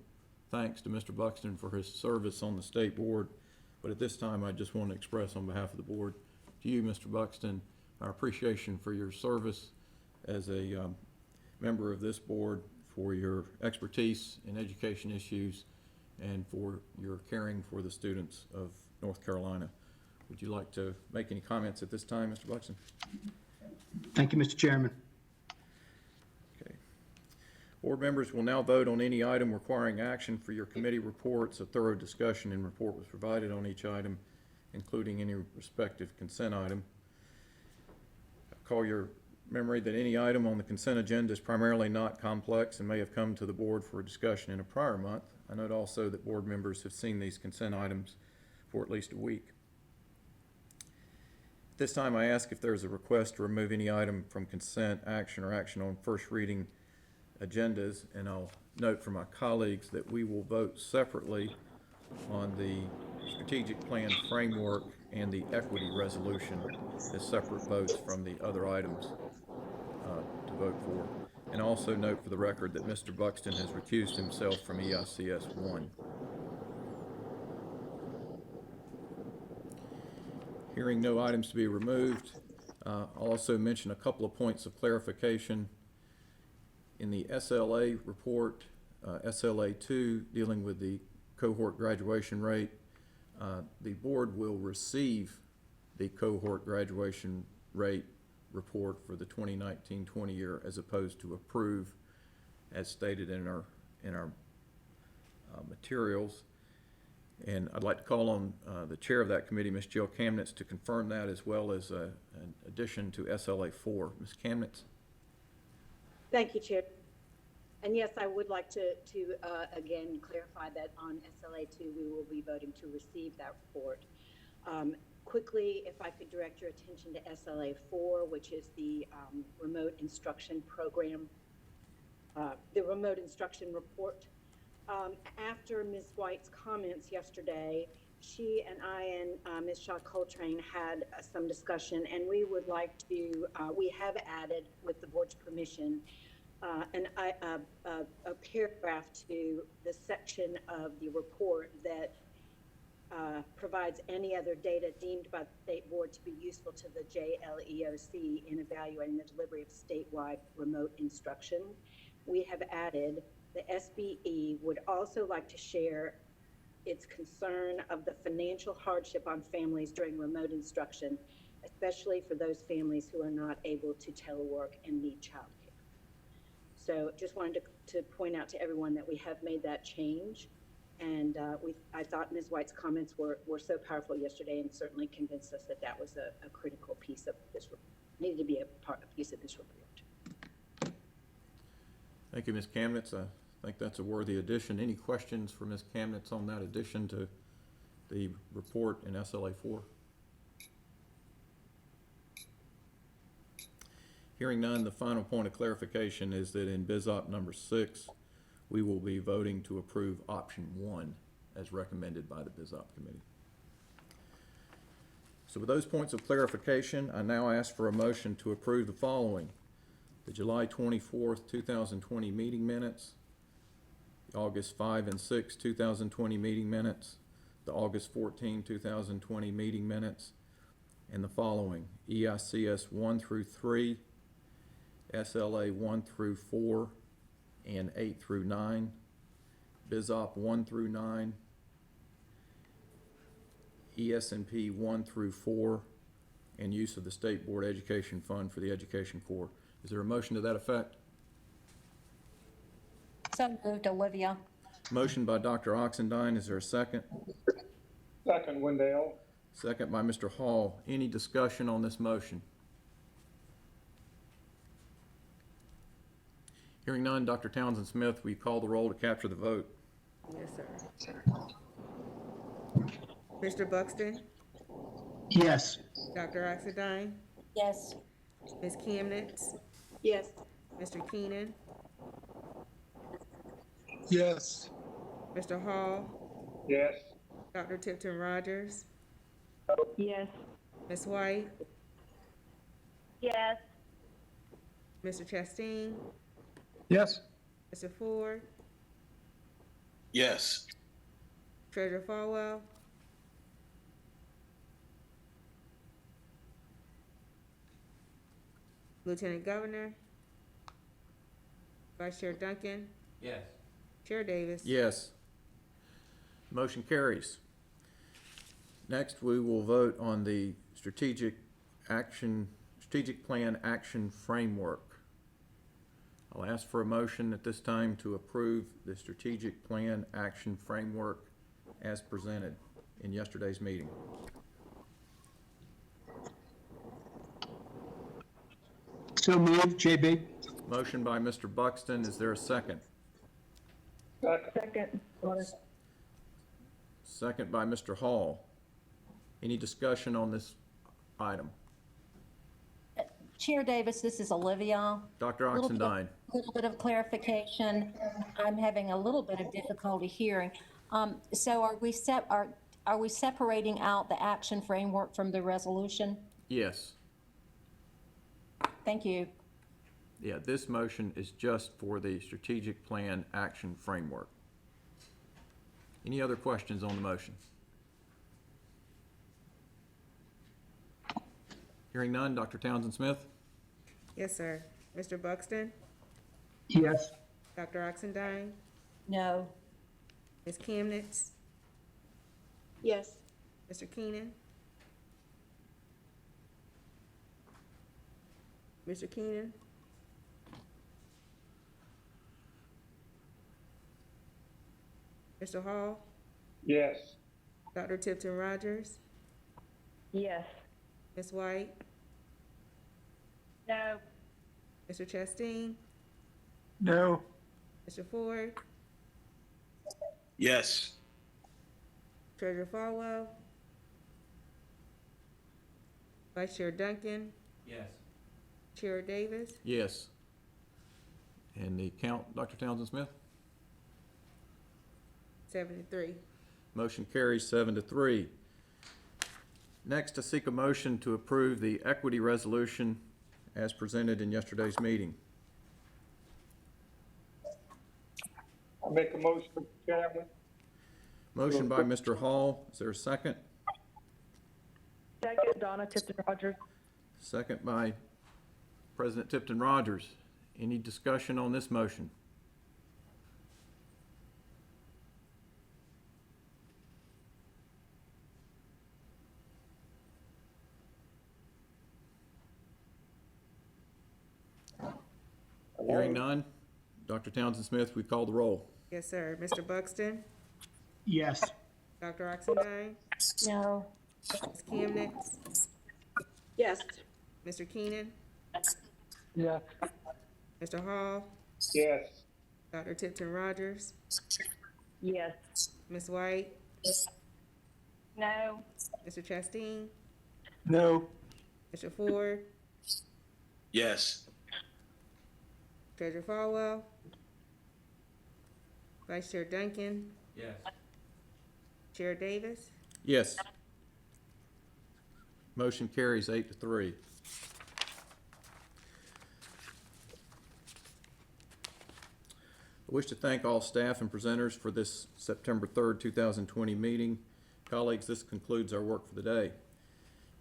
thanks to Mr. Buxton for his service on the state board, but at this time I just want to express on behalf of the board to you, Mr. Buxton, our appreciation for your service as a member of this board, for your expertise in education issues, and for your caring for the students of North Carolina. Would you like to make any comments at this time, Mr. Buxton? Thank you, Mr. Chairman. Okay. Board members will now vote on any item requiring action. For your committee reports, a thorough discussion and report was provided on each item, including any respective consent item. I call your memory that any item on the consent agenda is primarily not complex and may have come to the board for discussion in a prior month. I note also that board members have seen these consent items for at least a week. This time I ask if there is a request to remove any item from consent action or action on first reading agendas, and I'll note from my colleagues that we will vote separately on the strategic plan framework and the equity resolution as separate votes from the other items to vote for. And also note for the record that Mr. Buxton has recused himself from EICS 1. Hearing no items to be removed, I'll also mention a couple of points of clarification. In the SLA report, SLA 2, dealing with the cohort graduation rate, the board will receive the cohort graduation rate report for the 2019-20 year as opposed to approve as stated in our materials. And I'd like to call on the chair of that committee, Ms. Jill Kamnitz, to confirm that as well as an addition to SLA 4. Ms. Kamnitz? Thank you, Chair. And yes, I would like to again clarify that on SLA 2, we will be voting to receive that report. Quickly, if I could direct your attention to SLA 4, which is the remote instruction program, the remote instruction report. After Ms. White's comments yesterday, she and I and Ms. Shaw Coltrane had some discussion, and we would like to, we have added, with the board's permission, a paragraph to the section of the report that provides any other data deemed by the state board to be useful to the JLEOC in evaluating the delivery of statewide remote instruction. We have added the SBE would also like to share its concern of the financial hardship on families during remote instruction, especially for those families who are not able to telework and need childcare. So just wanted to point out to everyone that we have made that change. And I thought Ms. White's comments were so powerful yesterday and certainly convinced us that that was a critical piece of this, needed to be a piece of this report. Thank you, Ms. Kamnitz. I think that's a worthy addition. Any questions for Ms. Kamnitz on that addition to the report in SLA 4? Hearing none, the final point of clarification is that in BizOp number 6, we will be voting to approve option 1 as recommended by the BizOp committee. So with those points of clarification, I now ask for a motion to approve the following: the July 24th, 2020 meeting minutes, the August 5 and 6, 2020 meeting minutes, the August 14, 2020 meeting minutes, and the following: EICS 1 through 3, SLA 1 through 4, and 8 through 9, BizOp 1 through 9, ES&P 1 through 4, and use of the State Board Education Fund for the Education Corps. Is there a motion to that effect? So moved, Olivia. Motion by Dr. Oxendine. Is there a second? Second, Wendell. Second by Mr. Hall. Any discussion on this motion? Hearing none, Dr. Townsend Smith, will you call the roll to capture the vote? Yes, sir. Mr. Buxton? Yes. Dr. Oxendine? Yes. Ms. Kamnitz? Yes. Mr. Keenan? Yes. Mr. Hall? Yes. Dr. Tipton Rogers? Yes. Ms. White? Yes. Mr. Chastain? Yes. Mr. Ford? Yes. Treasurer Falwell? Lieutenant Governor? Vice Chair Duncan? Yes. Chair Davis? Yes. Motion carries. Next, we will vote on the strategic plan action framework. I'll ask for a motion at this time to approve the strategic plan action framework as presented in yesterday's meeting. So moved, JB. Motion by Mr. Buxton. Is there a second? Second. Second by Mr. Hall. Any discussion on this item? Chair Davis, this is Olivia. Dr. Oxendine. Little bit of clarification. I'm having a little bit of difficulty hearing. So are we separating out the action framework from the resolution? Yes. Thank you. Yeah, this motion is just for the strategic plan action framework. Any other questions on the motion? Hearing none, Dr. Townsend Smith? Yes, sir. Mr. Buxton? Yes. Dr. Oxendine? No. Ms. Chemnitz? Yes. Mr. Keenan? Mr. Keenan? Mr. Hall? Yes. Dr. Tipton Rogers? Yes. Ms. White? No. Mr. Chastain? No. Mr. Ford? Yes. Treasurer Falwell? Vice Chair Duncan? Yes. Chair Davis? Yes. And the count, Dr. Townsend Smith? 7-3. Motion carries 7-3. Next, I seek a motion to approve the equity resolution as presented in yesterday's meeting. I make a motion, Mr. Chairman. Motion by Mr. Hall. Is there a second? Second, Donna Tipton Rogers. Second by President Tipton Rogers. Any discussion on this motion? Hearing none. Dr. Townsend Smith, we call the roll. Yes, sir. Mr. Buxton? Yes. Dr. Oxendine? No. Ms. Chemnitz? Yes. Mr. Keenan? Yes. Mr. Hall? Yes. Dr. Tipton Rogers? Yes. Ms. White? No. Mr. Chastain? No. Mr. Ford? Yes. Treasurer Falwell? Vice Chair Duncan? Yes. Chair Davis? Yes. Motion carries 8-3. I wish to thank all staff and presenters for this September 3rd, 2020 meeting. Colleagues, this concludes our work for the day.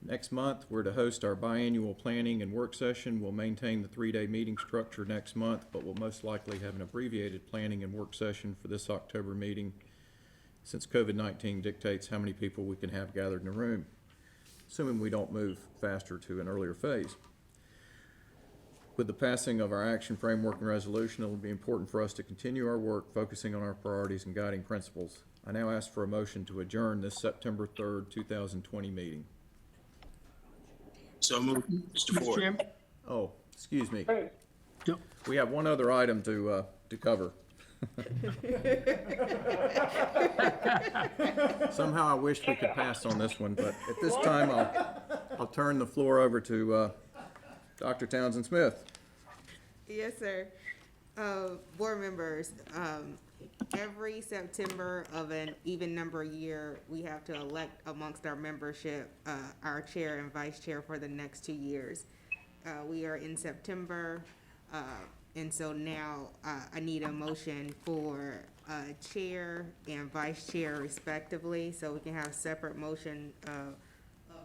Next month, we're to host our biannual planning and work session. We'll maintain the 3-day meeting structure next month, but we'll most likely have an abbreviated planning and work session for this October meeting, since COVID-19 dictates how many people we can have gathered in a room, assuming we don't move faster to an earlier phase. With the passing of our action framework and resolution, it will be important for us to continue our work focusing on our priorities and guiding principles. I now ask for a motion to adjourn this September 3rd, 2020 meeting. So moved, Mr. Ford. Chairman? Oh, excuse me. Yep. We have one other item to cover. Somehow I wish we could pass on this one, but at this time, I'll turn the floor over to Dr. Townsend Smith. Yes, sir. Board members, every September of an even number year, we have to elect amongst our membership our chair and vice chair for the next 2 years. We are in September, and so now I need a motion for chair and vice chair respectively, so we can have separate motion of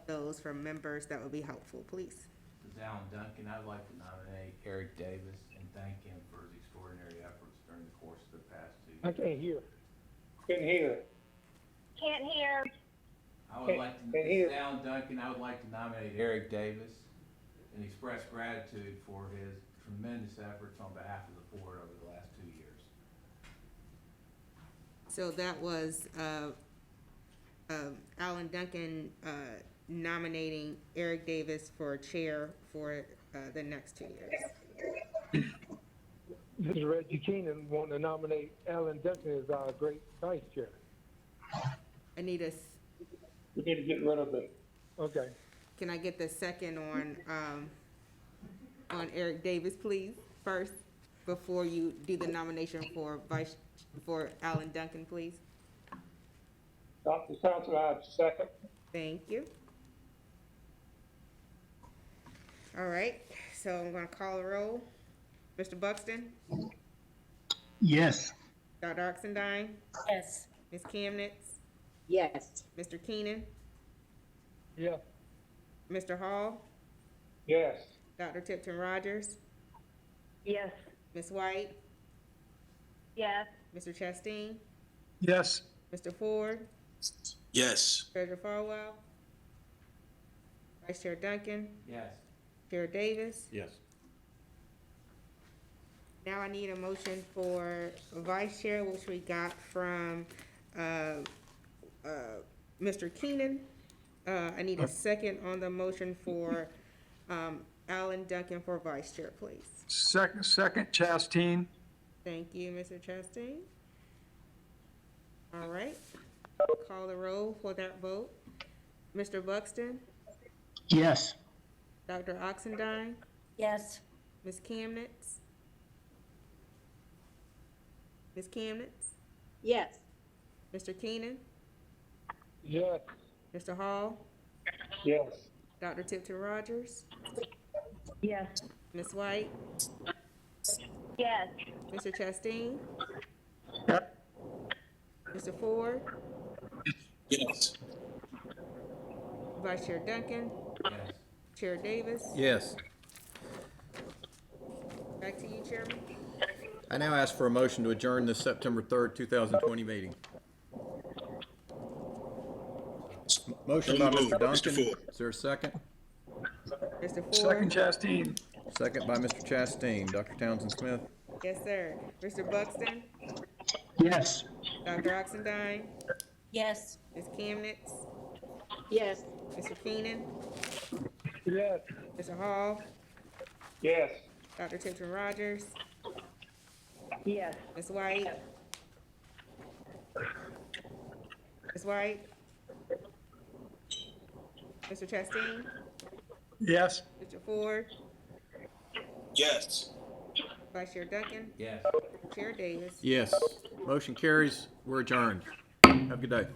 those from members. That would be helpful, please. This is Alan Duncan. I'd like to nominate Eric Davis and thank him for his extraordinary efforts during the course of the past 2 years. I can't hear. Can't hear. Can't hear. I would like to, this is Alan Duncan. I would like to nominate Eric Davis and express gratitude for his tremendous efforts on behalf of the board over the last 2 years. So that was Alan Duncan nominating Eric Davis for chair for the next 2 years. This is Reggie Keenan, wanting to nominate Alan Duncan as our great vice chair. I need a, We need to get rid of it. Okay. can I get the second on Eric Davis, please, first, before you do the nomination for Alan Duncan, please? Dr. Sampson, I second. Thank you. All right, so I'm gonna call the roll. Mr. Buxton? Yes. Dr. Oxendine? Yes. Ms. Camnitz? Yes. Mr. Keenan? Yeah. Mr. Hall? Yes. Dr. Tipton Rogers? Yes. Ms. White? Yes. Mr. Chastain? Yes. Mr. Ford? Yes. Treasurer Falwell? Vice Chair Duncan? Yes. Chair Davis? Yes. Now I need a motion for vice chair, which we got from, Mr. Keenan. I need a second on the motion for, Alan Duncan for vice chair, please. Second, Chastain. Thank you, Mr. Chastain. All right, call the roll for that vote. Mr. Buxton, Yes. Dr. Oxendine, Yes. Ms. Camnitz. Ms. Camnitz, Yes. Mr. Keenan, Yes. Mr. Hall, Yes. Dr. Tipton Rogers, Yes. Ms. White, Yes. Mr. Chastain, Mr. Ford, Yes. Vice Chair Duncan, Yes. Chair Davis. Yes. Back to you, Chairman. I now ask for a motion to adjourn this September 3rd, 2020 meeting. Motion by Mr. Duncan. Is there a second? Mr. Ford. Second, Chastain. Second by Mr. Chastain. Dr. Townsend Smith? Yes, sir. Mr. Buxton, Yes. Dr. Oxendine, Yes. Ms. Camnitz, Yes. Mr. Keenan, Yes. Mr. Hall, Yes. Dr. Tipton Rogers, Yes. Ms. White. Ms. White. Mr. Chastain, Yes. Mr. Ford, Yes. Vice Chair Duncan, Yes. Chair Davis. Yes. Motion carries. We're adjourned. Have a good day.